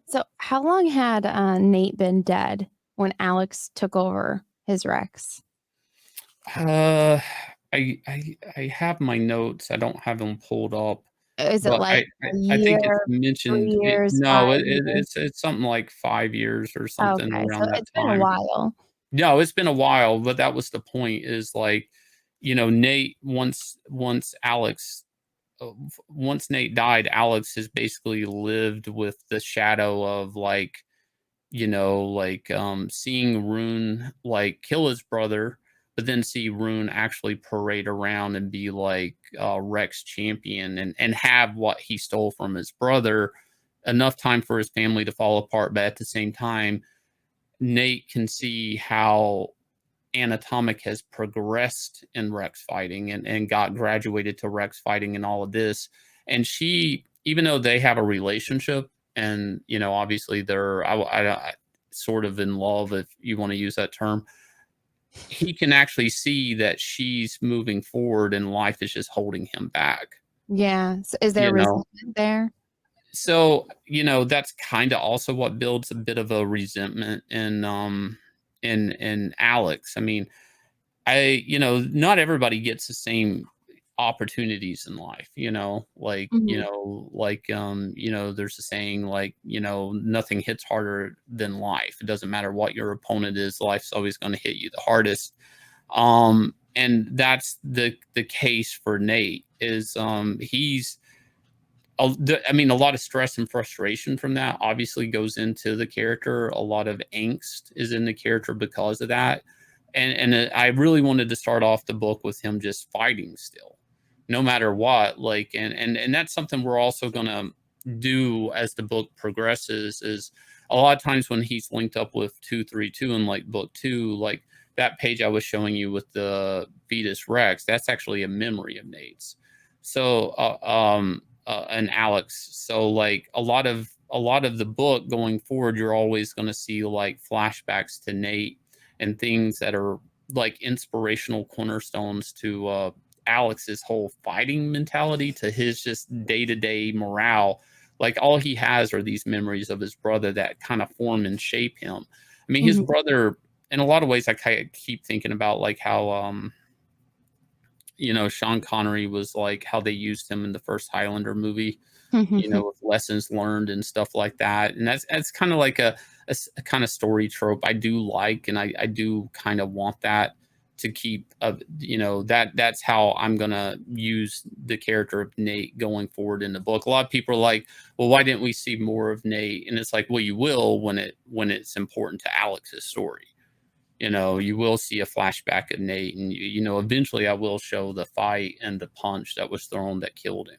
So, how long had, Nate been dead when Alex took over his Rex? Uh, I have my notes. I don't have them pulled up, Is it but like a I think it's year, mentioned. 3 years, No, 5 years? it's something like 5 years or something Okay, so around that it's been a time. while. No, it's been a while, but that was the point. Is like, Nate once Nate died, Alex has basically lived with the shadow of like, seeing Rune like kill his brother, but then see Rune actually parade around and be like Rex champion and have what he stole from his brother, enough time for his family to fall apart. But at the same time, Nate can see how Anatomic has progressed in Rex fighting and got graduated to Rex fighting and all of this. And she, even though they have a relationship and, obviously they're sort of in love, if you want to use that term, he can actually see that she's moving forward and life is just holding him back, Yeah, so is there you know? resentment there? So, that's kind of also what builds a bit of a resentment in Alex. I mean, not everybody gets the same opportunities in life, Mhm. there's a saying like, nothing hits harder than life. It doesn't matter what your opponent is, life's always going to hit you the hardest. And that's the case for Nate is he's I mean, a lot of stress and frustration from that obviously goes into the character. A lot of angst is in the character because of that. And I really wanted to start off the book with him just fighting still, no matter what. Like, and that's something we're also gonna do as the book progresses. Is a lot of times when he's linked up with 232 in like book 2, like that page I was showing you with the fetus Rex, that's actually a memory of Nate's. So, and Alex. So like a lot of the book going forward, you're always going to see like flashbacks to Nate and things that are like inspirational cornerstones to Alex's whole fighting mentality, to his just day-to-day morale. Like all he has are these memories of his brother that kind of form and shape him. I mean, his Mhm. brother, in a lot of ways, I kind of keep thinking about like how Sean Connery was like how they used him in the first Highlander movie, with lessons learned and stuff like that. And that's kind of like a kind of story trope I do like, and I do kind of want that to keep that's how I'm gonna use the character of Nate going forward in the book. A lot of people are like, well, why didn't we see more of Nate? And it's like, well, you will when it's important to Alex's story. You will see a flashback of Nate, and eventually I will show the fight and the punch that was thrown that killed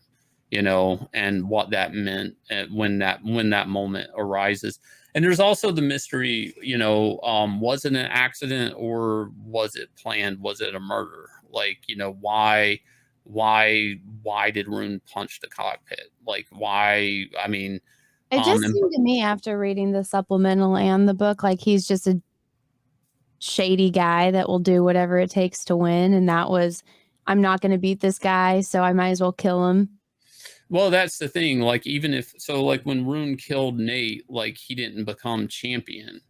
him, and what that meant when that moment arises. And there's also the mystery, was it an accident or was it planned? Was it a murder? Like, why did Rune punch the cockpit? Like, why? I mean, It just and seemed to me after reading the supplemental and the book, like he's just a shady guy that will do whatever it takes to win, and that was, "I'm not gonna beat this guy, so I might as well kill him." well, that's the thing. Like, even if so, like when Rune killed Nate, like he didn't become champion.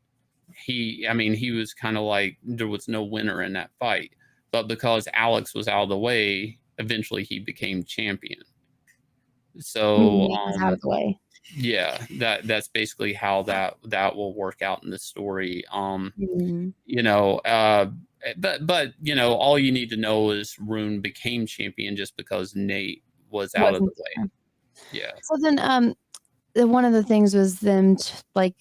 I mean, he was kind of like there was no winner in that fight, but because Alex was out of the way, eventually he became champion. Meaning So, Nate was out of the way. yeah, that's basically how that will work out in the story. Mhm. But all you need to know is Rune became champion just because Nate was out of the Wasn't way. there. Yeah. So then, one of the things was them like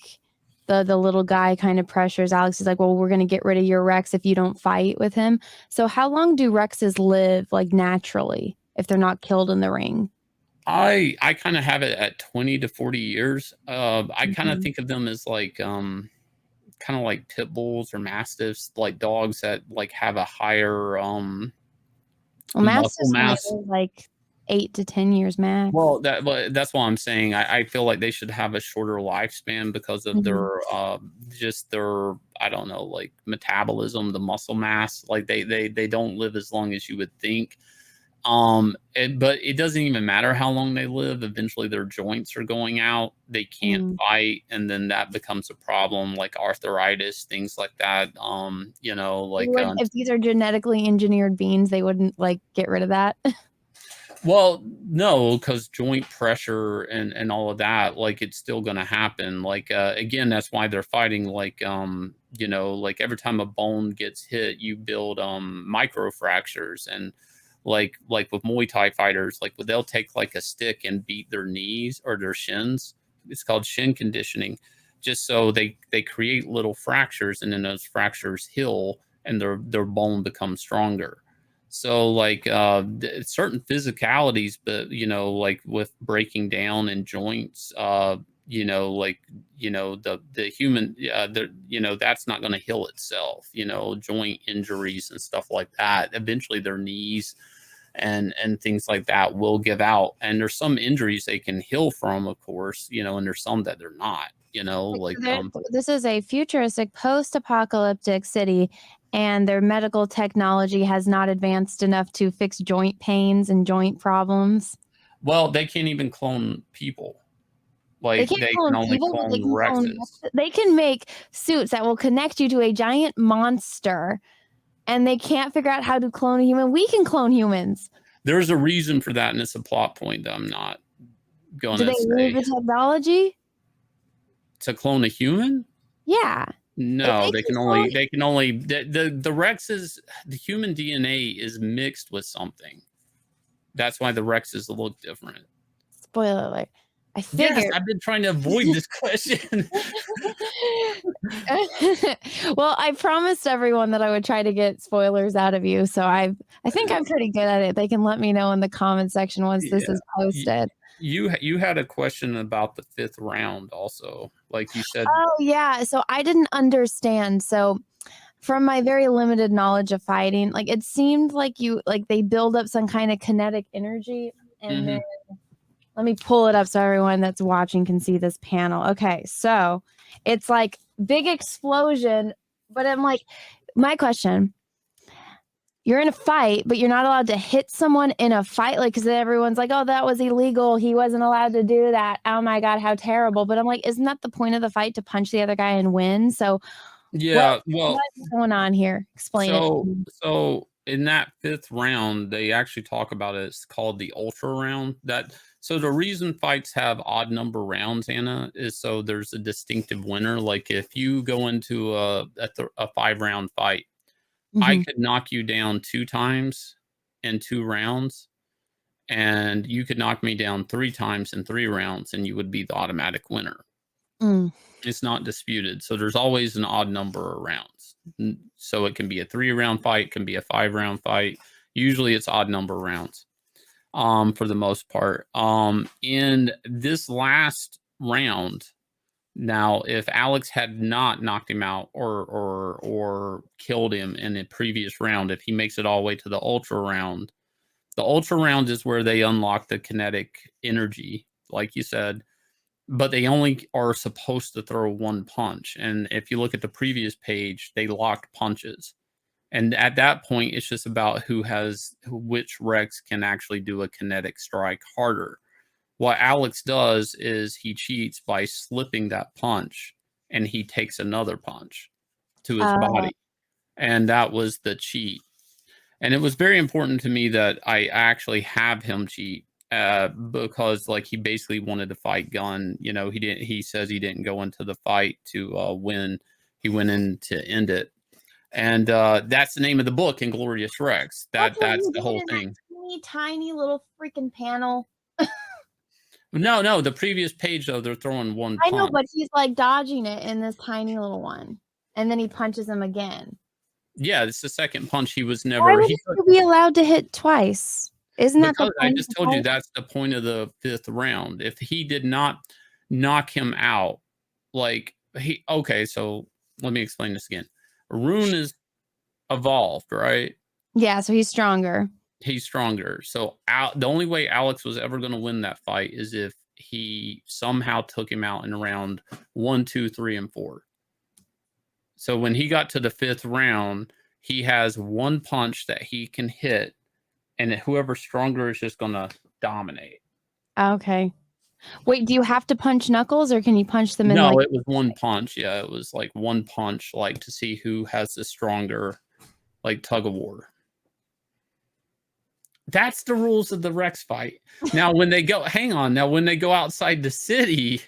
the little guy kind of pressures Alex. Is like, "Well, we're gonna get rid of your Rex if you don't fight with him." So how long do Rexes live like naturally if they're not killed in the ring? I kind of have it at 20 to 40 years. I kind of Mhm. think of them as like kind of like pit bulls or mastiffs, like dogs that like have a higher Well, muscle Mastiffs only mass. live like 8 to 10 years max. That's what I'm saying. I feel like they should have a shorter lifespan because of Mhm. their just their, I don't know, like metabolism, the muscle mass. Like they don't live as long as you would think. But it doesn't even matter how long they live. Eventually, their joints are going out. They can't Mm. fight, and then that becomes a problem, like arthritis, things like that. They Like wouldn't, if these are genetically engineered beings, they wouldn't, like, get rid of that? well, no, because joint pressure and all of that, like it's still going to happen. Like again, that's why they're fighting. Like like every time a bone gets hit, you build micro fractures. And like with Muay Thai fighters, like they'll take like a stick and beat their knees or their shins. It's called shin conditioning, just so they create little fractures, and then those fractures heal and their bone becomes stronger. So like certain physicalities, but like with breaking down in joints, like the human, that's not going to heal itself. Joint injuries and stuff like that. Eventually, their knees and things like that will give out. And there's some injuries they can heal from, of course, and there's some that they're not. Wait, Like so this is a futuristic post-apocalyptic city, and their medical technology has not advanced enough to fix joint pains and joint problems? well, they can't even clone people. They Like can't they can clone only people, but they clone can clone Rexes. Rex, they can make suits that will connect you to a giant monster, and they can't figure out how to clone a human. We can clone humans. There's a reason for that, and it's a plot point that I'm not going Do to they need say. the technology? To clone a human? Yeah. No, they can only the Rexes, the human DNA is mixed with something. That's why the Rexes look different. Spoiler alert. I Yes, figured. I've been trying to avoid this question. Well, I promised everyone that I would try to get spoilers out of you, so I think I'm pretty good at it. They can let me know in the comment section once this Yeah. is posted. You had a question about the 5th round also. Like you said. Oh, yeah. So I didn't understand. So from my very limited knowledge of fighting, like it seemed like they build up some kind of kinetic energy and then let me pull it up so everyone that's watching can see this panel. Okay, so it's like big explosion, but I'm like, my question, you're in a fight, but you're not allowed to hit someone in a fight, like, because everyone's like, oh, that was illegal. He wasn't allowed to do that. Oh my God, how terrible. But I'm like, isn't that the point of the fight, to punch the other guy and win? So Yeah, well, what's going on here? Explain it. so in that 5th round, they actually talk about it. It's called the ultra round. So the reason fights have odd number rounds, Anna, is so there's a distinctive winner. Like if you go into a 5-round fight, I could knock you down 2 times in 2 rounds, and you could knock me down 3 times in 3 rounds, and you would be the automatic winner. It's not disputed. So there's always an odd number of rounds. So it can be a 3-round fight, can be a 5-round fight. Usually it's odd number rounds, for the most part. In this last round, now if Alex had not knocked him out or killed him in the previous round, if he makes it all the way to the ultra round is where they unlock the kinetic energy, like you said. But they only are supposed to throw 1 punch. And if you look at the previous page, they locked punches. And at that point, it's just about which Rex can actually do a kinetic strike harder. What Alex does is he cheats by slipping that punch, and he takes another punch to his body. And that was the cheat. And it was very important to me that I actually have him cheat. Because like he basically wanted to fight Gunn. He says he didn't go into the fight to win. He went in to end it. And that's the name of the book, Inglorious Rex. That's the whole thing. Tiny little freaking panel. No, the previous page though, they're throwing 1 punch. I know, but he's like dodging it in this tiny little one. And then he punches him again. Yeah, it's the second punch. He was never. Why would he be allowed to hit twice? Isn't that the I just told you that's the point of the 5th round. If he did not knock him out, okay, so let me explain this again. Rune is evolved, right? Yeah, so he's stronger. He's stronger. So the only way Alex was ever going to win that fight is if he somehow took him out in round 1, 2, 3, and 4. So when he got to the 5th round, he has 1 punch that he can hit, and whoever's stronger is just going to dominate. Okay. Wait, do you have to punch Knuckles, or can you punch them in? No, it was 1 punch. Yeah, it was like 1 punch, like to see who has the stronger, like tug of war. That's the rules of the Rex fight. Now, when they go, when they go outside the city,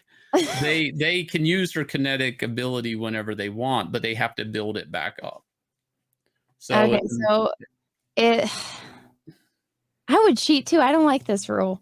they can use their kinetic ability whenever they want, but they have to build it back up. So I would cheat too. I don't like this rule.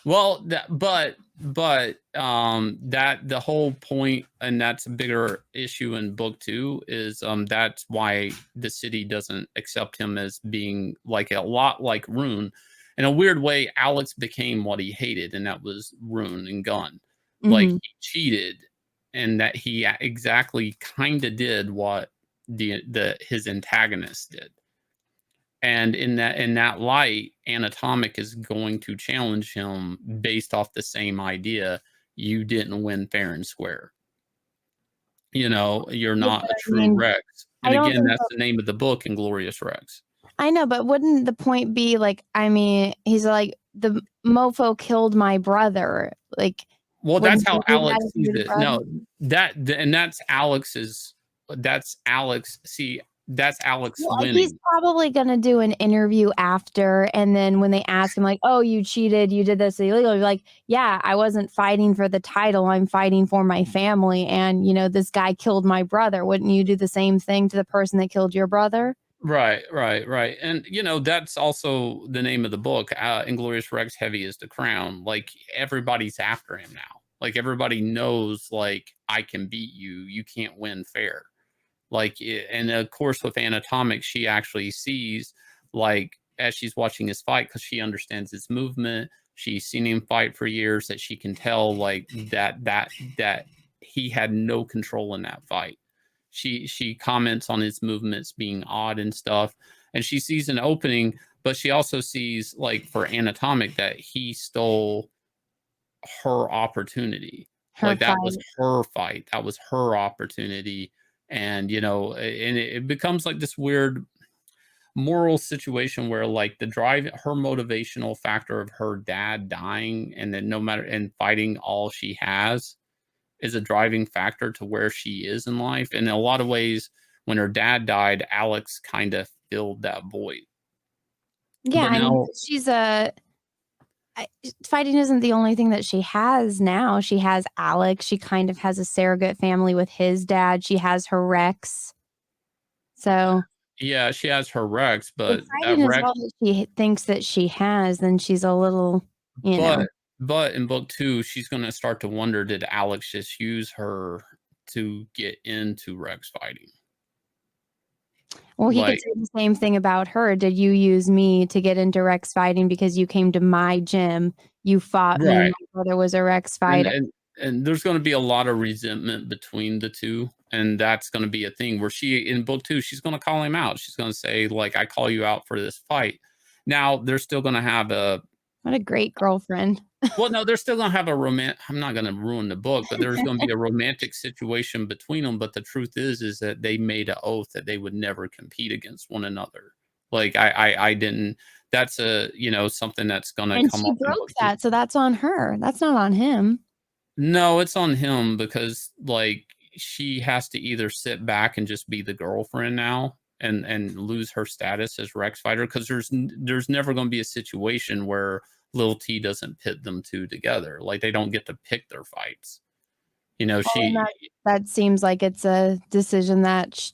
Well, but that the whole point, and that's a bigger issue in book 2, is that's why the city doesn't accept him as being like a lot like Rune. In a weird way, Alex became what he hated, and that was Rune and Gunn. Like he cheated, and that he exactly kind of did what his antagonist did. And in that light, Anatomic is going to challenge him based off the same idea. You didn't win fair and square. You're not a true Rex. And again, that's the name of the book, Inglorious Rex. I know, but wouldn't the point be he's like, the mofo killed my brother. Well, that's how Alex sees it. No, that's Alex's. That's Alex. See, That's Alex Well, he's winning. probably gonna do an interview after, and then when they ask him, like, "Oh, you cheated, you did this illegally," he'll be like, "Yeah, I wasn't fighting for the title, I'm fighting for my family, and, you know, this guy killed my brother. Wouldn't you do the same thing to the person that killed your brother?" Right, right, right. And that's also the name of the book. Inglorious Rex, heavy is the crown. Like everybody's after him now. Like everybody knows, like I can beat you. You can't win fair. And of course, with Anatomic, she actually sees, like, as she's watching his fight, because she understands his movement. She's seen him fight for years, that she can tell, like, that he had no control in that fight. She comments on his movements being odd and stuff, and she sees an opening, but she also sees, like, for Anatomic, that he stole her opportunity. Her Like, that was fight. her fight. That was her opportunity. And, it becomes like this weird moral situation where, like, the drive, her motivational factor of her dad dying, and then no matter, and fighting all she has, is a driving factor to where she is in life. And in a lot of ways, when her dad died, Alex kind of filled that void. Yeah, But I mean, now, she's a I fighting isn't the only thing that she has now. She has Alex, she kind of has a surrogate family with his dad, she has her Rex. So, yeah, she has her Rex, if but that fighting is Rex all that she thinks that she has, then she's a little, you know. But in book 2, she's gonna start to wonder, did Alex just use her to get into Rex fighting? Well, he could Like, say the same thing about her. "Did you use me to get into Rex fighting because you came to my gym? You fought me, right. my brother was a Rex And fighter." and and there's gonna be a lot of resentment between the 2, and that's gonna be a thing where in book 2, she's gonna call him out. She's gonna say, like, "I call you out for this fight." Now, they're still gonna have a What a great girlfriend. well, no, they're still gonna have a I'm not gonna ruin the book, but there's gonna be a romantic situation between them. But the truth is that they made an oath that they would never compete against one another. Like, I didn't. That's something that's gonna And come she up in broke book 2. that, so that's on her. That's not on him. No, it's on him because, like, she has to either sit back and just be the girlfriend now, and lose her status as Rex fighter, because there's never gonna be a situation where Lil T doesn't pit them 2 together. Like, they don't get to pick their fights. Well, and She that seems like it's a decision that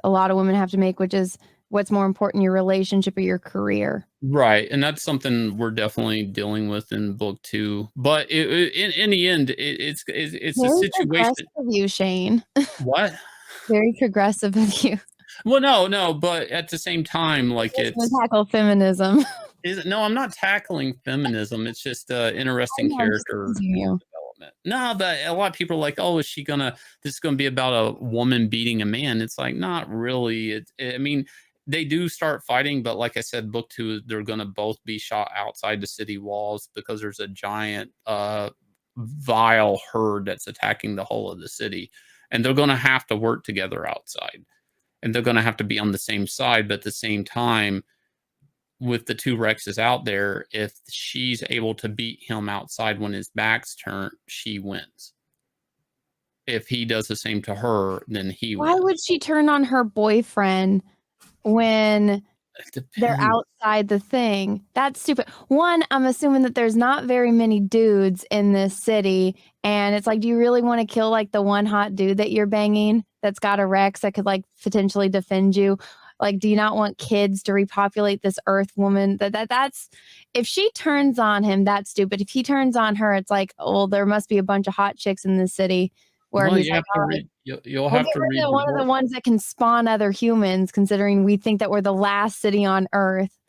a lot of women have to make, which is what's more important, your relationship or your career. right, and that's something we're definitely dealing with in book 2. But in the end, it's a Very situation. progressive of you, Shane. What? Very progressive of you. Well, no, but at the same time, like, Just gonna tackle feminism. no, I'm not tackling feminism. It's just I interesting know, I'm just character teasing you. development. No, but a lot of people are like, "Oh, is she gonna? This is gonna be about a woman beating a man?" It's like, not really. I mean, they do start fighting, but like I said, book 2, they're gonna both be shot outside the city walls because there's a giant, vile herd that's attacking the whole of the city, and they're gonna have to work together outside, and they're gonna have to be on the same side, but at the same time, with the 2 Rexes out there, if she's able to beat him outside when his back's turned, she wins. If he does the same to her, then he Why wins. would she turn on her boyfriend when It they're depends. outside the thing? That's stupid. One, I'm assuming that there's not very many dudes in this city, and it's like, do you really wanna kill, like, the one hot dude that you're banging that's got a Rex that could, like, potentially defend you? Like, do you not want kids to repopulate this Earth woman? That's if she turns on him, that's stupid. If he turns on her, it's like, "Oh, well, there must be a bunch of hot chicks in this city," where Well, he's you like, have to "Alright, read you'll we'll have get to rid read of the one of the book. ones that can spawn other humans, considering we think that we're the last city on Earth."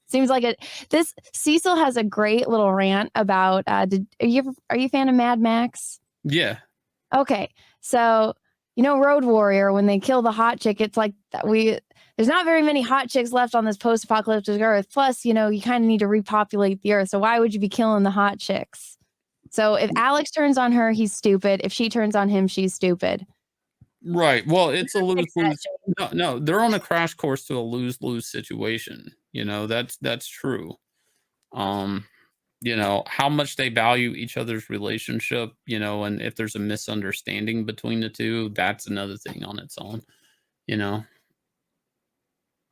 Seems like it. This Cecil has a great little rant about. Are you a fan of Mad Max? Yeah. Okay, so you know Road Warrior, when they kill the hot chick, it's like that we there's not very many hot chicks left on this post-apocalyptic Earth. Plus, you know, you kind of need to repopulate the Earth. So why would you be killing the hot chicks? So if Alex turns on her, he's stupid. If she turns on him, she's stupid. Right. Well, it's a Fix that lose-lose. shit. No, they're on a crash course to a lose-lose situation. That's true. Um, how much they value each other's relationship, and if there's a misunderstanding between the 2, that's another thing on its own, you know?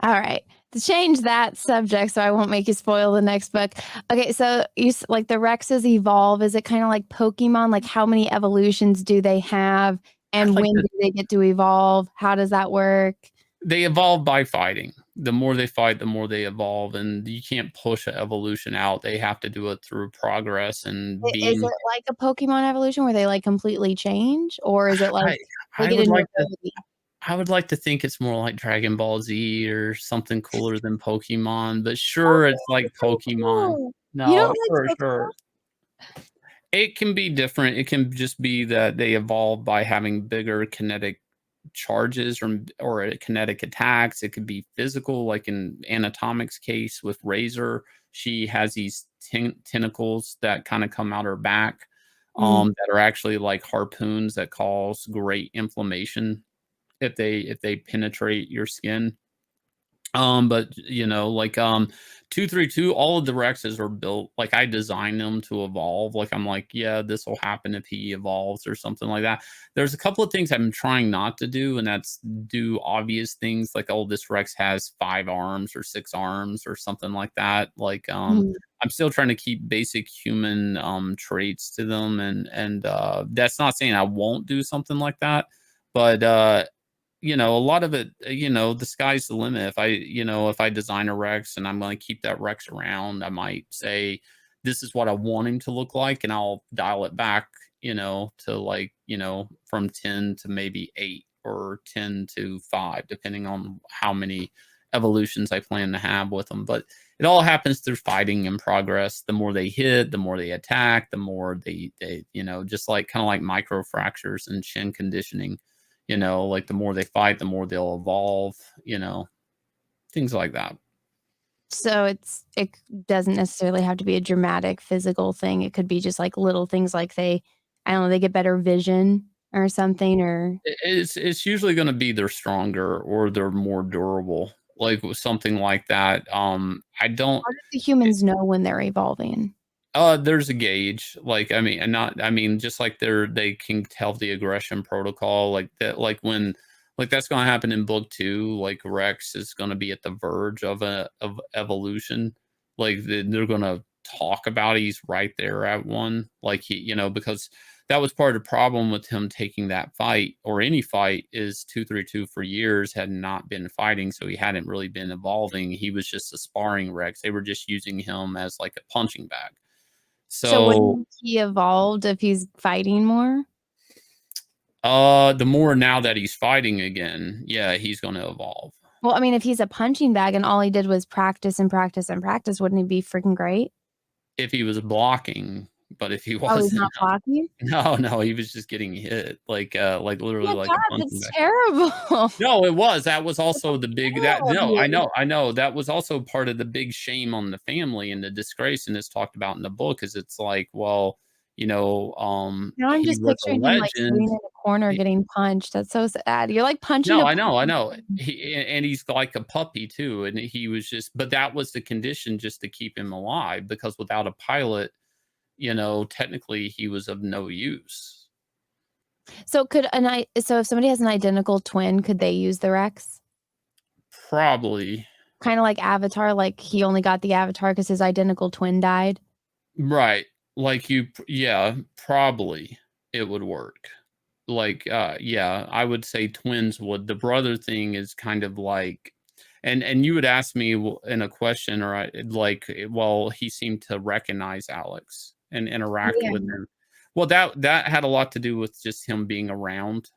All right. To change that subject so I won't make you spoil the next book. Okay, so like the Rexes evolve. Is it kind of like Pokemon? Like how many evolutions do they have I'd and like when to do they get to evolve? How does that work? They evolve by fighting. The more they fight, the more they evolve, and you can't push a evolution out. They have to do it through progress and Is being it like a Pokemon evolution where they like completely change or is it like I they I get a would new like to ability? I would like to think it's more like Dragon Ball Z or something cooler than Pokemon, but Oh, sure, it's like that's so Pokemon. cool. You don't No, like sure. Pokemon? It can be different. It can just be that they evolve by having bigger kinetic charges or kinetic attacks. It could be physical, like in Anatomic's case with Razor. She has these tentacles that kind of come out her back, Mhm. that are actually like harpoons that cause great inflammation if they penetrate your skin. But like 232, all of the Rexes are built like I designed them to evolve. Like I'm like, yeah, this will happen if he evolves or something like that. There's a couple of things I'm trying not to do, and that's do obvious things like, oh, this Rex has 5 arms or 6 arms or something like that. Like Mhm. I'm still trying to keep basic human traits to them, and that's not saying I won't do something like that, but a lot of it, the sky's the limit. If I design a Rex and I'm going to keep that Rex around, I might say, this is what I want him to look like, and I'll dial it back, to like, from 10 to maybe 8 or 10 to 5, depending on how many evolutions I plan to have with them. But it all happens through fighting and progress. The more they hit, the more they attack, the more they just like kind of like micro fractures and shin conditioning. Like the more they fight, the more they'll evolve, things like that. So it doesn't necessarily have to be a dramatic physical thing. It could be just like little things like I don't know, they get better vision or something or It's usually gonna be they're stronger or they're more durable, like with something like that. I don't how do the humans know when they're evolving? there's a gauge, like, I mean, and not I mean, just like they can tell the aggression protocol, like that, like when like that's gonna happen in book 2, like Rex is gonna be at the verge of evolution. Like they're gonna talk about he's right there at one. Like because that was part of the problem with him taking that fight or any fight is 232 for years had not been fighting, so he hadn't really been evolving. He was just a sparring Rex. They were just using him as like a punching bag. So So, wouldn't he evolved if he's fighting more? the more now that he's fighting again, yeah, he's gonna evolve. Well, I mean, if he's a punching bag and all he did was practice and practice and practice, wouldn't he be freaking great? If he was blocking, but if he Oh, he's wasn't, not blocking? no, he was just getting hit, like Oh literally my like a god, punching that's bag. terrible. No, it was. That was also the big that Terrible of no, you. I know. That was also part of the big shame on the family and the disgrace, and it's talked about in the book, is it's like, well, Now I'm he just was a picturing him, like, sitting legend. in a corner getting punched. That's so sad. You're like punching No, a I know. puppy. And he's like a puppy too, and he was just but that was the condition just to keep him alive because without a pilot, technically he was of no use. So if somebody has an identical twin, could they use the Rex? Probably. Kinda like Avatar, like he only got the Avatar because his identical twin died? Right. Like yeah, probably it would work. Like, yeah, I would say twins would. The brother thing is kind of like and you would ask me in a question or like, well, he seemed to recognize Alex and interact with Yeah. him. Well, that had a lot to do with just him being around.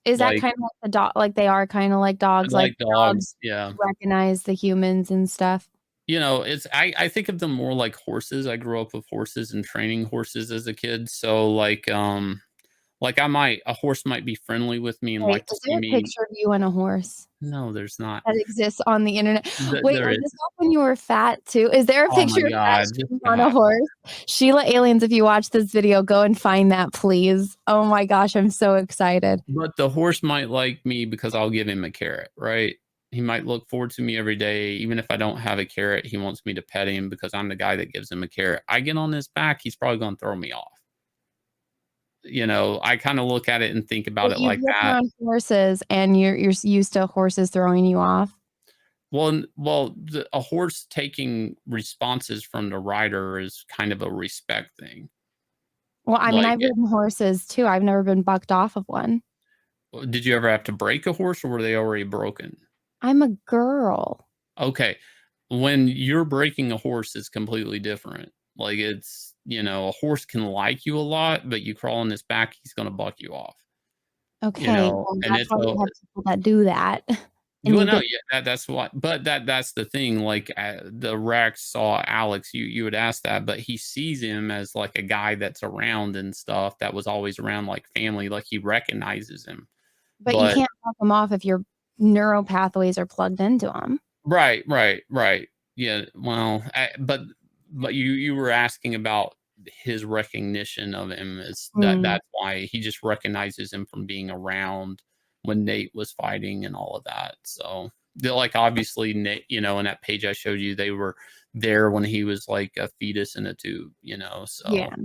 Is that Like kinda like the dog like, they are kinda like like dogs, dogs yeah. recognize the humans and stuff? It's I think of them more like horses. I grew up with horses and training horses as a kid. So like a horse might be friendly with me and Wait, like to is see there a me. picture of you and a horse No, there's not. that exists on the internet? Wait, There was is. this back when you were fat too? Is there a Oh my picture of god, just Ashton on a stop. horse? Sheila Aliens, if you watch this video, go and find that, please. Oh my gosh, I'm so excited. But the horse might like me because I'll give him a carrot, right? He might look forward to me every day. Even if I don't have a carrot, he wants me to pet him because I'm the guy that gives him a carrot. I get on his back, he's probably gonna throw me off. I kinda look at it and think about Wait, it you like grew up that. around horses and you're used to horses throwing you off? A horse taking responses from the rider is kind of a respect thing. Well, I mean, Like, I've ridden horses too. I've never been bucked off of one. did you ever have to break a horse, or were they already broken? I'm a girl. Okay. When you're breaking a horse, it's completely different. Like, it's, a horse can like you a lot, but you crawl on his back, he's gonna buck you off, Okay, well, and that's it's why we have people that do that, and well, you no, get yeah, that's why, but that's the thing, like, the Rex saw Alex, you would ask that, but he sees him as, like, a guy that's around and stuff, that was always around, like, family, like, he recognizes him, but you but can't buck them off if your neural pathways are plugged into them. right, right, right. Yeah, well, but you were asking about his recognition of him, is Mm. that's why he just recognizes him from being around when Nate was fighting and all of that. So, they're like, obviously, Nate, in that page I showed you, they were there when he was like a fetus in a tube, Yeah. so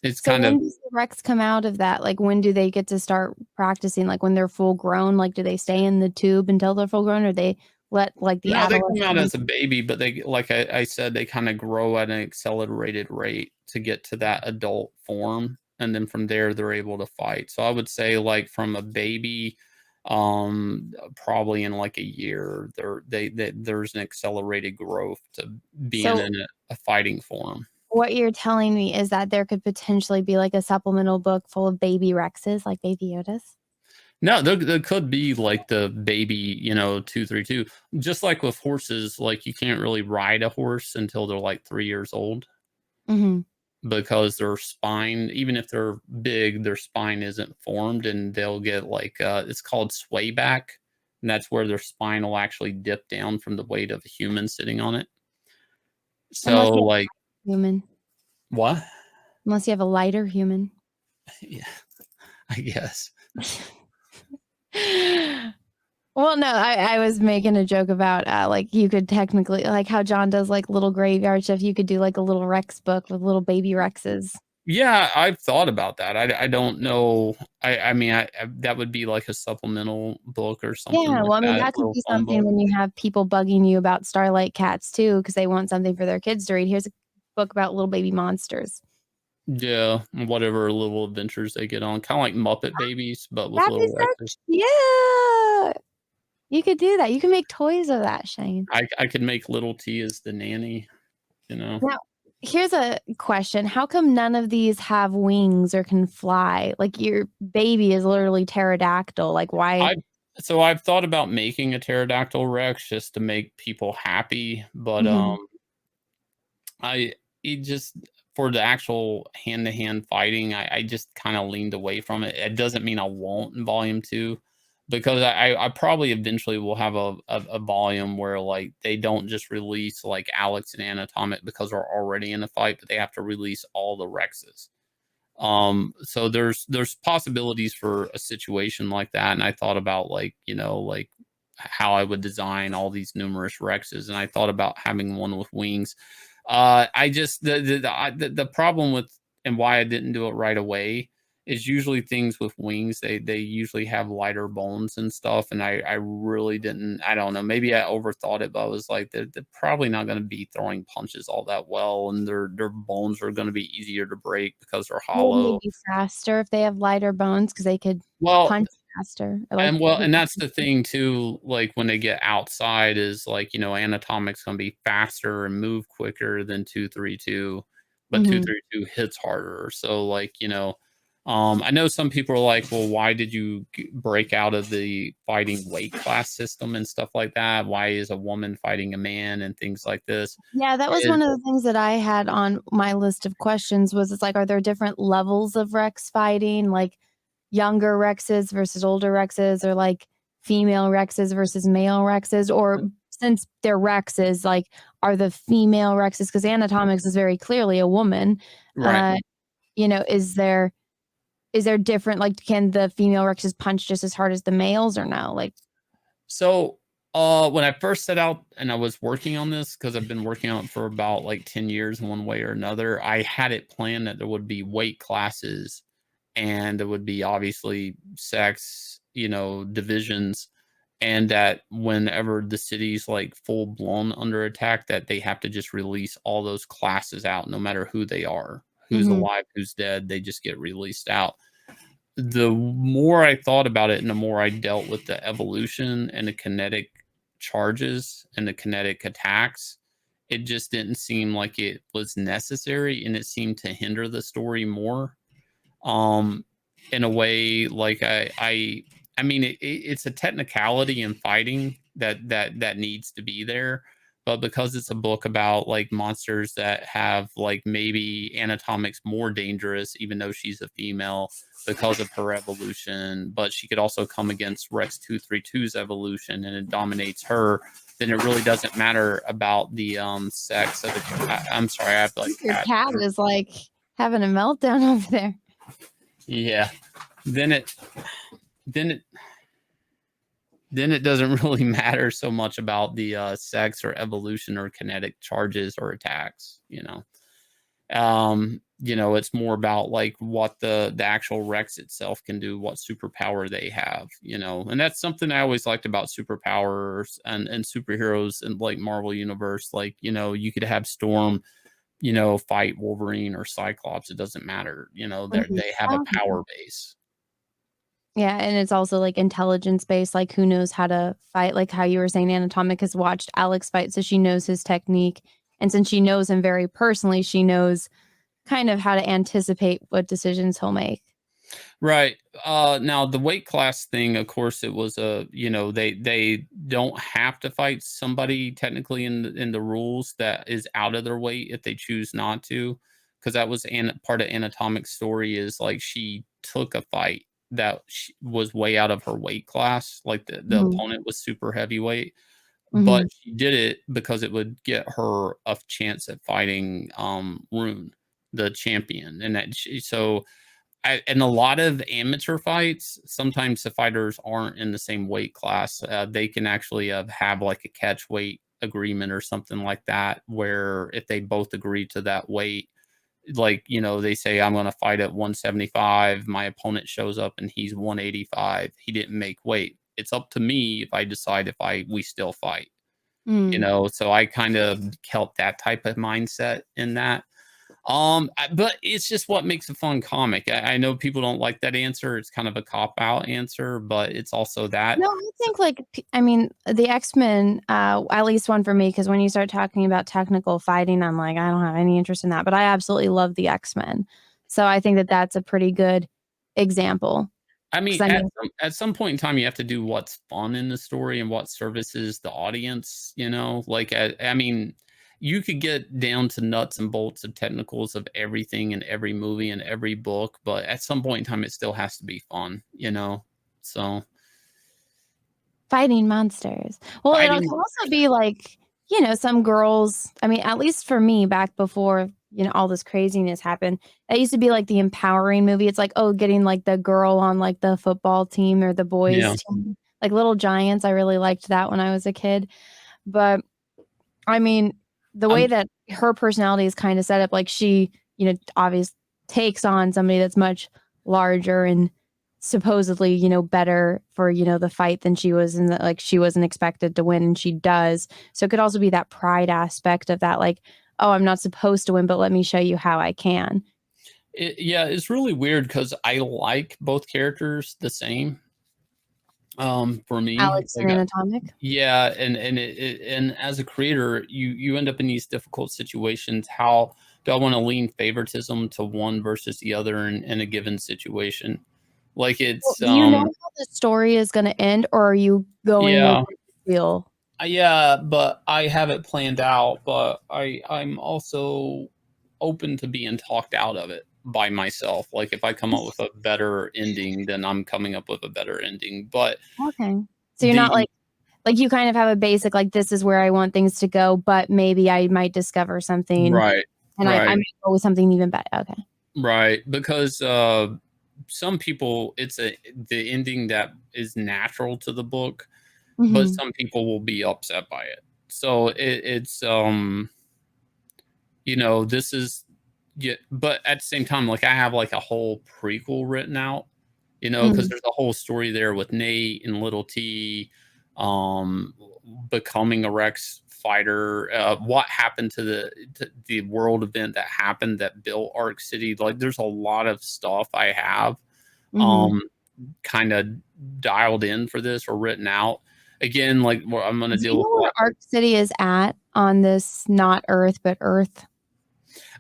it's So kind when of. does the Rex come out of that? Like, when do they get to start practicing? Like, when they're full grown? Like, do they stay in the tube until they're full grown, or they let, like, the No, they come adolescent out ones? as a baby, but they, like I said, they kinda grow at an accelerated rate to get to that adult form, and then from there, they're able to fight. So I would say, like, from a baby, probably in, like, a year, there's an accelerated growth to being So in a fighting form. what you're telling me is that there could potentially be, like, a supplemental book full of baby Rexes, like Baby Yodas? No, there could be, like, the baby, 232. Just like with horses, like, you can't really ride a horse until they're, like, 3 years old. Mhm. Because their spine, even if they're big, their spine isn't formed, and they'll get, like, it's called sway back, and that's where their spine will actually dip down from the weight of a human sitting on it. Unless So, you have like. a human. What? Unless you have a lighter human. Yeah, I guess. Well, no, I was making a joke about, like, you could technically like, how John does, like, little graveyard stuff, you could do, like, a little Rex book with little baby Rexes. Yeah, I've thought about that. I don't know. I mean, that would be like a supplemental book or something Yeah, like well, I mean, that, a that could little be fun something book. when you have people bugging you about Starlight Cats too, because they want something for their kids to read. Here's a book about little baby monsters. Yeah, whatever little adventures they get on, kinda like Muppet Babies, but with That'd be little so Rexes. cute. You could do that. You can make toys of that, Shane. I could make little T as the nanny, you know? Now, here's a question. How come none of these have wings or can fly? Like, your baby is literally pterodactyl. Like, why? I've I've thought about making a pterodactyl Rex just to make people happy, but, Mhm. I it just for the actual hand-to-hand fighting, I just kinda leaned away from it. It doesn't mean I won't in volume 2, because I probably eventually will have a volume where, like, they don't just release, like, Alex and Anatomic because they're already in a fight, but they have to release all the Rexes. So there's possibilities for a situation like that, and I thought about, like, like, how I would design all these numerous Rexes, and I thought about having one with wings. I just the problem with, and why I didn't do it right away, is usually things with wings, they usually have lighter bones and stuff, and I really didn't, I don't know, maybe I overthought it, but I was like, they're probably not gonna be throwing punches all that well, and their bones are gonna be easier to break because they're Wouldn't they hollow. be faster if they have lighter bones because they could Well, punch faster? Or, like, and that's the thing too, like, when they get outside is, like, Anatomic's gonna be faster and move quicker than 232, but Mhm. 232 hits harder. So, like, I know some people are like, "Well, why did you break out of the fighting weight class system and stuff like that? Why is a woman fighting a man and things like this?" Yeah, that was And one of the things that I had on my list of questions was it's like, are there different levels of Rex fighting, like younger Rexes versus older Rexes, or like female Rexes versus male Rexes? Or since they're Rexes, like, are the female Rexes, because Anatomics is very clearly a woman, right. uh, is there different, like, can the female Rexes punch just as hard as the males or no? Like, So, when I first set out and I was working on this, because I've been working on it for about like 10 years in one way or another, I had it planned that there would be weight classes, and there would be obviously sex, divisions. and that whenever the city's like full blown under attack, that they have to just release all those classes out, no matter who they are, who's Hmm. alive, who's dead, they just get released out. The more I thought about it and the more I dealt with the evolution and the kinetic charges and the kinetic attacks, it just didn't seem like it was necessary, and it seemed to hinder the story more. Um, in a way, like I mean, it's a technicality in fighting that needs to be there, but because it's a book about like monsters that have like maybe anatomics more dangerous, even though she's a female because of her evolution, but she could also come against Rex 232's evolution and it dominates her. Then it really doesn't matter about the sex of the. I'm sorry, I have like Your cat. cat is like having a meltdown over there. Yeah. Then it then it then it doesn't really matter so much about the sex or evolution or kinetic charges or attacks, you know. It's more about like what the actual Rex itself can do, what superpower they have, and that's something I always liked about superpowers and superheroes in like Marvel universe. Like, you could have Storm, fight Wolverine or Cyclops. It doesn't matter. Mhm. They have a power base. Yeah, and it's also like intelligence based, like who knows how to fight, like how you were saying Anatomic has watched Alex fight, so she knows his technique. And since she knows him very personally, she knows kind of how to anticipate what decisions he'll make. Right. Now the weight class thing, of course, it was they don't have to fight somebody technically in the rules that is out of their weight if they choose not to, because that was part of Anatomic's story is like she took a fight that was way out of her weight class, like the Mhm, opponent was super heavyweight, but mhm. she did it because it would get her a chance at fighting Rune, the champion, and so in a lot of amateur fights, sometimes the fighters aren't in the same weight class. They can actually have like a catch weight agreement or something like that, where if they both agree to that weight, like, they say, I'm going to fight at 175. My opponent shows up and he's 185. He didn't make weight. It's up to me if I decide if we still fight, Mm. so I kind of help that type of mindset in that. But it's just what makes a fun comic. I know people don't like that answer. It's kind of a cop out answer, but it's also that. No, I think like I mean, the X-Men, at least one for me, because when you start talking about technical fighting, I'm like, I don't have any interest in that, but I absolutely love the X-Men. So I think that that's a pretty good example. I Because mean, I mean, at some point in time, you have to do what's fun in the story and what services the audience. Like I mean, you could get down to nuts and bolts of technicals of everything in every movie and every book, but at some point in time, it still has to be fun. So fighting monsters. Well, it fighting can also monsters. be like, some girls, I mean, at least for me back before, all this craziness happened, that used to be like the empowering movie. It's like, oh, getting like the girl on like the football team or the boys Yeah. team. Like Little Giants, I really liked that when I was a kid. But I mean, the way I'm that her personality is kind of set up, like she, obviously takes on somebody that's much larger and supposedly, better for, the fight than she was and that like she wasn't expected to win and she does. So it could also be that pride aspect of that, like, oh, I'm not supposed to win, but let me show you how I can. Yeah, it's really weird because I like both characters the same. For me, Alex like, and Anatomic. yeah, and as a creator, you end up in these difficult situations. How do I want to lean favoritism to one versus the other in a given situation? Like Well, it's do you know how the story is going to end or are you going with yeah. what you feel? Yeah, but I have it planned out, but I'm also open to being talked out of it by myself. Like if I come up with a better ending, then I'm coming up with a better ending. But Okay. So you're not the like you kind of have a basic like this is where I want things to go, but maybe I might discover something right, and I right, might go with something even better. Okay. right. Because some people it's the ending that is natural to the book, but Mhm. some people will be upset by it. So it's this is yeah, but at the same time, like I have like a whole prequel written out, because Mm. there's a whole story there with Nate and Little T, becoming a Rex fighter, what happened to the world event that happened that built Arc City. Like, there's a lot of stuff I have Mm-hmm. kind of dialed in for this or written out. Again, like, I'm going to Do you deal with know where what Arc City is at on this not Earth but Earth?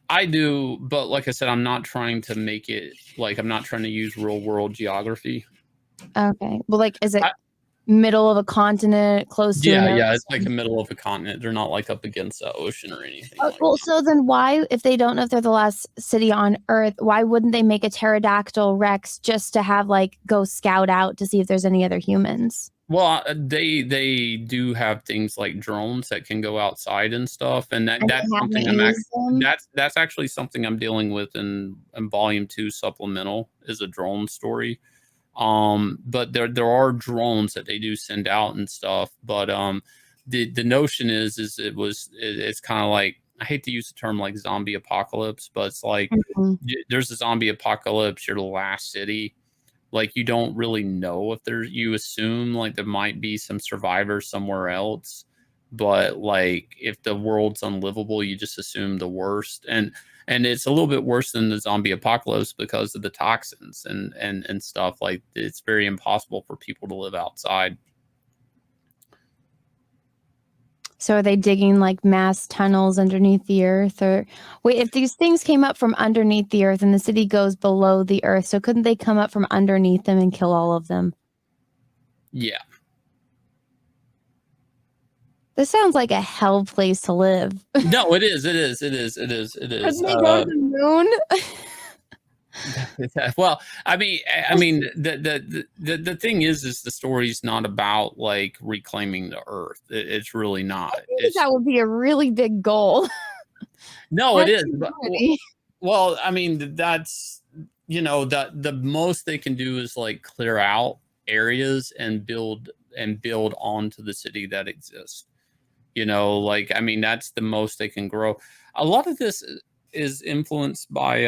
I do, but like I said, I'm not trying to make it like I'm not trying to use real world geography. Okay. Well, like, is it I, middle of a continent, close to an yeah, it's like the ocean? middle of a continent. They're not like up against the ocean or anything like Well, that. so then why, if they don't know if they're the last city on Earth, why wouldn't they make a pterodactyl Rex just to have like go scout out to see if there's any other humans? Well, they do have things like drones that can go outside and stuff, and And that's they something haven't used them? that's actually something I'm dealing with in volume 2 supplemental is a drone story. But there are drones that they do send out and stuff, but the notion is it's kind of like, I hate to use the term like zombie apocalypse, but it's like Mhm. there's a zombie apocalypse, you're the last city. Like, you don't really know if there's, you assume like there might be some survivors somewhere else, but like if the world's unlivable, you just assume the worst. And it's a little bit worse than the zombie apocalypse because of the toxins and stuff. Like, it's very impossible for people to live outside. So are they digging like mass tunnels underneath the earth? Or wait, if these things came up from underneath the earth and the city goes below the earth, so couldn't they come up from underneath them and kill all of them? Yeah. This sounds like a hell place to live. No, it is. It is. It is. It is. It is. Couldn't they go to the moon? Well, I mean, the thing is the story's not about like reclaiming the earth. It's really not. I think It's that would be a really big goal. no, it That's is. But humanity. well, I mean, that's, the most they can do is like clear out areas and build onto the city that exists. Like, I mean, that's the most they can grow. A lot of this is influenced by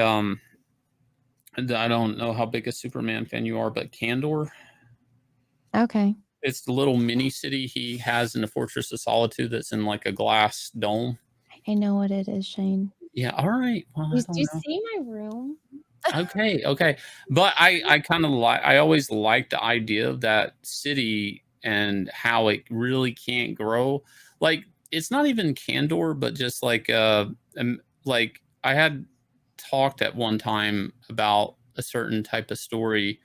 I don't know how big a Superman fan you are, but Candor. Okay. It's the little mini city he has in the Fortress of Solitude that's in like a glass dome. I know what it is, Shane. Yeah, all right. Well, I Do don't you know. see my room? Okay, okay. But I kind of like, I always liked the idea of that city and how it really can't grow. Like, it's not even Candor, but just like I had talked at one time about a certain type of story,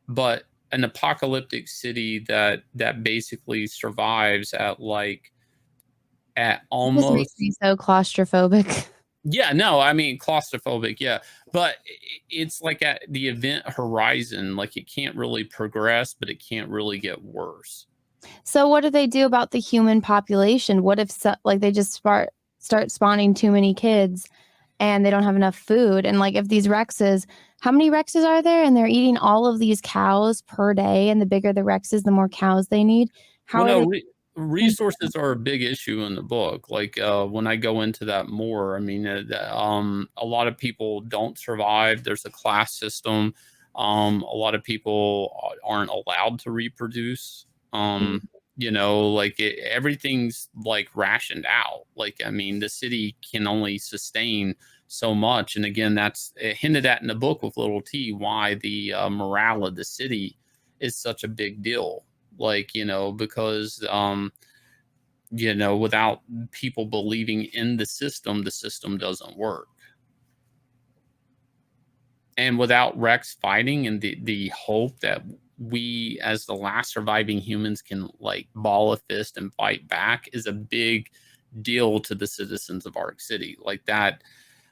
but an apocalyptic city that basically survives at This makes almost, me so claustrophobic. yeah, no, I mean claustrophobic, yeah, but it's like at the event horizon, like it can't really progress, but it can't really get worse. So what do they do about the human population? What if like they just start spawning too many kids and they don't have enough food? And like if these Rexes, how many Rexes are there? And they're eating all of these cows per day. And the bigger the Rexes, the more cows they need. How Well, are no, they? resources are a big issue in the book. Like, when I go into that more, I mean, a lot of people don't survive. There's a class system. A lot of people aren't allowed to reproduce. Like everything's like rationed out. Like, I mean, the city can only sustain so much. And again, that's hinted at in the book with little T, why the morale of the city is such a big deal. Like, because without people believing in the system doesn't work. And without Rex fighting and the hope that we as the last surviving humans can like ball a fist and fight back is a big deal to the citizens of Arc City. Like that,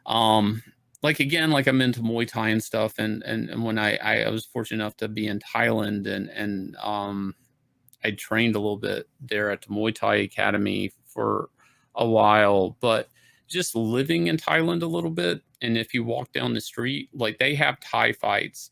um like, again, like, I'm into Muay Thai and stuff, and when I was fortunate enough to be in Thailand, and I trained a little bit there at the Muay Thai Academy for a while, but just living in Thailand a little bit, and if you walk down the street, like, they have Thai fights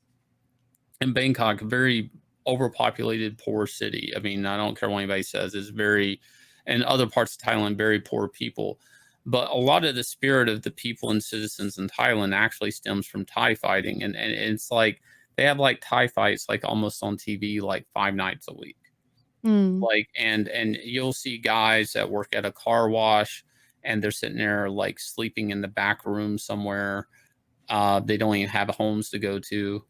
in Bangkok, a very overpopulated, poor city. I mean, I don't care what anybody says, it's very, and other parts of Thailand, very poor people. But a lot of the spirit of the people and citizens in Thailand actually stems from Thai fighting. And it's like they have like Thai fights like almost on TV like 5 nights a week. Mm. Like, and you'll see guys that work at a car wash and they're sitting there like sleeping in the back room somewhere. They don't even have homes to go to.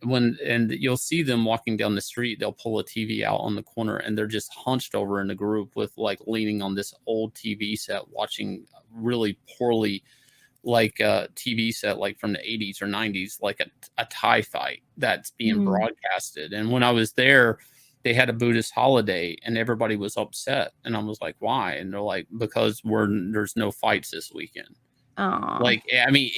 And you'll see them walking down the street, they'll pull a TV out on the corner and they're just hunched over in a group with like leaning on this old TV set, watching really poorly like a TV set like from the 80s or 90s, like a Thai fight that's being Mm. broadcasted. And when I was there, they had a Buddhist holiday and everybody was upset. And I was like, why? And they're like, because there's no fights this weekend. Aw. Like, I mean,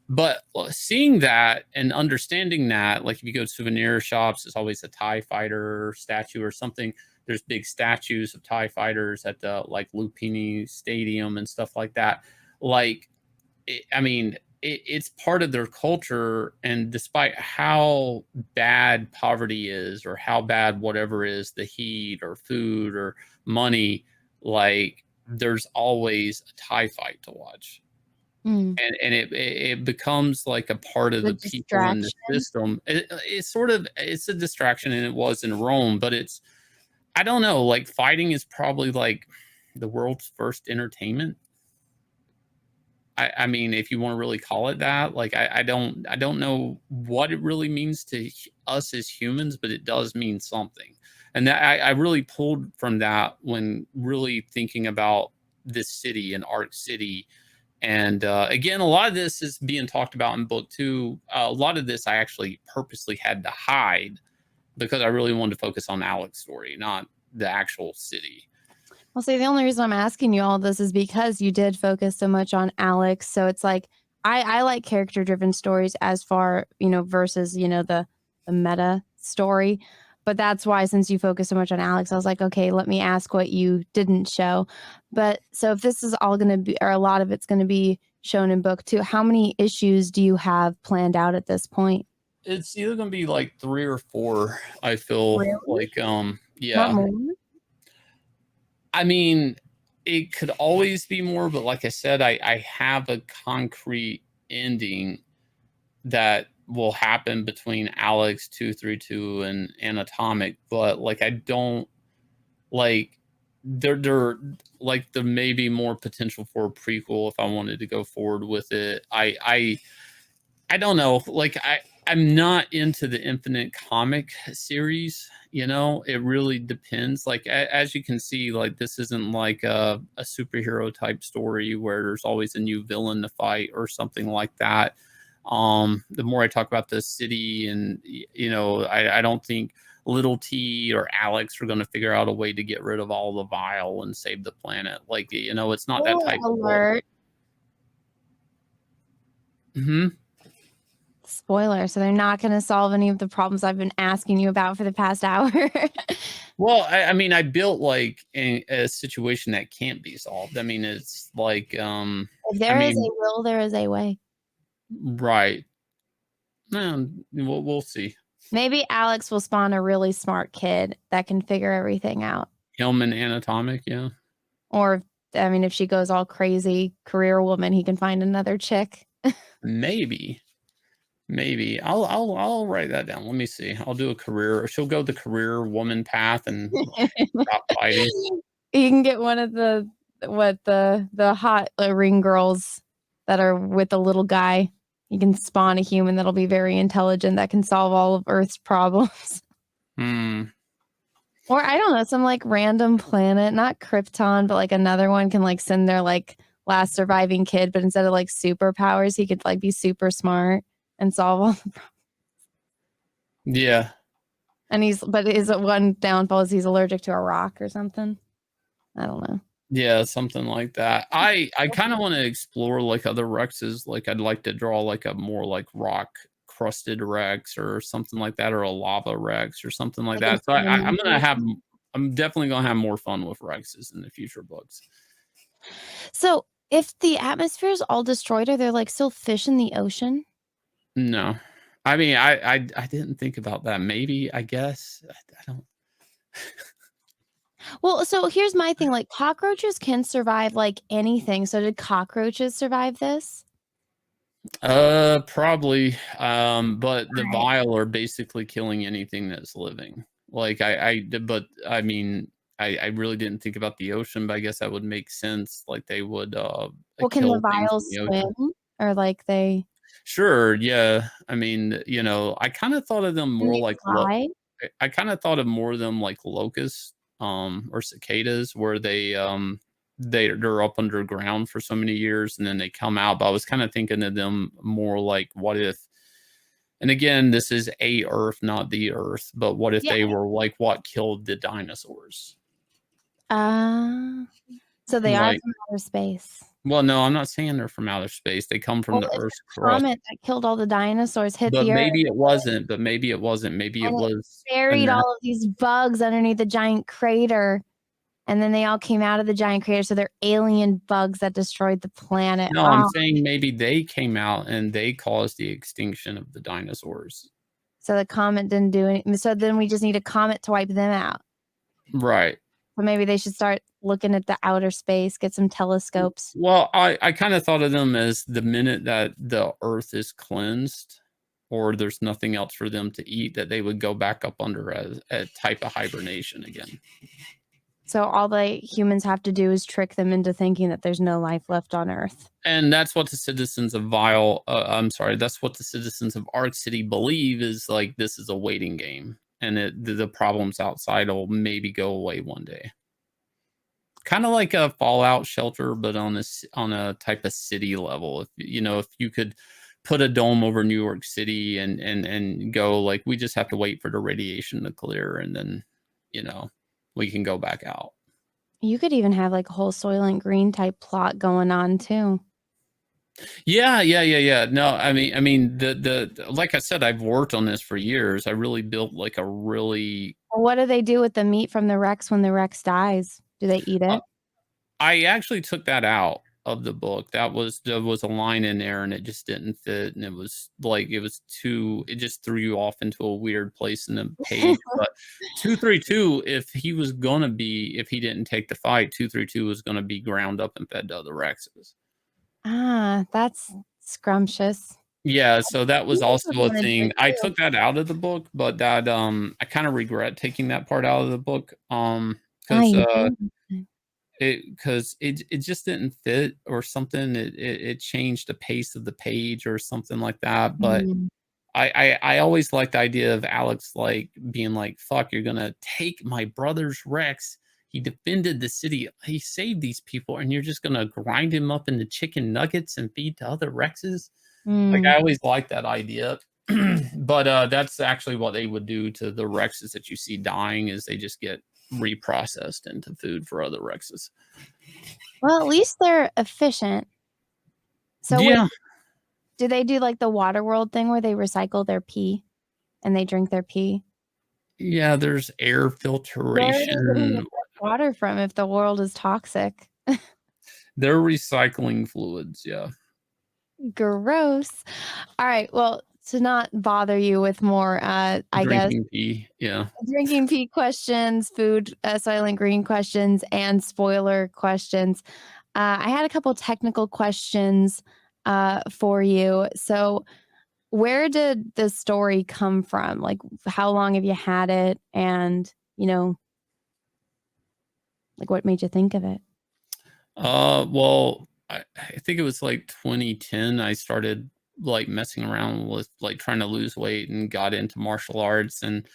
but seeing that and understanding that, like if you go to souvenir shops, it's always a TIE fighter statue or something. There's big statues of TIE fighters at the like Lupini Stadium and stuff like that. Like, I mean, it's part of their culture. And despite how bad poverty is, or how bad whatever is, the heat or food or money, like there's always a TIE fight to watch. Mm. And it becomes like a part of The the people in the distraction. system. It's sort of, it's a distraction, and it was in Rome, but it's, I don't know, like fighting is probably like the world's first entertainment. I mean, if you want to really call it that, like I don't know what it really means to us as humans, but it does mean something. And that I really pulled from that when really thinking about this city and Arc City. And again, a lot of this is being talked about in book two. A lot of this I actually purposely had to hide because I really wanted to focus on Alex's story, not the actual city. Well, see, the only reason I'm asking you all this is because you did focus so much on Alex. So it's like I like character driven stories as far, versus, the meta story. But that's why, since you focus so much on Alex, I was like, okay, let me ask what you didn't show. But so if this is all going to be, or a lot of it's going to be shown in book two, how many issues do you have planned out at this point? It's either going to be like 3 or 4, I feel Really? like. Not Yeah. more? I mean, it could always be more, but like I said, I have a concrete ending that will happen between Alex 232 and Anatomic, but like I don't like there like there may be more potential for a prequel if I wanted to go forward with it. I don't know. Like I'm not into the Infinite comic series. It really depends. Like as you can see, like this isn't like a superhero type story where there's always a new villain to fight or something like that. The more I talk about the city, and I don't think Little T or Alex are going to figure out a way to get rid of all the vile and save the planet. Like it's not that Spoiler type of book. alert. Hmm. Spoiler. So they're not going to solve any of the problems I've been asking you about for the past hour. Well, I mean, I built like a situation that can't be solved. I mean, it's like, If I there is a mean, will, there is a way. right. No, we'll see. Maybe Alex will spawn a really smart kid that can figure everything out. Hillman Anatomic, yeah. Or, I mean, if she goes all crazy career woman, he can find another chick. Maybe. I'll write that down. Let me see. I'll do a career. She'll go the career woman path and stop fighting. You can get one of the hot ring girls that are with the little guy. You can spawn a human that'll be very intelligent that can solve all of Earth's problems. Hmm. Or I don't know, some like random planet, not Krypton, but like another one can like send their like last surviving kid, but instead of like superpowers, he could like be super smart and solve all the problems. Yeah. And but his one downfall is he's allergic to a rock or something. I don't know. Yeah, something like that. I kind of want to explore like other Rexes. Like I'd like to draw like a more like rock crusted Rex or something like that, or a lava Rex or something like Like in that. So I'm gonna have, animation. I'm definitely gonna have more fun with Rexes in the future books. So if the atmosphere is all destroyed, are there like still fish in the ocean? No, I mean I didn't think about that. Maybe, I guess I don't. Well, so here's my thing, like cockroaches can survive like anything. So did cockroaches survive this? Probably. But the Right. vile are basically killing anything that's living. Like but I mean, I really didn't think about the ocean, but I guess that would make sense. Like they would Well, can the kill things in vials the ocean. swim? Or, like, they Sure, yeah. I mean, I kind of thought of them can more they like fly? I kind of thought of more of them like locusts, or cicadas, where they're up underground for so many years and then they come out. But I was kind of thinking of them more like, what if? And again, this is a Earth, not the Earth. But what if Yeah. they were like what killed the dinosaurs? Uh, so they are Like, from outer space. well, no, I'm not saying they're from outer space. They come from Well, the if Earth's the crust. comet that killed all the dinosaurs hit But the Earth, maybe it wasn't. But maybe it wasn't. Maybe it and it was a buried all of these bugs underneath the giant crater, and then they all came out of the giant crater, so they're alien bugs that destroyed the planet. No, I'm Oh, saying maybe they came out and they caused the extinction of the dinosaurs. so the comet didn't do any so then we just need a comet to wipe them out. Right. So maybe they should start looking at the outer space, get some telescopes. Well, I kind of thought of them as the minute that the earth is cleansed or there's nothing else for them to eat, that they would go back up under a type of hibernation again. So all the humans have to do is trick them into thinking that there's no life left on Earth. And that's what the citizens of that's what the citizens of Arc City believe, is like this is a waiting game, and the problems outside will maybe go away one day. Kind of like a fallout shelter, but on a type of city level. If you could put a dome over New York City and go like, we just have to wait for the radiation to clear, and then you know we can go back out. You could even have like a whole Soylent Green type plot going on too. Yeah. No, I mean, the like I said, I've worked on this for years. I really built like a really. What do they do with the meat from the Rex when the Rex dies? Do they eat Uh, it? I actually took that out of the book. There was a line in there, and it just didn't fit, and it was like it was too. It just threw you off into a weird place in the page. But 232, if he didn't take the fight, 232 was gonna be ground up and fed to other Rexes. Ah, that's scrumptious. Yeah, so that was You would also a wanna do thing. it I too. took that out of the book, but that I kind of regret taking that part out of the book, Why because you do? it just didn't fit or something. It changed the pace of the page or something like that. But Mm, I always liked the idea of Alex like being like, "Fuck, you're gonna take my brother's Rex. He defended the city. He saved these people, and you're just gonna grind him up into chicken nuggets and feed to other Rexes." Like, mm. I always liked that idea. But, that's actually what they would do to the Rexes that you see dying, is they just get reprocessed into food for other Rexes. Well, at least they're efficient. So wait, Yeah. do they do like the Waterworld thing where they recycle their pee and they drink their pee? Yeah, there's air Where are they getting the filtration. water from if the world is toxic? They're recycling fluids, yeah. Gross. All right. Well, to not bother you with more, I guess, Drinking pee, yeah. drinking pee questions, food, Soylent Green questions, and spoiler questions. I had a couple technical questions for you. So, where did the story come from? Like, how long have you had it? And, like, what made you think of it? Well, I think it was, like, 2010, I started, like, messing around with, like, trying to lose weight and got into martial arts, and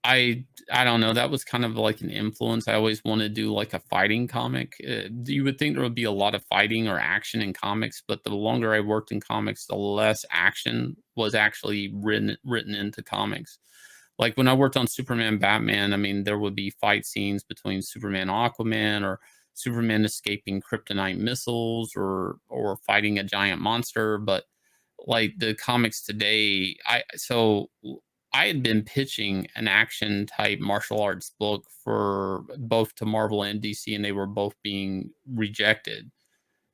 I don't know, that was kind of like an influence. I always wanted to do like a fighting comic. You would think there would be a lot of fighting or action in comics, but the longer I worked in comics, the less action was actually written into comics. Like when I worked on Superman, Batman, I mean, there would be fight scenes between Superman, and Aquaman, or Superman escaping kryptonite missiles, or fighting a giant monster. But like the comics today, I had been pitching an action type martial arts book for both to Marvel and DC, and they were both being rejected.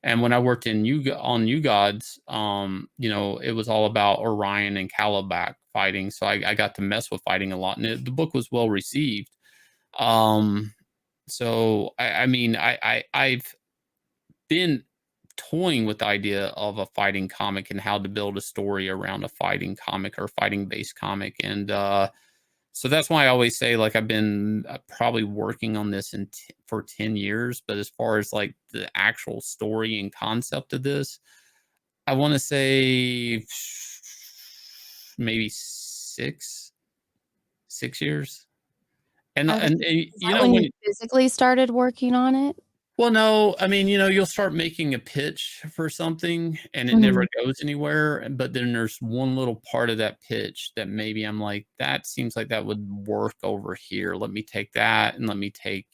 And when I worked on New Gods, it was all about Orion and Calabac fighting. So I got to mess with fighting a lot, and the book was well received. Um, so I mean, I've been toying with the idea of a fighting comic and how to build a story around a fighting comic or fighting based comic, and So that's why I always say, like, I've been probably working on this for 10 years. But as far as like the actual story and concept of this, I want to say maybe 6 years. And, Okay. Is you that know, when when you physically started working on it? well, no, I mean, you'll start making a pitch for something and it never Mhm. goes anywhere. But then there's one little part of that pitch that maybe I'm like, that seems like that would work over here. Let me take that and let me take,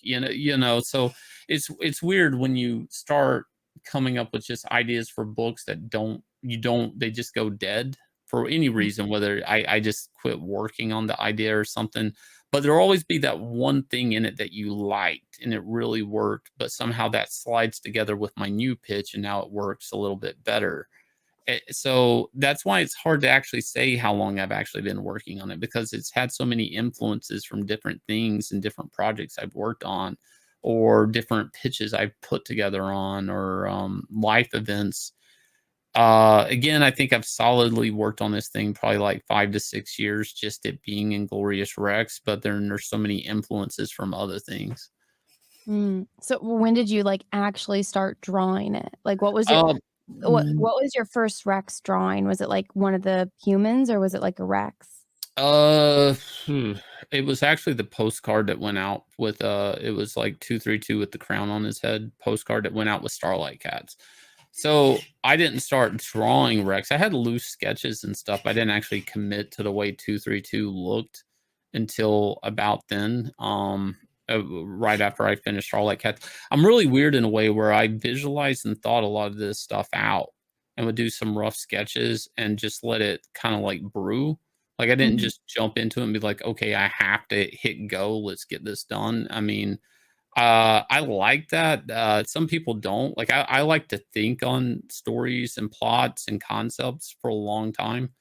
so it's weird when you start coming up with just ideas for books that they just go dead for any reason, whether I just quit working on the idea or something. But there'll always be that one thing in it that you liked and it really worked, but somehow that slides together with my new pitch and now it works a little bit better. So that's why it's hard to actually say how long I've actually been working on it, because it's had so many influences from different things and different projects I've worked on, or different pitches I've put together on, or life events. Again, I think I've solidly worked on this thing probably like 5 to 6 years, just it being Inglorious Rex, but then there's so many influences from other things. So when did you, like, actually start drawing it? Like, what was your Um, what what was your first Rex drawing? Was it, like, one of the humans, or was it, like, a Rex? uh, hmm, it was actually the postcard that went out with, it was like 232 with the crown on his head postcard that went out with Starlight Cats. So, I didn't start drawing Rex. I had loose sketches and stuff. I didn't actually commit to the way 232 looked until about then, right after I finished Starlight Cats. I'm really weird in a way where I visualized and thought a lot of this stuff out and would do some rough sketches and just let it kinda, like, brew. Like, I didn't Mhm. just jump into it and be like, "Okay, I have to hit go. Let's get this done." I mean, I like that. Some people don't. Like, I like to think on stories and plots and concepts for a long time.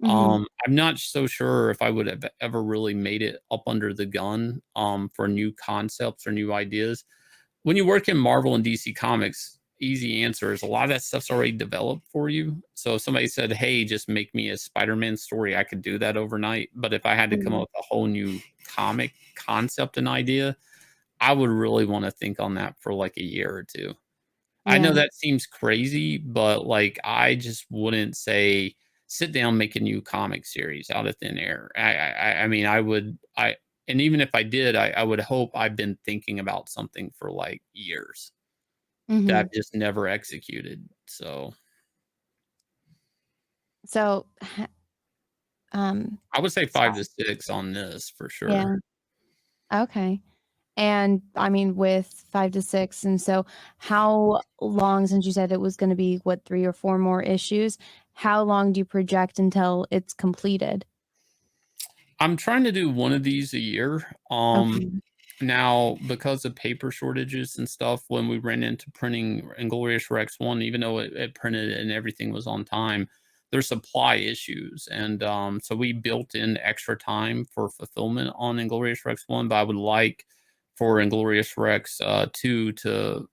Mhm. I'm not so sure if I would have ever really made it up under the gun, for new concepts or new ideas. When you work in Marvel and DC Comics, easy answer is a lot of that stuff's already developed for you. So if somebody said, "Hey, just make me a Spider-Man story," I could do that overnight. But if I had to come up Mhm. with a whole new comic concept and idea, I would really wanna think on that for, like, a year or 2. I know Yeah. that seems crazy, but, like, I just wouldn't say, "Sit down, make a new comic series out of thin air." I mean, and even if I did, I would hope I've been thinking about something for, like, years that Mhm. I've just never executed, so So, ha I would say 5 to sorry. 6 on this for sure. Yeah. Okay. And, I mean, with 5 to 6, and so how long, since you said it was gonna be, what, 3 or 4 more issues, how long do you project until it's completed? I'm trying to do one of these a year. Okay. Now, because of paper shortages and stuff, when we ran into printing Inglorious Rex 1, even though it printed and everything was on time, there's supply issues. And so we built in extra time for fulfillment on Inglorious Rex 1, but I would like for Inglorious Rex 2 to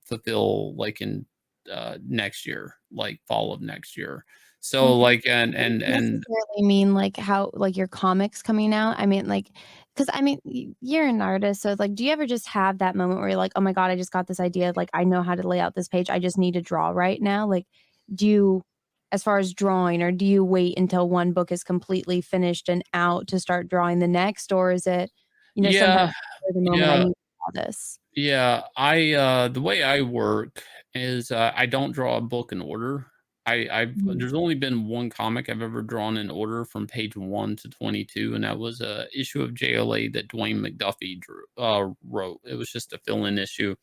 fulfill like in next year, like fall of next year. So Okay. like Doesn't and necessarily mean, like, how, like, your comics coming out. I mean, like, because I mean, you're an artist, so, like, do you ever just have that moment where you're like, "Oh my god, I just got this idea, like, I know how to lay out this page, I just need to draw right now?" Like, do you, as far as drawing, or do you wait until one book is completely finished and out to start drawing the next, or is it, sometimes yeah, for the moment, "I yeah. need to draw this." Yeah, the way I work is, I don't draw a book in order. Mhm. There's only been one comic I've ever drawn in order from page 1 to 22, and that was a issue of JLA that Dwayne McDuffie wrote. It was just a fill-in issue.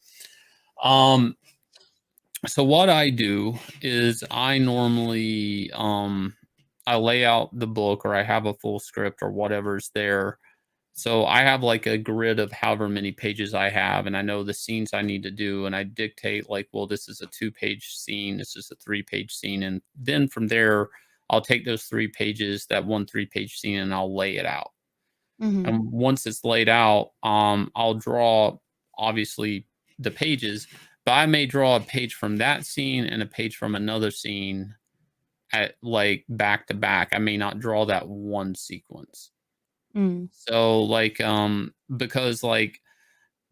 Um, so what I do is I normally, I lay out the book, or I have a full script or whatever's there. So I have like a grid of however many pages I have, and I know the scenes I need to do, and I dictate like, well, this is a 2-page scene, this is a 3-page scene, and then from there, I'll take those 3 pages, that one 3-page scene, and I'll lay it out. Mhm. And once it's laid out, I'll draw obviously the pages, but I may draw a page from that scene and a page from another scene at like back to back. I may not draw that one sequence. Mm. So like because like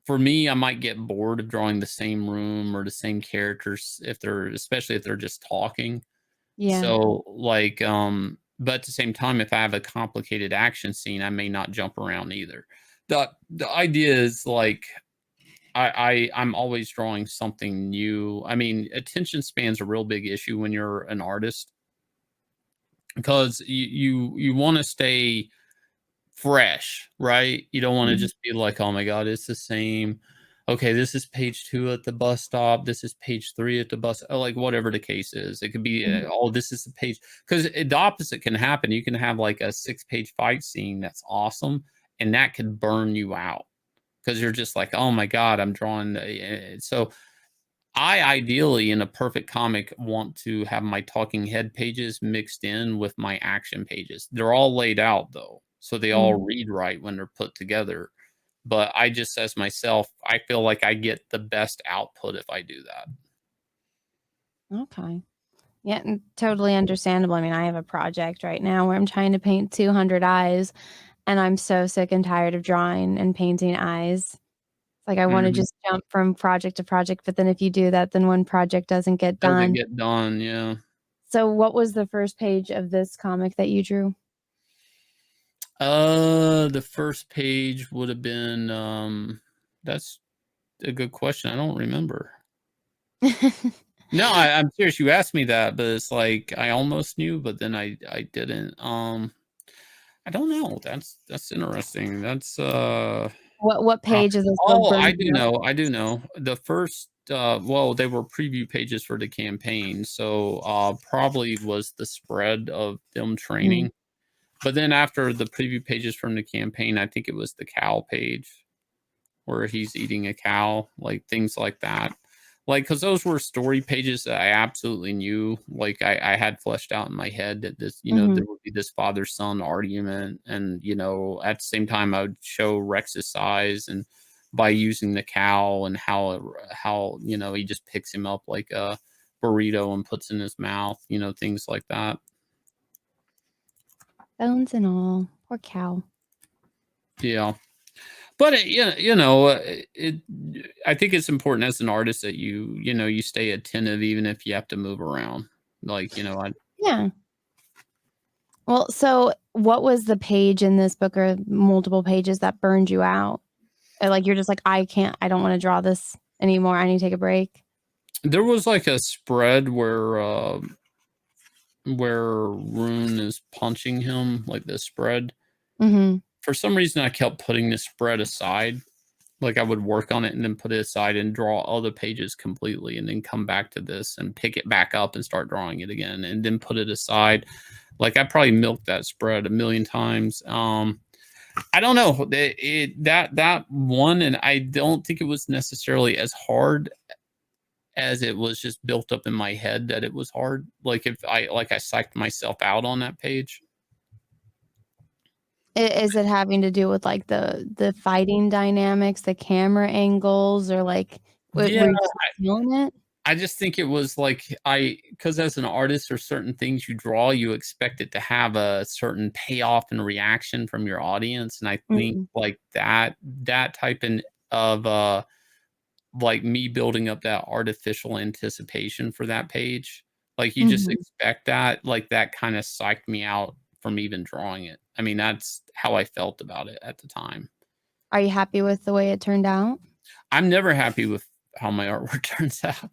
for me, I might get bored of drawing the same room or the same characters if they're especially if they're just talking. Yeah. So, like, but at the same time, if I have a complicated action scene, I may not jump around either. The idea is like I'm always drawing something new. I mean, attention span's a real big issue when you're an artist because you want to stay fresh, right? You don't wanna Mhm. just be like, "Oh my god, it's the same. Okay, this is page 2 at the bus stop. This is page 3 at the bus," like, whatever the case is. It could be, Mhm. "Oh, this is the page," 'cause the opposite can happen. You can have, like, a six-page fight scene that's awesome, and that could burn you out because 'cause you're just like, "Oh my god, I'm drawing," so I ideally, in a perfect comic, want to have my talking head pages mixed in with my action pages. They're all laid out though, so they all Mm. read right when they're put together. But I just, as myself, I feel like I get the best output if I do that. Okay. Yeah, and totally understandable. I mean, I have a project right now where I'm trying to paint 200 eyes, and I'm so sick and tired of drawing and painting eyes. It's like I wanna Mhm. just jump from project to project, but then if you do that, then one project doesn't get Doesn't done. get done, yeah. So what was the first page of this comic that you drew? The first page would have been, that's a good question. I don't remember. No, I'm serious. You asked me that, but it's like I almost knew, but then I didn't. I don't know. That's interesting. That's What uh page is this book oh, burned you up? I do know. The first well, they were preview pages for the campaign, so probably was the spread of them Mm, training. But then after the preview pages from the campaign, I think it was the cow page where he's eating a cow, like things like that. Like, because those were story pages that I absolutely knew, like I had fleshed out in my head that this, mhm. there would be this father son argument, and at the same time I would show Rex's size and by using the cow and how he just picks him up like a burrito and puts in his mouth, things like that. Bones and all. Poor cow. Yeah. But I think it's important as an artist that you stay attentive even if you have to move around. Like, I Yeah. Well, so what was the page in this book or multiple pages that burned you out? Like, you're just like, I don't wanna draw this anymore. I need to take a break." there was like a spread where Rune is punching him, like the spread. Mhm. For some reason I kept putting the spread aside. Like I would work on it and then put it aside and draw other pages completely and then come back to this and pick it back up and start drawing it again and then put it aside. Like I probably milked that spread a million times. I don't know that one, and I don't think it was necessarily as hard as it was just built up in my head that it was hard. Like if I psyched myself out on that page. Is it having to do with, like, the fighting dynamics, the camera angles, or, like, Yeah, were you just feeling it? I just think it was like because as an artist, there's certain things you draw, you expect it to have a certain payoff and reaction from your audience, and I think Mm, like that type of like me building up that artificial anticipation for that page, like you just mhm. expect that, like that kind of psyched me out from even drawing it. I mean, that's how I felt about it at the time. Are you happy with the way it turned out? I'm never happy with how my artwork turns out.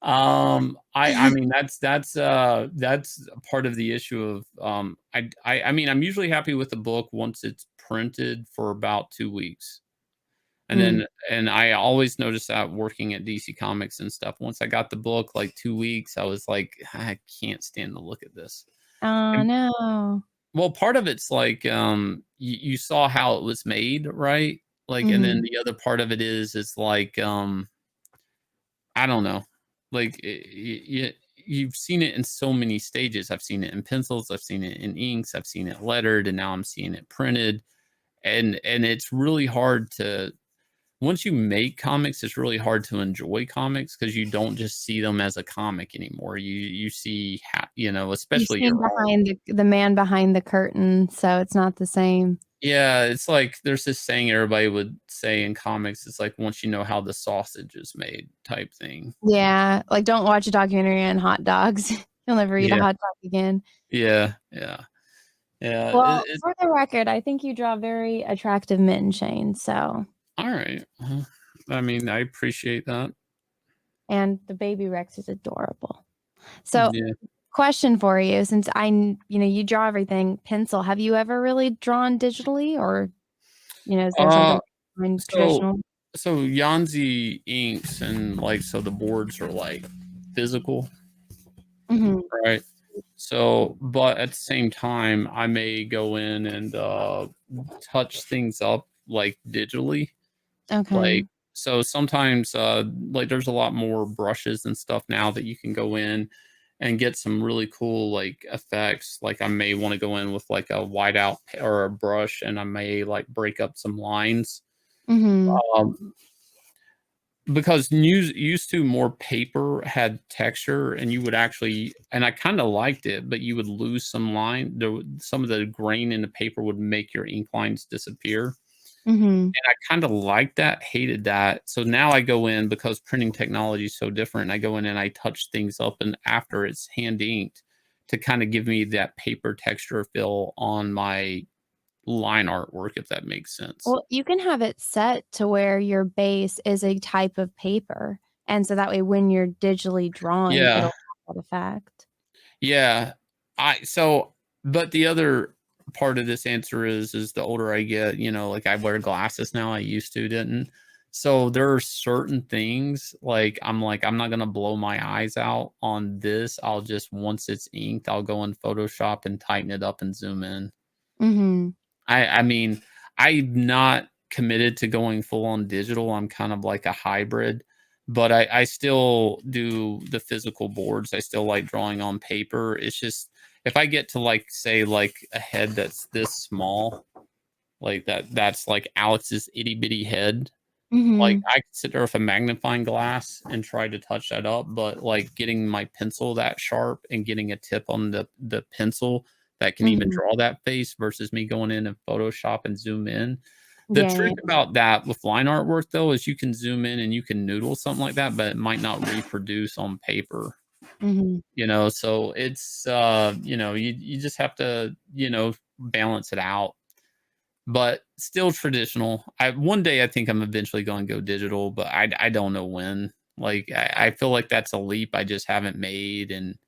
I mean that's a part of the issue of I mean I'm usually happy with the book once it's printed for about 2 weeks. And Mm. then and I always noticed that working at DC Comics and stuff. Once I got the book like 2 weeks, I was like, I can't stand the look at this. Oh, And no. well, part of it's like you saw how it was made, right? Like and then Mhm. the other part of it is like I don't know. Like, you've seen it in so many stages. I've seen it in pencils, I've seen it in inks, I've seen it lettered, and now I'm seeing it printed. And it's really hard to once you make comics, it's really hard to enjoy comics because you don't just see them as a comic anymore. You see how You've especially seen your own. behind the man behind the curtain, so it's not the same. Yeah, it's like there's this saying everybody would say in comics. It's like once you know how the sausage is made, type thing. Yeah, like don't watch a documentary on hot dogs. You'll never eat a Yeah, hot dog again. yeah, yeah, yeah. Well, for the record, I think you draw very attractive mitten chains, so. All right. I mean, I appreciate that. And the baby Rex is adorable. So, Yeah. question for you, since you draw everything pencil, have you ever really drawn digitally, or, is there Uh, something so traditional? so Yanzi inks and like so the boards are like physical, Mhm. right? So, but at the same time, I may go in and touch things up like digitally. Okay. Like so sometimes like there's a lot more brushes and stuff now that you can go in and get some really cool like effects. Like I may want to go in with like a whiteout or a brush and I may like break up some lines. Mhm. Um, because used to more paper had texture and you would actually and I kind of liked it, but you would lose some line. Some of the grain in the paper would make your ink lines disappear. Mhm. And I kind of liked that, hated that. So now I go in because printing technology is so different. I go in and I touch things up and after it's hand inked to kind of give me that paper texture feel on my line artwork, if that makes sense. Well, you can have it set to where your base is a type of paper, and so that way when you're digitally drawing, Yeah. it'll have that effect. Yeah. So but the other part of this answer is the older I get, like I wear glasses now. I used to didn't. So there are certain things like I'm not gonna blow my eyes out on this. I'll just once it's inked, I'll go in Photoshop and tighten it up and zoom in. Mhm. I mean, I'm not committed to going full on digital. I'm kind of like a hybrid, but I still do the physical boards. I still like drawing on paper. It's just if I get to like say like a head that's this small, like that's like Alex's itty bitty head. Like Mhm. I could sit there with a magnifying glass and try to touch that up, but like getting my pencil that sharp and getting a tip on the pencil that can even Mhm. draw that face versus me going in and Photoshop and zoom in. The Yeah. trick about that with line artwork though is you can zoom in and you can noodle something like that, but it might not reproduce on paper. Mhm. So it's you just have to, balance it out but still traditional. I one day I think I'm eventually going to go digital, but I don't know when. Like I feel like that's a leap I just haven't made, and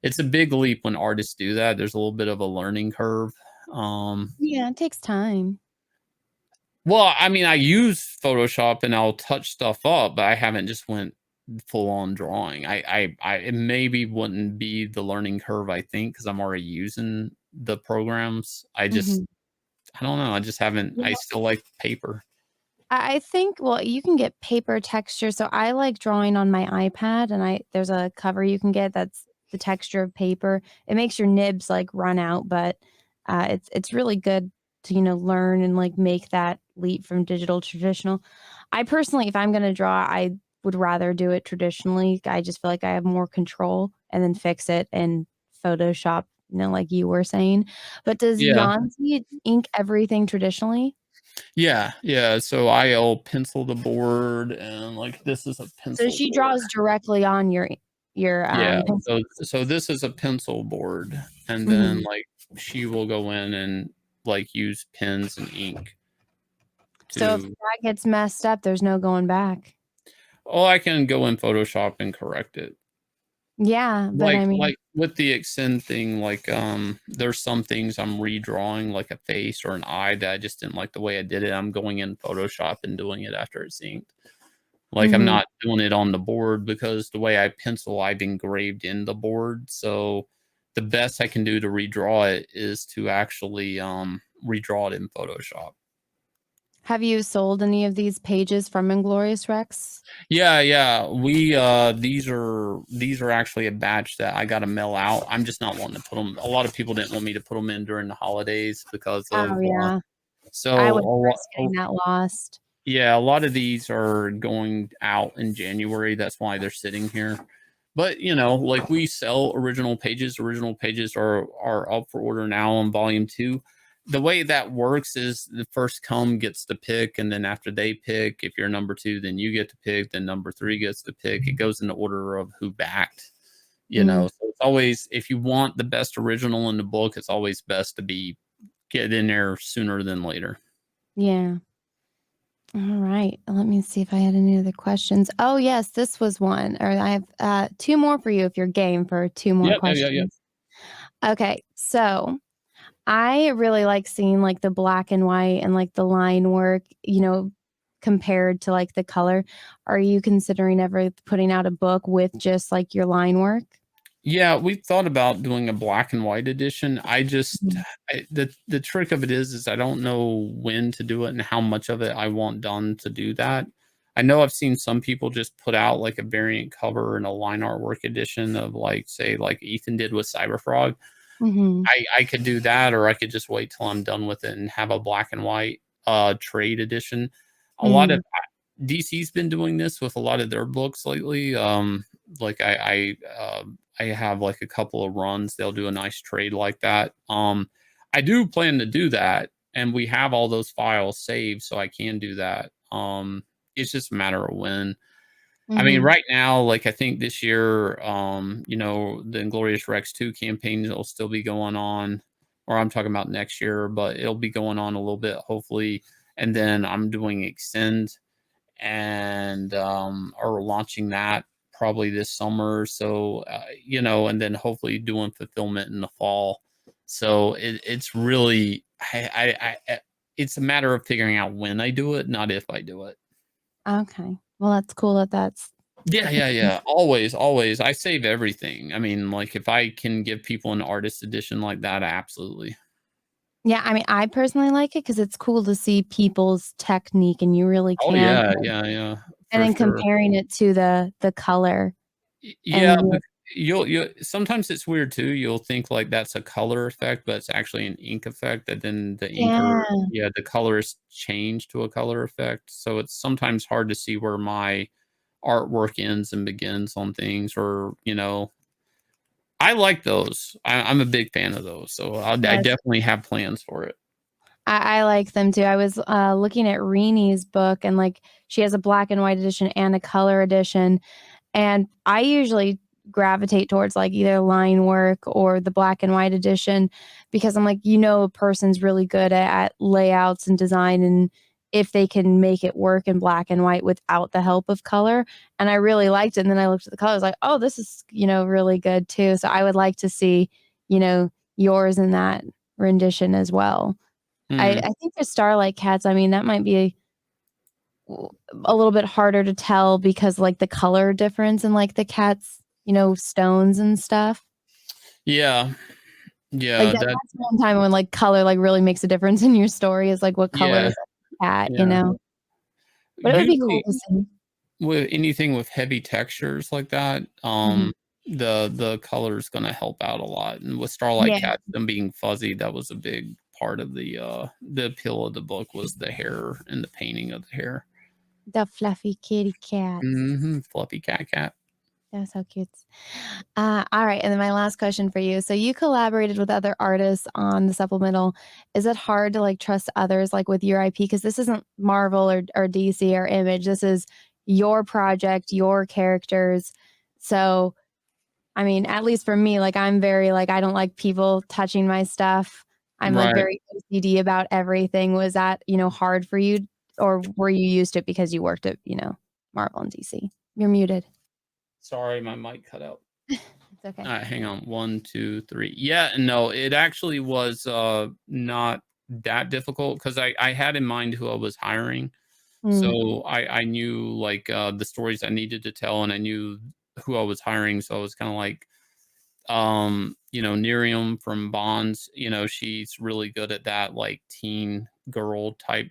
it's a big leap when artists do that. There's a little bit of a learning curve. Yeah, it takes time. Well, I mean, I use Photoshop and I'll touch stuff up, but I haven't just went full on drawing. It maybe wouldn't be the learning curve I think because I'm already using the programs. Mhm. I don't know. I just haven't. I still like paper. I think, well, you can get paper texture. So I like drawing on my iPad, and there's a cover you can get that's the texture of paper. It makes your nibs like run out, but it's really good to learn and like make that leap from digital to traditional. I personally, if I'm gonna draw, I would rather do it traditionally. I just feel like I have more control, and then fix it in Photoshop. Like you were saying. But does Yeah. Yanzi ink everything traditionally? Yeah, yeah, so I'll pencil the board and, like, this is a So pencil she board. draws directly on your Yeah, pencil. so this is a pencil board, and then, Mhm. like, she will go in and, like, use pens and ink So if to that gets messed up, there's no going back. oh, I can go in Photoshop and correct it. Yeah, but Like I mean like, with the extend thing, like, there's some things I'm redrawing, like a face or an eye that I just didn't like the way I did it, I'm going in Photoshop and doing it after it's inked. Like, I'm mhm. not doing it on the board because the way I pencil, I've engraved in the board, so the best I can do to redraw it is to actually, redraw it in Photoshop. Have you sold any of these pages from Inglorious Rex? Yeah, yeah, these are actually a batch that I gotta mail out. I'm just not wanting to put them. A lot of people didn't want me to put them in during the holidays because of, Oh, yeah. so I a wouldn't lot risk getting that lost. yeah, a lot of these are going out in January. That's why they're sitting here. But like we sell original pages. Original pages are up for order now on volume 2. the way that works is the first come gets to pick, and then after they pick, if you're number two, then you get to pick, then number three gets to pick. It goes in the order of who backed, you know. Mm, So it's always, if you want the best original in the book, it's always best to be get in there sooner than later. yeah. All right. Let me see if I had any other questions. Oh, yes, this was one. Or I have two more for you if you're game for two more Yep, yeah, yeah, yeah. questions. Okay. So I really like seeing like the black and white and like the line work, compared to like the color. Are you considering ever putting out a book with just like your line work? Yeah, we thought about doing a black and white edition. Mhm. The trick of it is I don't know when to do it and how much of it I want done to do that. I know I've seen some people just put out like a variant cover and a line artwork edition of like, say, like Ethan did with Cyberfrog. Mhm. I could do that, or I could just wait till I'm done with it and have a black and white trade edition. A lot of Mm. DC's been doing this with a lot of their books lately. Like I have like a couple of runs. They'll do a nice trade like that. I do plan to do that, and we have all those files saved, so I can do that. It's just a matter of when. I mean, Mhm. right now, like I think this year, the Inglorious Rex 2 campaign will still be going on, or I'm talking about next year, but it'll be going on a little bit, hopefully. And then I'm doing Extend and are launching that probably this summer. So and then hopefully doing fulfillment in the fall. So it's really it's a matter of figuring out when I do it, not if I do it. Okay. Well, that's cool that that's Yeah, yeah, yeah. Always, always. I save everything. I mean, like if I can give people an artist edition like that, absolutely. Yeah, I mean, I personally like it because it's cool to see people's technique, and you really Oh can yeah, yeah, yeah, and for then sure. comparing it to the color Yeah, and but you'll sometimes it's weird too. You'll think like that's a color effect, but it's actually an ink effect. That then the inker, yeah, yeah, the color is changed to a color effect. So it's sometimes hard to see where my artwork ends and begins on things, or I like those. I'm a big fan of those, so I yes. definitely have plans for it. I like them too. I was, looking at Reenie's book, and, like, she has a black and white edition and a color edition, and I usually gravitate towards, like, either line work or the black and white edition because I'm like, a person's really good at layouts and design and if they can make it work in black and white without the help of color, and I really liked it, and then I looked at the color, I was like, "Oh, this is, really good too." So I would like to see, yours in that rendition as well. Hmm. I think the Starlight Cats, I mean, that might be a little bit harder to tell because, like, the color difference in, like, the cats, stones and stuff. Yeah, Like, yeah, that that, that's one time when, like, color, like, really makes a difference in your story is, like, what color yeah, is a cat, you yeah. know? But it would be cool Usually, to see. with anything with heavy textures like that, Mhm. the color is gonna help out a lot. And with Starlight Yeah, Cats, them being fuzzy, that was a big part of the appeal of the book was the hair and the painting of the hair. the fluffy kitty cats. Fluffy cat. They're so cute. All right, and then my last question for you. So you collaborated with other artists on the supplemental. Is it hard to like trust others like with your IP? Because this isn't Marvel or DC or Image. This is your project, your characters. So I mean, at least for me, like I'm very like I don't like people touching my stuff. I'm like Right. very OCD about everything. Was that, hard for you or were you used to it because you worked at, Marvel and DC? You're muted. Sorry, my mic cut out. It's okay. Hang on. 1, 2, 3. Yeah, no, it actually was not that difficult because I had in mind who I was hiring. Mm, So I knew like the stories I needed to tell, and I knew who I was hiring. So I was kind of like, Nerium from Bonds, she's really good at that like teen girl type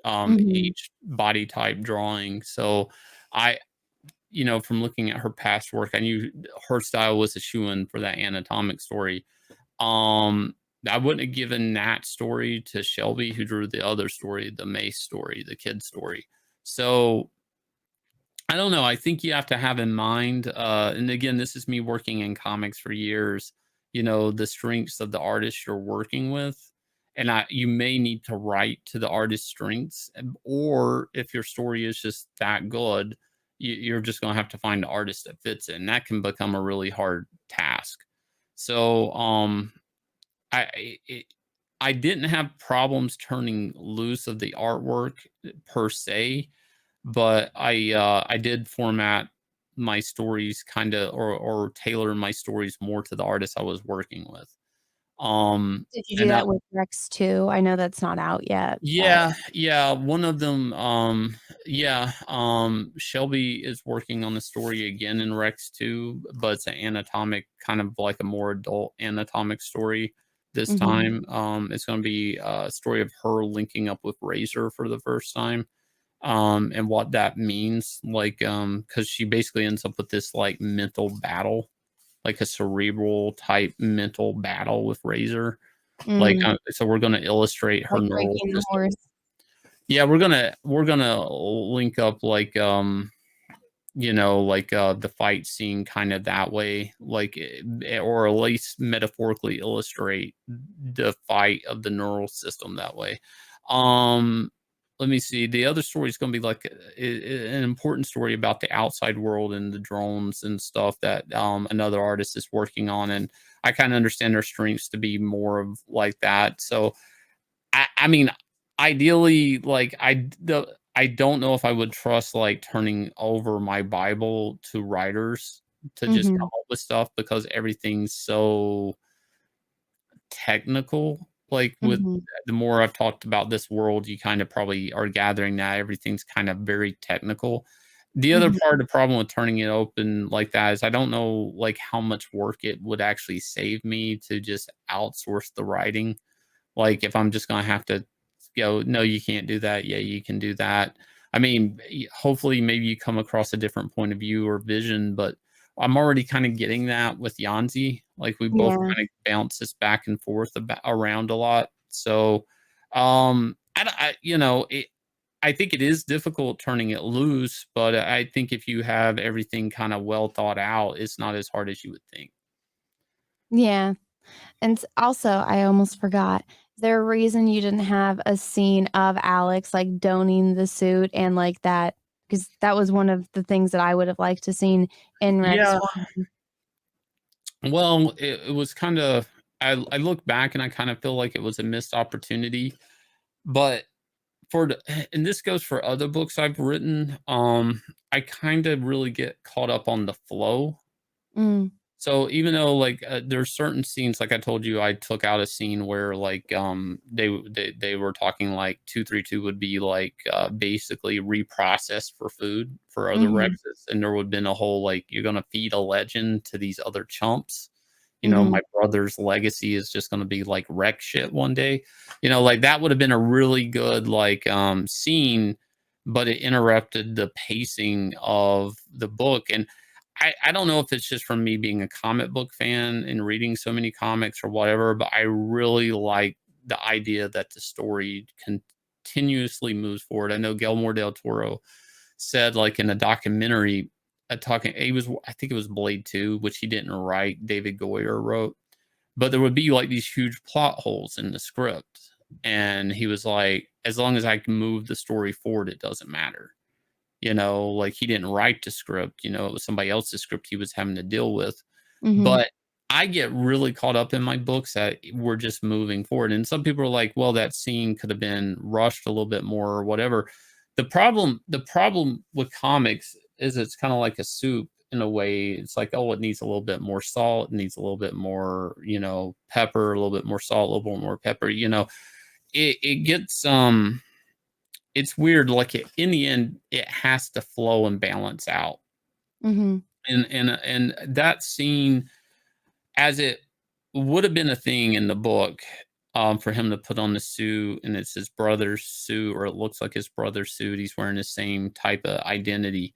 mhm. age body type drawing. So I from looking at her past work, I knew her style was a shoe-in for that anatomic story. Um, I wouldn't have given that story to Shelby, who drew the other story, the Mace story, the kid story. So I don't know. I think you have to have in mind, and again, this is me working in comics for years, the strengths of the artist you're working with. and you may need to write to the artist's strengths, or if your story is just that good, you're just going to have to find an artist that fits it, and that can become a really hard task. So I it, I didn't have problems turning loose of the artwork per se, but I did format my stories kind of, or tailor my stories more to the artist I was working with. Did you do And that with Rex too? I know that's not out yet, but yeah, one of them, yeah, Shelby is working on the story again in Rex 2, but it's an anatomic, kind of like a more adult anatomic story this mhm. time. It's going to be a story of her linking up with Razor for the first time, and what that means, like, because she basically ends up with this like mental battle, like a cerebral type mental battle with Razor. Like, Mm, so we're gonna illustrate her like neural breaking the system. horse. Yeah, we're gonna link up like, like, the fight scene kind of that way, like, or at least metaphorically illustrate the fight of the neural system that way. Um, Let me see. The other story is gonna be like an important story about the outside world and the drones and stuff that another artist is working on, and I kind of understand their strengths to be more of like that. So I mean, ideally, like, I don't know if I would trust, like, turning over my Bible to writers to just come Mhm, up with stuff, because everything's so technical. Like, with mhm, the more I've talked about this world, you kind of probably are gathering that everything's kind of very technical. The other mhm. part of the problem with turning it open like that is I don't know, like, how much work it would actually save me to just outsource the writing. Like, if I'm just gonna have to go, "No, you can't do that. Yeah, you can do that." I mean, hopefully, maybe you come across a different point of view or vision, but I'm already kinda getting that with Yanzi. Like, we both Yeah. kinda bounce this back and forth around a lot. So, I think it is difficult turning it loose, but I think if you have everything kinda well thought out, it's not as hard as you would think. Yeah, and also, I almost forgot, is there a reason you didn't have a scene of Alex, like, donning the suit and, like, that? Because that was one of the things that I would have liked to seen in Rex Yeah. 1. Well, it was kinda, I look back and I kind of feel like it was a missed opportunity, but and this goes for other books I've written, I kinda really get caught up on the flow. Mm, So even though, like, there's certain scenes, like I told you, I took out a scene where, like, they were talking like 232 would be like, basically reprocessed for food for other mhm, Rexes, and there would have been a whole, like, you're gonna feed a legend to these other chumps. mhm, My brother's legacy is just gonna be like Rex shit one day. Like, that would have been a really good, like, scene, but it interrupted the pacing of the book. And I don't know if it's just from me being a comic book fan and reading so many comics or whatever, but I really like the idea that the story continuously moves forward. I know Guillermo del Toro said, like, in a documentary, talking, I think it was Blade 2, which he didn't write, David Goyer wrote, but there would be like these huge plot holes in the script. And he was like, as long as I can move the story forward, it doesn't matter. Like, he didn't write the script, it was somebody else's script he was having to deal with. mhm, But I get really caught up in my books that we're just moving forward. And some people are like, well, that scene could have been rushed a little bit more or whatever. The problem with comics is it's kind of like a soup in a way. It's like, oh, it needs a little bit more salt, it needs a little bit more, pepper, a little bit more salt, a little bit more pepper. It gets it's weird. Like, in the end, it has to flow and balance out. mhm, And that scene, as it would have been a thing in the book, for him to put on the suit, and it's his brother's suit, or it looks like his brother's suit. He's wearing the same type of identity.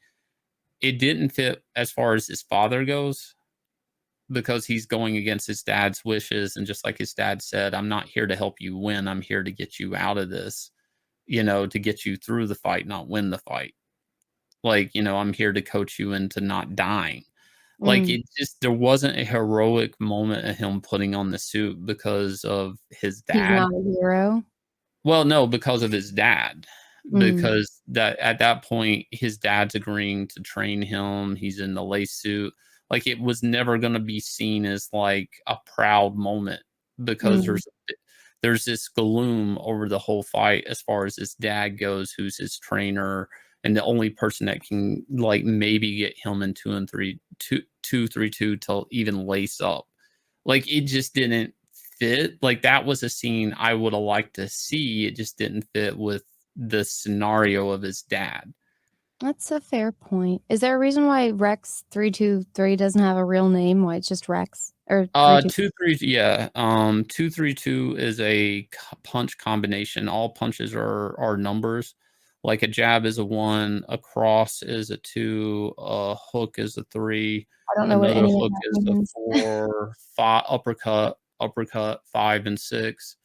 It didn't fit as far as his father goes, because he's going against his dad's wishes. And just like his dad said, I'm not here to help you win. I'm here to get you out of this, to get you through the fight, not win the fight. Like, I'm here to coach you into not dying. Like, Mm. it just there wasn't a heroic moment of him putting on the suit because of his He's dad. not a hero. Well, no, because of his dad. Mm. Because that at that point, his dad's agreeing to train him. He's in the lace suit. Like, it was never gonna be seen as, like, a proud moment because Mm. there's this gloom over the whole fight as far as his dad goes, who's his trainer, and the only person that can, like, maybe get him in 2 and 3 2 to even lace up. Like, it just didn't fit. Like, that was a scene I woulda liked to see. It just didn't fit with the scenario of his dad. That's a fair point. Is there a reason why Rex 323 doesn't have a real name? Why it's just Rex or 32? 2-3, yeah, 2-3-2 is a punch combination. All punches are numbers. Like, a jab is a 1, a cross is a 2, a hook is a 3, I don't know what another any of hook that is a means. 4, 5, uppercut, 5 and 6.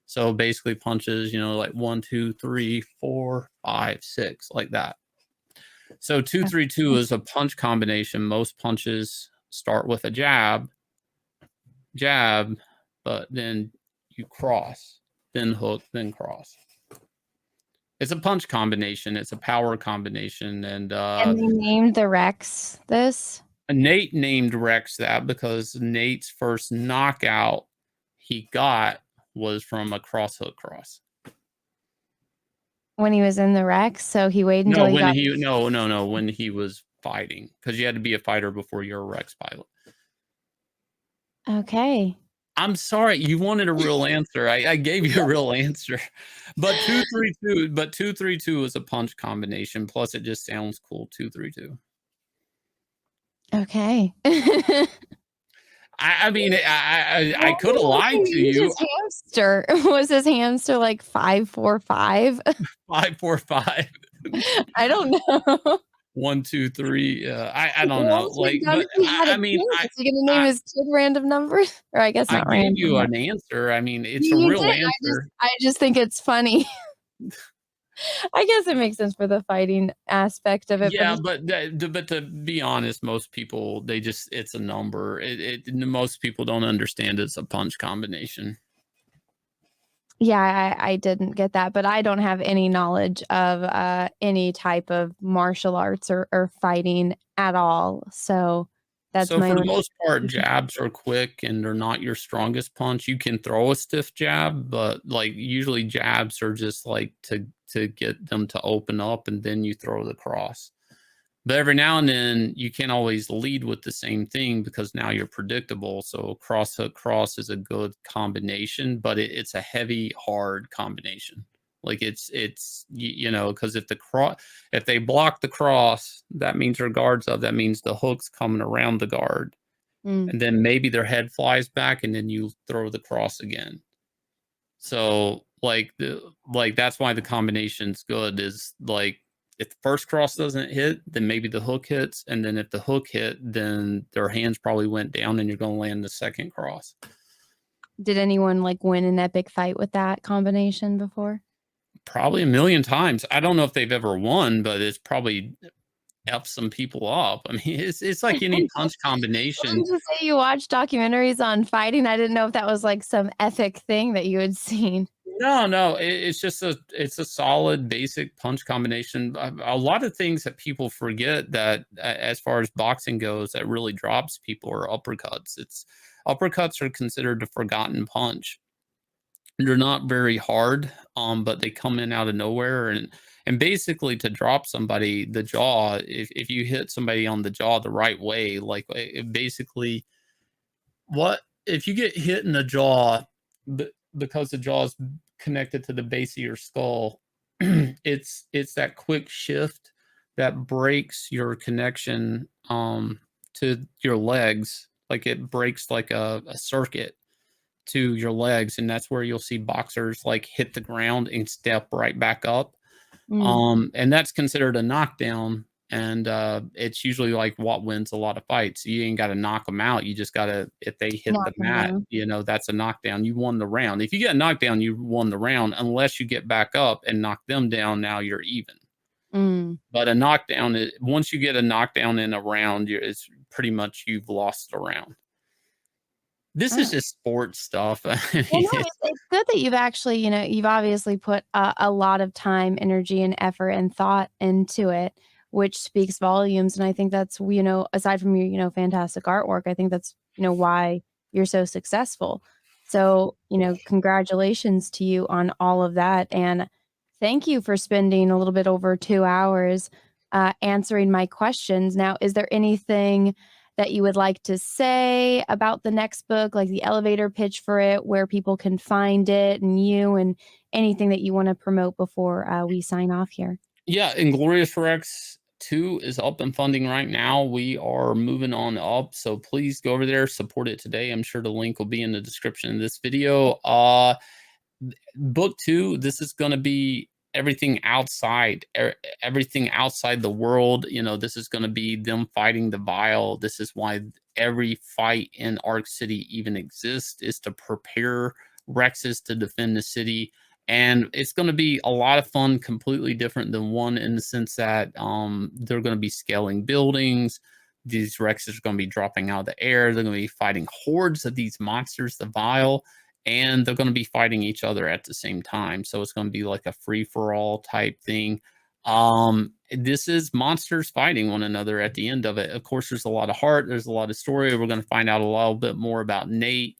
So, basically punches, like 1, 2, 3, 4, 5, 6, like that. So 2-3-2 is a punch combination. Most punches start with a jab, but then you cross, then hook, then cross. It's a punch combination. It's a power combination, and And they named the Rex this Nate named Rex that because Nate's first knockout he got was from a cross hook cross. when he was in the Rex, so he waited until No, he when got. he no when he was fighting, because you had to be a fighter before you're a Rex pilot. Okay. I'm sorry, you wanted a real answer. I gave you a real answer. But 2-3-2 is a punch combination, plus it just sounds cool, 2-3-2. Okay. I mean, I Why coulda did lied he to use you. his hamster? Was his hamster like 545? 5-4-5. I don't know. 1, 2, 3. I don't What know. was he Like, done but if he had a I mean, kid? Is he gonna name I his kid random numbers? Or I guess I not gave random, you but an answer. I mean, it's a you real did. answer. I just think it's funny. I guess it makes sense for the fighting aspect of it, but Yeah, it's but to be honest, most people they just it's a number. Most people don't understand it's a punch combination. yeah, I didn't get that, but I don't have any knowledge of any type of martial arts or fighting at all. So that's So my for the own most part, interpretation. jabs are quick and they're not your strongest punch. You can throw a stiff jab, but like usually jabs are just like to get them to open up and then you throw the cross. But every now and then you can't always lead with the same thing because now you're predictable. So cross hook cross is a good combination, but it's a heavy, hard combination. Like because if they block the cross, that means their guard's up. That means the hook's coming around the guard, Mm. and then maybe their head flies back, and then you throw the cross again. So like that's why the combination's good is like if the first cross doesn't hit, then maybe the hook hits, and then if the hook hit, then their hands probably went down, and you're going to land the second cross. Did anyone like win an epic fight with that combination before? Probably a million times. I don't know if they've ever won, but it's probably F some people up. I mean, it's like any punch I combination. was just say you watch documentaries on fighting. I didn't know if that was like some epic thing that you had seen. No, it's just it's a solid basic punch combination. A lot of things that people forget that as far as boxing goes that really drops people are uppercuts. It's uppercuts are considered a forgotten punch. They're not very hard, but they come in out of nowhere and basically to drop somebody the jaw if you hit somebody on the jaw the right way like basically what if you get hit in the jaw because the jaw is connected to the base of your skull, it's that quick shift that breaks your connection to your legs. Like it breaks like a circuit to your legs, and that's where you'll see boxers like hit the ground and step right back up. Mm. And that's considered a knockdown. And it's usually like what wins a lot of fights. You ain't got to knock them out. You just got to, if they hit Knock the 'em mat, down. that's a knockdown. You won the round. If you get a knockdown, you won the round. Unless you get back up and knock them down, now you're even. Mm. But a knockdown, once you get a knockdown in a round, it's pretty much you've lost around. This is just sports stuff. I mean, Well, no, it's good that you've actually, you've obviously put a lot of time, energy, and effort and thought into it, which speaks volumes. And I think that's, aside from your, fantastic artwork, I think that's, why you're so successful. So, congratulations to you on all of that. And thank you for spending a little bit over 2 hours answering my questions. Now, is there anything that you would like to say about the next book, like the elevator pitch for it, where people can find it and you, and anything that you want to promote before we sign off here? yeah, Inglorious Rex 2 is up and funding right now. We are moving on up, so please go over there, support it today. I'm sure the link will be in the description of this video. Book 2, this is going to be everything outside, everything outside the world. This is going to be them fighting the Vile. This is why every fight in Arc City even exists, is to prepare Rexes to defend the city. And it's going to be a lot of fun, completely different than 1, in the sense that they're going to be scaling buildings. These Rexes are going to be dropping out of the air. They're going to be fighting hordes of these monsters, the Vile, and they're going to be fighting each other at the same time. So it's going to be like a free-for-all type thing. This is monsters fighting one another at the end of it. Of course, there's a lot of heart. There's a lot of story. We're going to find out a little bit more about Nate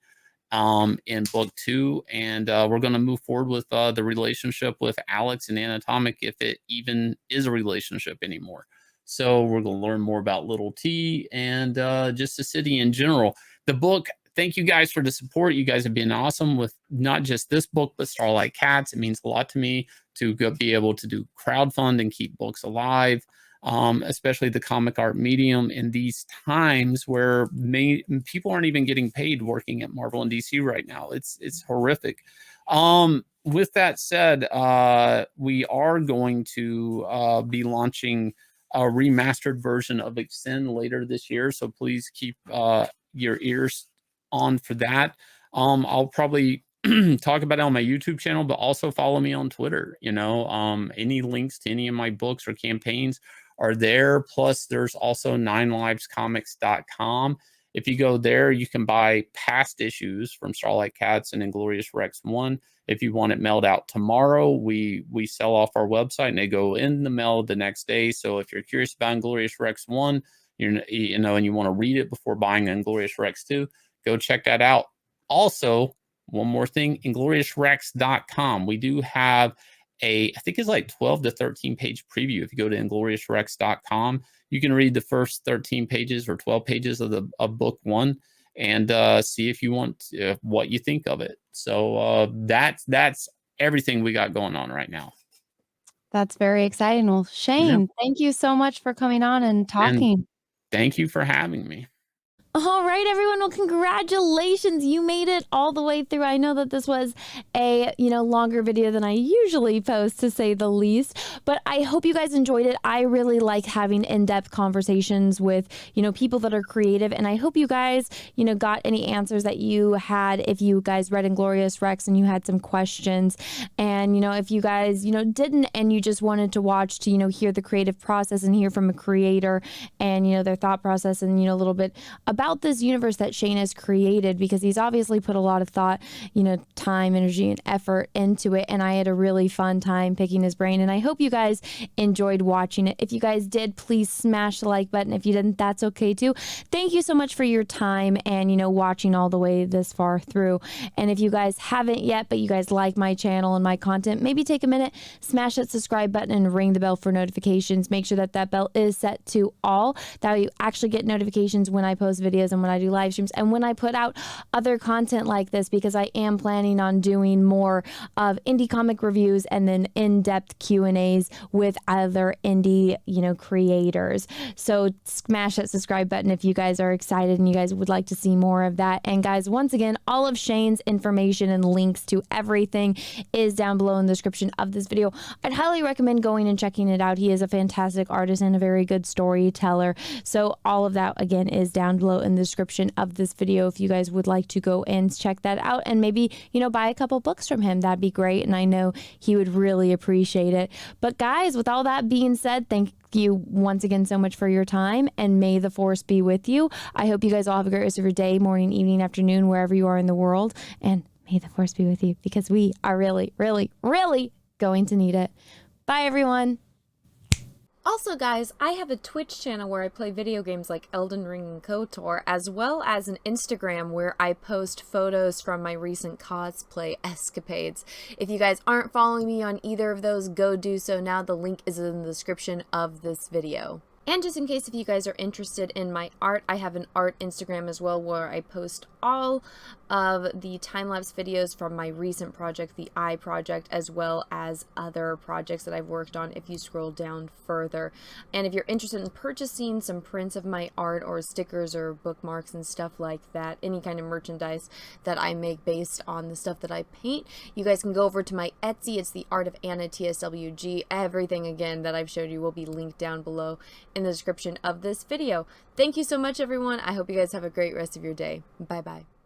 in book 2, and we're going to move forward with the relationship with Alex and Anatomic, if it even is a relationship anymore. So we're going to learn more about Little T and just the city in general. The book, thank you guys for the support. You guys have been awesome with not just this book, but Starlight Cats. It means a lot to me to be able to do crowdfund and keep books alive, especially the comic art medium in these times where people aren't even getting paid working at Marvel and DC right now. It's horrific. With that said, we are going to be launching a remastered version of Extend later this year, so please keep your ears on for that. I'll probably talk about it on my YouTube channel, but also follow me on Twitter. Any links to any of my books or campaigns are there. Plus, there's also 9livescomics.com. If you go there, you can buy past issues from Starlight Cats and Inglorious Rex 1. If you want it mailed out tomorrow, we sell off our website and they go in the mail the next day. So if you're curious about Inglorious Rex 1, and you want to read it before buying Inglorious Rex 2, go check that out. Also, one more thing, ingloriousrex.com. We do have I think it's like 12 to 13 page preview. If you go to ingloriousrex.com, you can read the first 13 pages or 12 pages of book 1 and see if you want what you think of it. So that's everything we got going on right now. That's very exciting. Well, Shane, thank you so much for coming on and talking. And thank you for having me. All right, everyone. Well, congratulations. You made it all the way through. I know that this was a, longer video than I usually post, to say the least, but I hope you guys enjoyed it. I really like having in-depth conversations with, people that are creative. And I hope you guys, got any answers that you had if you guys read Inglorious Rex and you had some questions. And, if you guys, didn't and you just wanted to watch to, hear the creative process and hear from a creator and, their thought process and, a little bit about this universe that Shane has created, because he's obviously put a lot of thought, time, energy, and effort into it. And I had a really fun time picking his brain. And I hope you guys enjoyed watching it. If you guys did, please smash the like button. If you didn't, that's okay too. Thank you so much for your time and, watching all the way this far through. And if you guys haven't yet, but you guys like my channel and my content, maybe take a minute, smash that subscribe button and ring the bell for notifications. Make sure that that bell is set to all. That way you actually get notifications when I post videos and when I do live streams and when I put out other content like this, because I am planning on doing more of indie comic reviews and then in-depth Q&As with other indie, creators. So smash that subscribe button if you guys are excited and you guys would like to see more of that. And guys, once again, all of Shane's information and links to everything is down below in the description of this video. I'd highly recommend going and checking it out. He is a fantastic artist and a very good storyteller. So all of that, again, is down below below in the description of this video if you guys would like to go and check that out and maybe, you know, buy a couple books from him. That'd be great. And I know he would really appreciate it. But guys, with all that being said, thank you once again so much for your time, and may the force be with you. I hope you guys all have a great rest of your day, morning, evening, afternoon, wherever you are in the world. And may the force be with you, because we are really, really, really going to need it. Bye, everyone. Also, guys, I have a Twitch channel where I play video games like Elden Ring and KOTOR, as well as an Instagram where I post photos from my recent cosplay escapades. If you guys aren't following me on either of those, go do so now. The link is in the description of this video. And just in case if you guys are interested in my art, I have an art Instagram as well where I post all of the time-lapse videos from my recent project, the Eye Project, as well as other projects that I've worked on if you scroll down further. And if you're interested in purchasing some prints of my art or stickers or bookmarks and stuff like that, any kind of merchandise that I make based on the stuff that I paint, you guys can go over to my Etsy. It's the Art of Anna TSWG. Everything again that I've showed you will be linked down below in the description of this video. Thank you so much, everyone. I hope you guys have a great rest of your day. Bye bye.